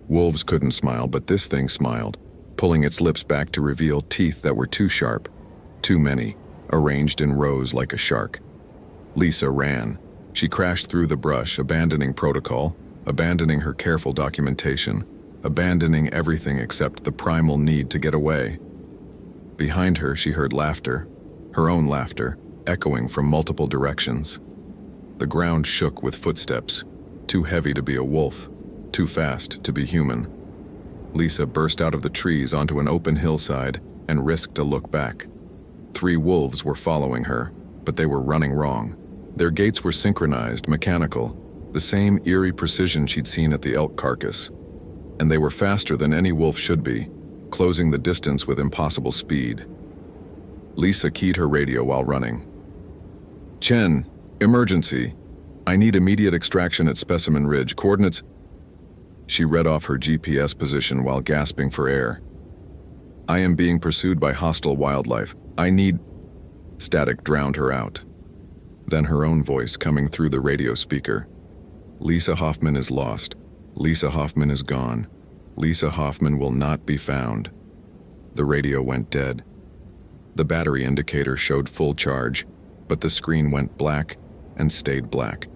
Wolves couldn't smile, but this thing smiled, pulling its lips back to reveal teeth that were too sharp, too many, arranged in rows like a shark. Lisa ran. She crashed through the brush, abandoning protocol, abandoning her careful documentation, abandoning everything except the primal need to get away. Behind her, she heard laughter, her own laughter, echoing from multiple directions. The ground shook with footsteps, too heavy to be a wolf, too fast to be human. Lisa burst out of the trees onto an open hillside and risked a look back. 3 wolves were following her, but they were running wrong. Their gaits were synchronized, mechanical, the same eerie precision she'd seen at the elk carcass. And they were faster than any wolf should be, closing the distance with impossible speed. Lisa keyed her radio while running. "Chen, emergency. I need immediate extraction at Specimen Ridge. Coordinates..." She read off her GPS position while gasping for air. "I am being pursued by hostile wildlife. I need..." Static drowned her out. Then her own voice coming through the radio speaker. "Lisa Hoffman is lost. Lisa Hoffman is gone. Lisa Hoffman will not be found." The radio went dead. The battery indicator showed full charge, but the screen went black and stayed black.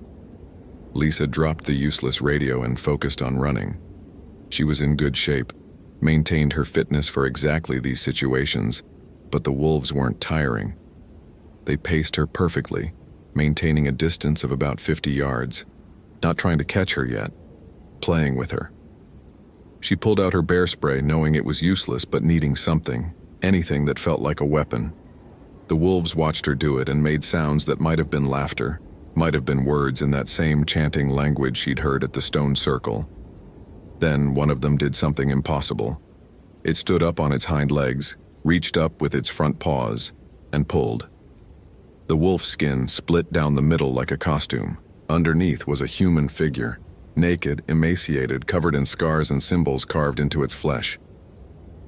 Lisa dropped the useless radio and focused on running. She was in good shape, maintained her fitness for exactly these situations, but the wolves weren't tiring. They paced her perfectly, maintaining a distance of about 50 yards, not trying to catch her yet, playing with her. She pulled out her bear spray, knowing it was useless but needing something, anything that felt like a weapon. The wolves watched her do it and made sounds that might have been laughter, might have been words in that same chanting language she'd heard at the stone circle. Then one of them did something impossible. It stood up on its hind legs, reached up with its front paws, and pulled. The wolf's skin split down the middle like a costume. Underneath was a human figure, naked, emaciated, covered in scars and symbols carved into its flesh.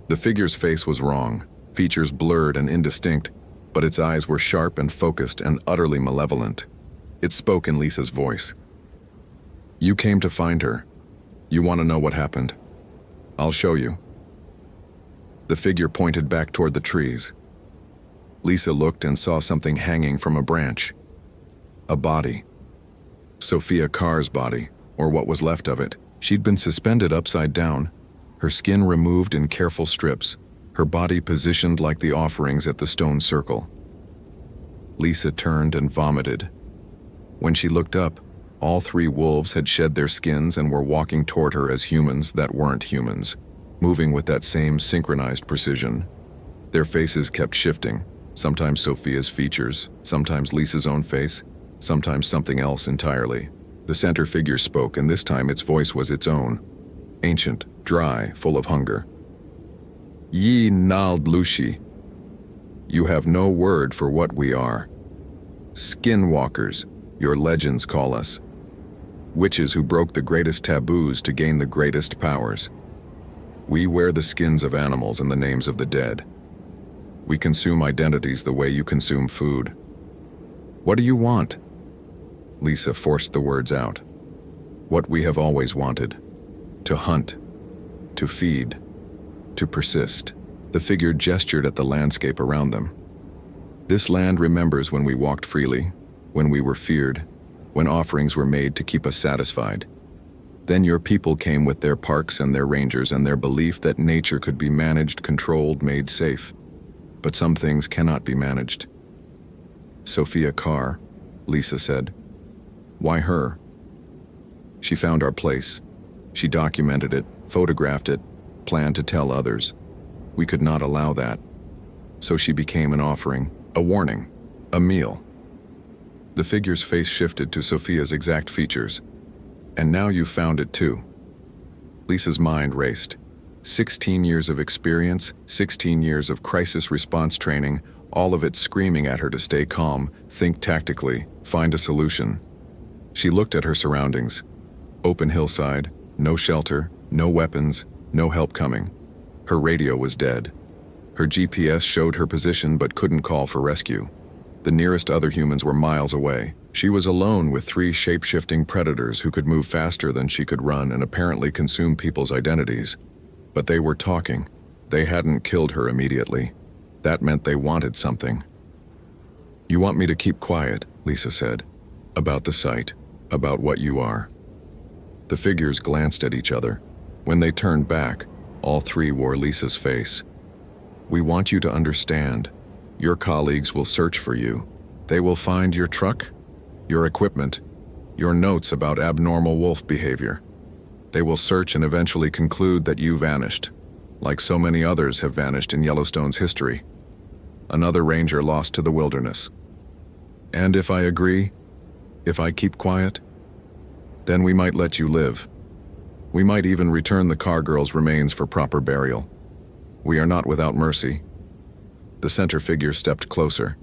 The figure's face was wrong, features blurred and indistinct, but its eyes were sharp and focused and utterly malevolent. It spoke in Lisa's voice. "You came to find her. You want to know what happened? I'll show you." The figure pointed back toward the trees. Lisa looked and saw something hanging from a branch. A body. Sophia Carr's body, or what was left of it. She'd been suspended upside down, her skin removed in careful strips, her body positioned like the offerings at the stone circle. Lisa turned and vomited. When she looked up, all 3 wolves had shed their skins and were walking toward her as humans that weren't humans, moving with that same synchronized precision. Their faces kept shifting, sometimes Sophia's features, sometimes Lisa's own face, sometimes something else entirely. The center figure spoke, and this time its voice was its own, ancient, dry, full of hunger. "Ye Nald Lushi, you have no word for what we are. Skinwalkers, your legends call us. Witches who broke the greatest taboos to gain the greatest powers. We wear the skins of animals and the names of the dead. We consume identities the way you consume food. What do you want?" Lisa forced the words out. "What we have always wanted. To hunt. To feed. To persist." The figure gestured at the landscape around them. "This land remembers when we walked freely, when we were feared, when offerings were made to keep us satisfied. Then your people came with their parks and their rangers and their belief that nature could be managed, controlled, made safe. But some things cannot be managed. Sophia Carr, Lisa said. Why her? She found our place. She documented it, photographed it, planned to tell others. We could not allow that. So she became an offering, a warning, a meal. The figure's face shifted to Sophia's exact features. And now you've found it too. Lisa's mind raced. 16 years of experience, 16 years of crisis response training, all of it screaming at her to stay calm, think tactically, find a solution. She looked at her surroundings. Open hillside, no shelter, no weapons, no help coming. Her radio was dead. Her GPS showed her position but couldn't call for rescue. The nearest other humans were miles away. She was alone with 3 shape-shifting predators who could move faster than she could run and apparently consume people's identities. But they were talking. They hadn't killed her immediately. That meant they wanted something. You want me to keep quiet, Lisa said. About the site, about what you are. The figures glanced at each other. When they turned back, all 3 wore Lisa's face. We want you to understand. Your colleagues will search for you. They will find your truck, your equipment, your notes about abnormal wolf behavior. They will search and eventually conclude that you vanished, like so many others have vanished in Yellowstone's history. Another ranger lost to the wilderness. And if I agree, if I keep quiet, then we might let you live. We might even return the Carr girl's remains for proper burial. We are not without mercy. The center figure stepped closer.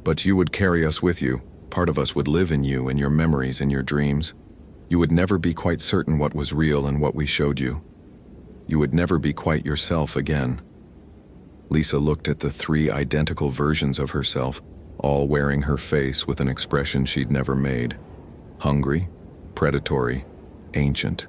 But you would carry us with you. Part of us would live in you, in your memories, in your dreams. You would never be quite certain what was real and what we showed you. You would never be quite yourself again. Lisa looked at the 3 identical versions of herself, all wearing her face with an expression she'd never made. Hungry, predatory, ancient.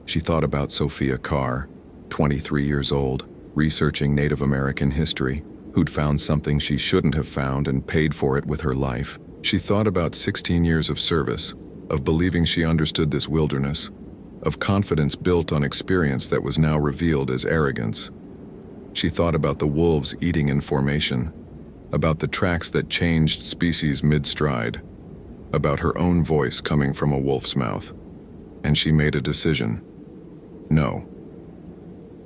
She thought about Sophia Carr, 23 years old, researching Native American history, who'd found something she shouldn't have found and paid for it with her life. She thought about 16 years of service, of believing she understood this wilderness, of confidence built on experience that was now revealed as arrogance. She thought about the wolves eating in formation, about the tracks that changed species mid-stride, about her own voice coming from a wolf's mouth. And she made a decision. No.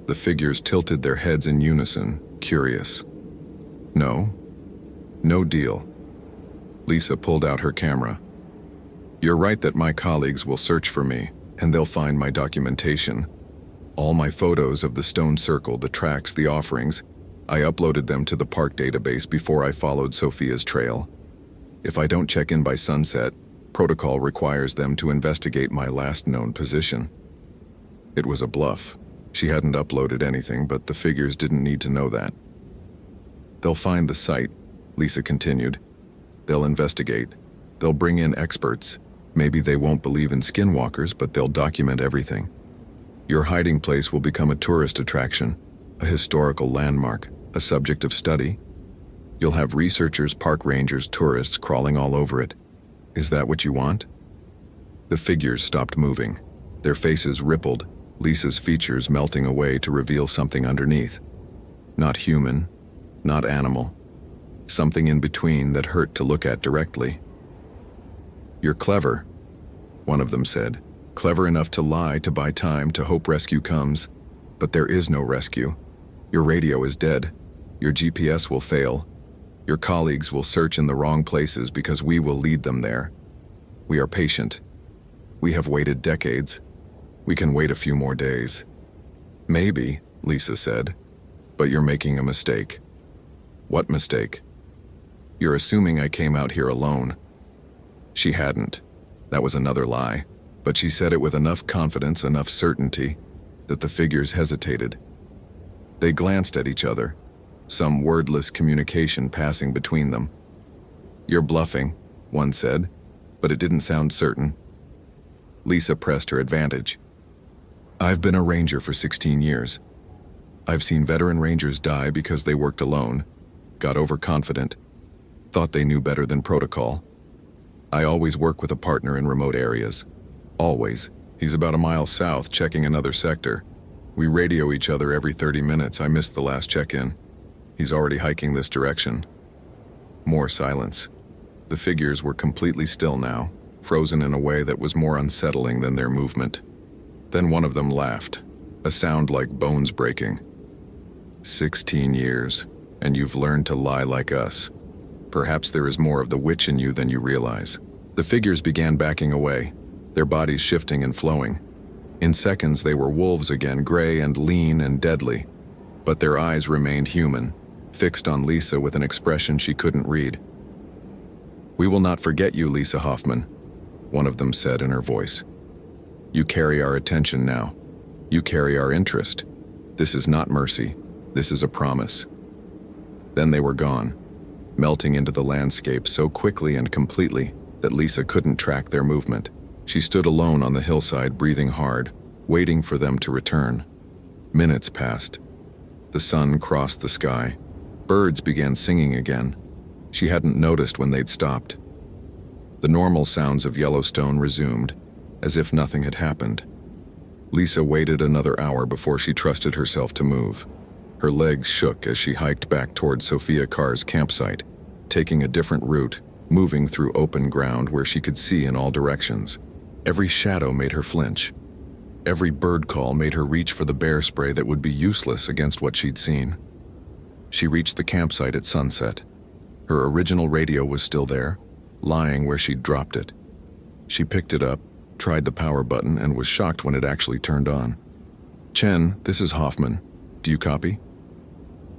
The figures tilted their heads in unison, curious. No. No deal. Lisa pulled out her camera. You're right that my colleagues will search for me, and they'll find my documentation. All my photos of the stone circle, the tracks, the offerings, I uploaded them to the park database before I followed Sophia's trail. If I don't check in by sunset, protocol requires them to investigate my last known position. It was a bluff. She hadn't uploaded anything, but the figures didn't need to know that. They'll find the site, Lisa continued. They'll investigate. They'll bring in experts. Maybe they won't believe in skinwalkers, but they'll document everything. Your hiding place will become a tourist attraction, a historical landmark, a subject of study. You'll have researchers, park rangers, tourists crawling all over it. Is that what you want? The figures stopped moving. Their faces rippled, Lisa's features melting away to reveal something underneath. Not human, not animal. Something in between that hurt to look at directly. You're clever, one of them said. Clever enough to lie to buy time to hope rescue comes. But there is no rescue. Your radio is dead. Your GPS will fail. Your colleagues will search in the wrong places because we will lead them there. We are patient. We have waited decades. We can wait a few more days. Maybe, Lisa said, but you're making a mistake. What mistake? You're assuming I came out here alone. She hadn't. That was another lie. But she said it with enough confidence, enough certainty, that the figures hesitated. They glanced at each other, some wordless communication passing between them. You're bluffing, one said, but it didn't sound certain. Lisa pressed her advantage. I've been a ranger for 16 years. I've seen veteran rangers die because they worked alone, got overconfident, thought they knew better than protocol. I always work with a partner in remote areas. Always. He's about a mile south, checking another sector. We radio each other every 30 minutes. I missed the last check-in. He's already hiking this direction. More silence. The figures were completely still now, frozen in a way that was more unsettling than their movement. Then one of them laughed, a sound like bones breaking. 16 years, and you've learned to lie like us. Perhaps there is more of the witch in you than you realize. The figures began backing away, their bodies shifting and flowing. In seconds they were wolves again, gray and lean and deadly. But their eyes remained human, fixed on Lisa with an expression she couldn't read. "We will not forget you, Lisa Hoffman," one of them said in her voice. "You carry our attention now. You carry our interest. This is not mercy. This is a promise." Then they were gone, melting into the landscape so quickly and completely that Lisa couldn't track their movement. She stood alone on the hillside, breathing hard, waiting for them to return. Minutes passed. The sun crossed the sky. Birds began singing again. She hadn't noticed when they'd stopped. The normal sounds of Yellowstone resumed, as if nothing had happened. Lisa waited another hour before she trusted herself to move. Her legs shook as she hiked back toward Sophia Carr's campsite, taking a different route, moving through open ground where she could see in all directions. Every shadow made her flinch. Every bird call made her reach for the bear spray that would be useless against what she'd seen. She reached the campsite at sunset. Her original radio was still there, lying where she'd dropped it. She picked it up, tried the power button, and was shocked when it actually turned on. "Chen, this is Hoffman. Do you copy?"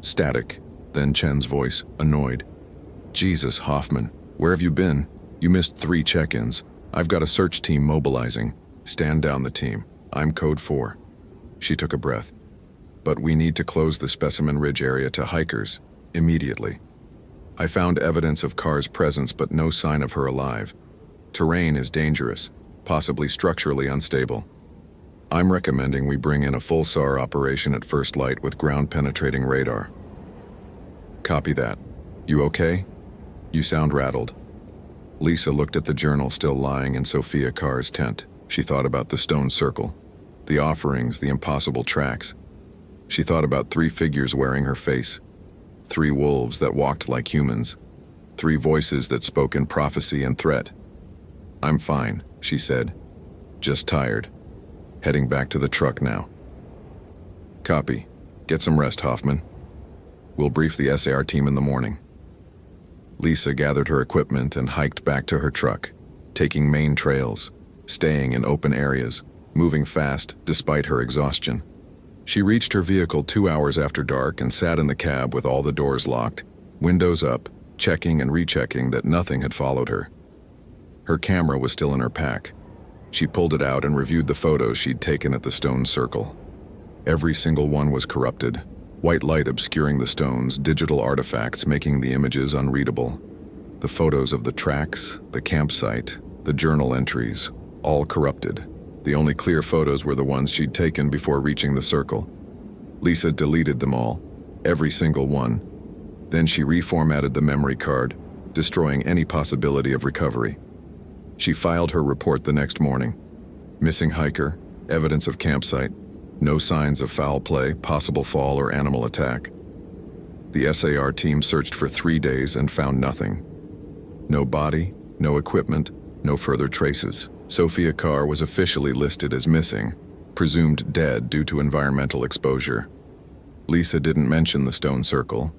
Static, then Chen's voice, annoyed. "Jesus, Hoffman, where have you been? You missed 3 check-ins. I've got a search team mobilizing. Stand down the team. I'm code 4. She took a breath. "But we need to close the Specimen Ridge area to hikers, immediately. I found evidence of Carr's presence but no sign of her alive. Terrain is dangerous, possibly structurally unstable. I'm recommending we bring in a full SAR operation at first light with ground-penetrating radar." "Copy that. You okay? You sound rattled." Lisa looked at the journal still lying in Sophia Carr's tent. She thought about the stone circle, the offerings, the impossible tracks. She thought about 3 figures wearing her face, 3 wolves that walked like humans, 3 voices that spoke in prophecy and threat. "I'm fine," she said. "Just tired. Heading back to the truck now." "Copy. Get some rest, Hoffman. We'll brief the SAR team in the morning." Lisa gathered her equipment and hiked back to her truck, taking main trails, staying in open areas, moving fast despite her exhaustion. She reached her vehicle 2 hours after dark and sat in the cab with all the doors locked, windows up, checking and rechecking that nothing had followed her. Her camera was still in her pack. She pulled it out and reviewed the photos she'd taken at the stone circle. Every single one was corrupted, white light obscuring the stones, digital artifacts making the images unreadable. The photos of the tracks, the campsite, the journal entries, all corrupted. The only clear photos were the ones she'd taken before reaching the circle. Lisa deleted them all, every single one. Then she reformatted the memory card, destroying any possibility of recovery. She filed her report the next morning. Missing hiker, evidence of campsite, no signs of foul play, possible fall, or animal attack. The SAR team searched for 3 days and found nothing. No body, no equipment, no further traces. Sophia Carr was officially listed as missing, presumed dead due to environmental exposure. Lisa didn't mention the stone circle,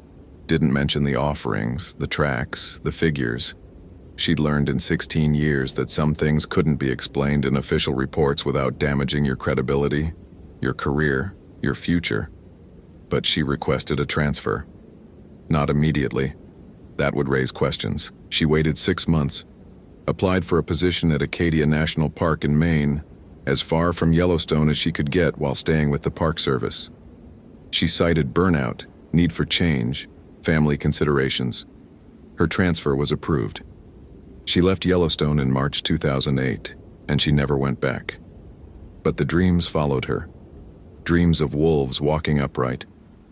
didn't mention the offerings, the tracks, the figures. She'd learned in 16 years that some things couldn't be explained in official reports without damaging your credibility, your career, your future. But she requested a transfer. Not immediately. That would raise questions. She waited 6 months, applied for a position at Acadia National Park in Maine, as far from Yellowstone as she could get while staying with the Park Service. She cited burnout, need for change, family considerations. Her transfer was approved. She left Yellowstone in March 2008, and she never went back. But the dreams followed her. Dreams of wolves walking upright,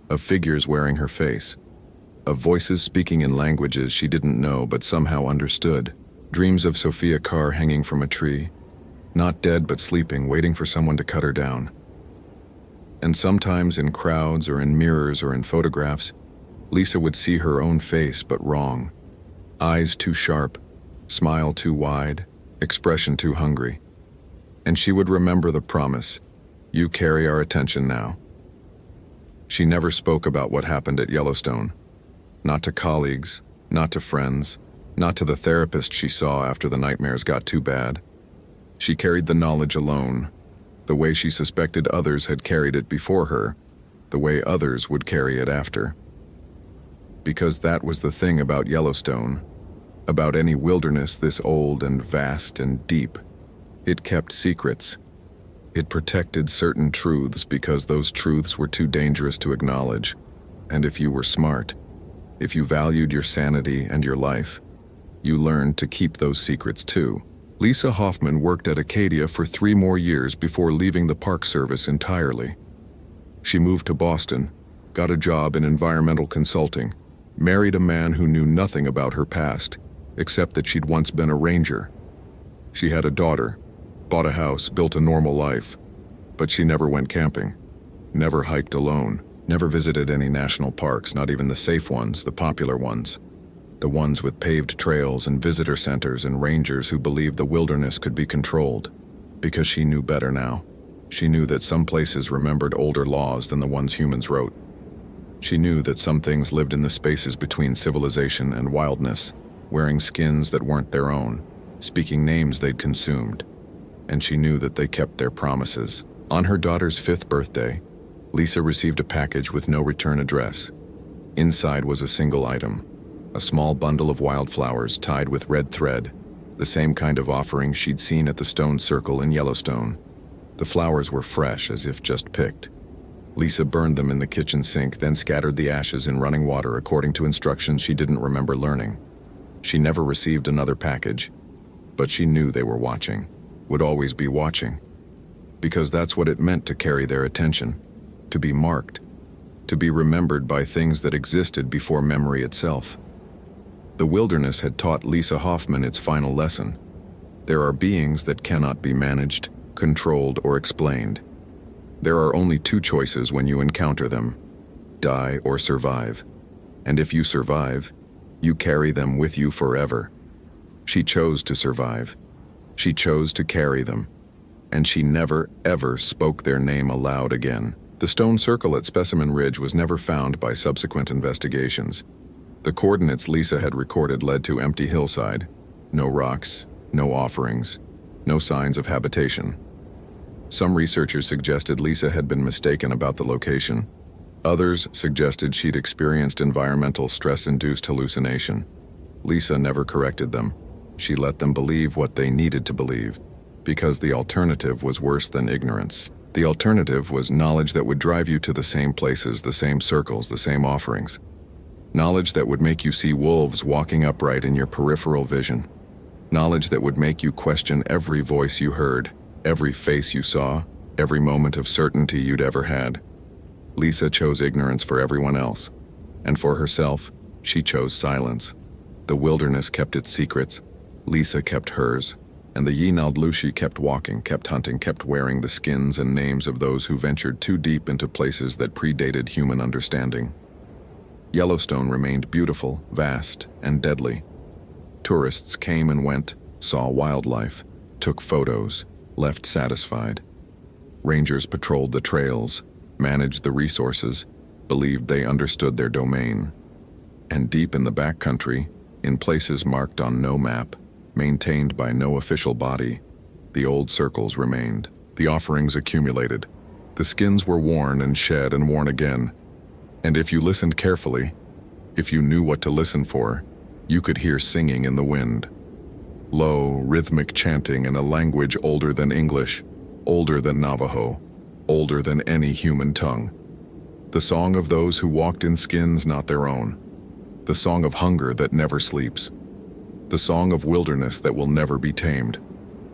of figures wearing her face, of voices speaking in languages she didn't know but somehow understood. Dreams of Sophia Carr hanging from a tree, not dead but sleeping, waiting for someone to cut her down. And sometimes in crowds or in mirrors or in photographs, Lisa would see her own face, but wrong. Eyes too sharp, smile too wide, expression too hungry. And she would remember the promise, "You carry our attention now." She never spoke about what happened at Yellowstone. Not to colleagues, not to friends, not to the therapist she saw after the nightmares got too bad. She carried the knowledge alone, the way she suspected others had carried it before her, the way others would carry it after. Because that was the thing about Yellowstone, about any wilderness this old and vast and deep. It kept secrets. It protected certain truths because those truths were too dangerous to acknowledge. And if you were smart, if you valued your sanity and your life, you learned to keep those secrets too. Lisa Hoffman worked at Acadia for 3 more years before leaving the Park Service entirely. She moved to Boston, got a job in environmental consulting, married a man who knew nothing about her past, except that she'd once been a ranger. She had a daughter, bought a house, built a normal life, but she never went camping, never hiked alone, never visited any national parks, not even the safe ones, the popular ones. The ones with paved trails and visitor centers and rangers who believed the wilderness could be controlled. Because she knew better now. She knew that some places remembered older laws than the ones humans wrote. She knew that some things lived in the spaces between civilization and wildness, wearing skins that weren't their own, speaking names they'd consumed. And she knew that they kept their promises. On her daughter's 5th birthday, Lisa received a package with no return address. Inside was a single item. A small bundle of wildflowers tied with red thread, the same kind of offering she'd seen at the stone circle in Yellowstone. The flowers were fresh, as if just picked. Lisa burned them in the kitchen sink, then scattered the ashes in running water according to instructions she didn't remember learning. She never received another package, but she knew they were watching, would always be watching. Because that's what it meant to carry their attention, to be marked, to be remembered by things that existed before memory itself. The wilderness had taught Lisa Hoffman its final lesson. There are beings that cannot be managed, controlled, or explained. There are only 2 choices when you encounter them: die or survive. And if you survive, you carry them with you forever. She chose to survive. She chose to carry them. And she never, ever spoke their name aloud again. The stone circle at Specimen Ridge was never found by subsequent investigations. The coordinates Lisa had recorded led to empty hillside. No rocks, no offerings, no signs of habitation. Some researchers suggested Lisa had been mistaken about the location. Others suggested she'd experienced environmental stress-induced hallucination. Lisa never corrected them. She let them believe what they needed to believe, because the alternative was worse than ignorance. The alternative was knowledge that would drive you to the same places, the same circles, the same offerings. Knowledge that would make you see wolves walking upright in your peripheral vision. Knowledge that would make you question every voice you heard, every face you saw, every moment of certainty you'd ever had. Lisa chose ignorance for everyone else, and for herself, she chose silence. The wilderness kept its secrets, Lisa kept hers, and the Yinald Lushi kept walking, kept hunting, kept wearing the skins and names of those who ventured too deep into places that predated human understanding. Yellowstone remained beautiful, vast, and deadly. Tourists came and went, saw wildlife, took photos, left satisfied. Rangers patrolled the trails, managed the resources, believed they understood their domain. And deep in the backcountry, in places marked on no map, maintained by no official body, the old circles remained. The offerings accumulated. The skins were worn and shed and worn again. And if you listened carefully, if you knew what to listen for, you could hear singing in the wind. Low, rhythmic chanting in a language older than English, older than Navajo, older than any human tongue. The song of those who walked in skins not their own. The song of hunger that never sleeps. The song of wilderness that will never be tamed.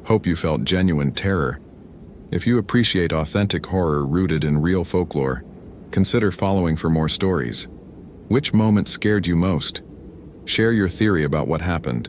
Hope you felt genuine terror. If you appreciate authentic horror rooted in real folklore, consider following for more stories. Which moment scared you most? Share your theory about what happened.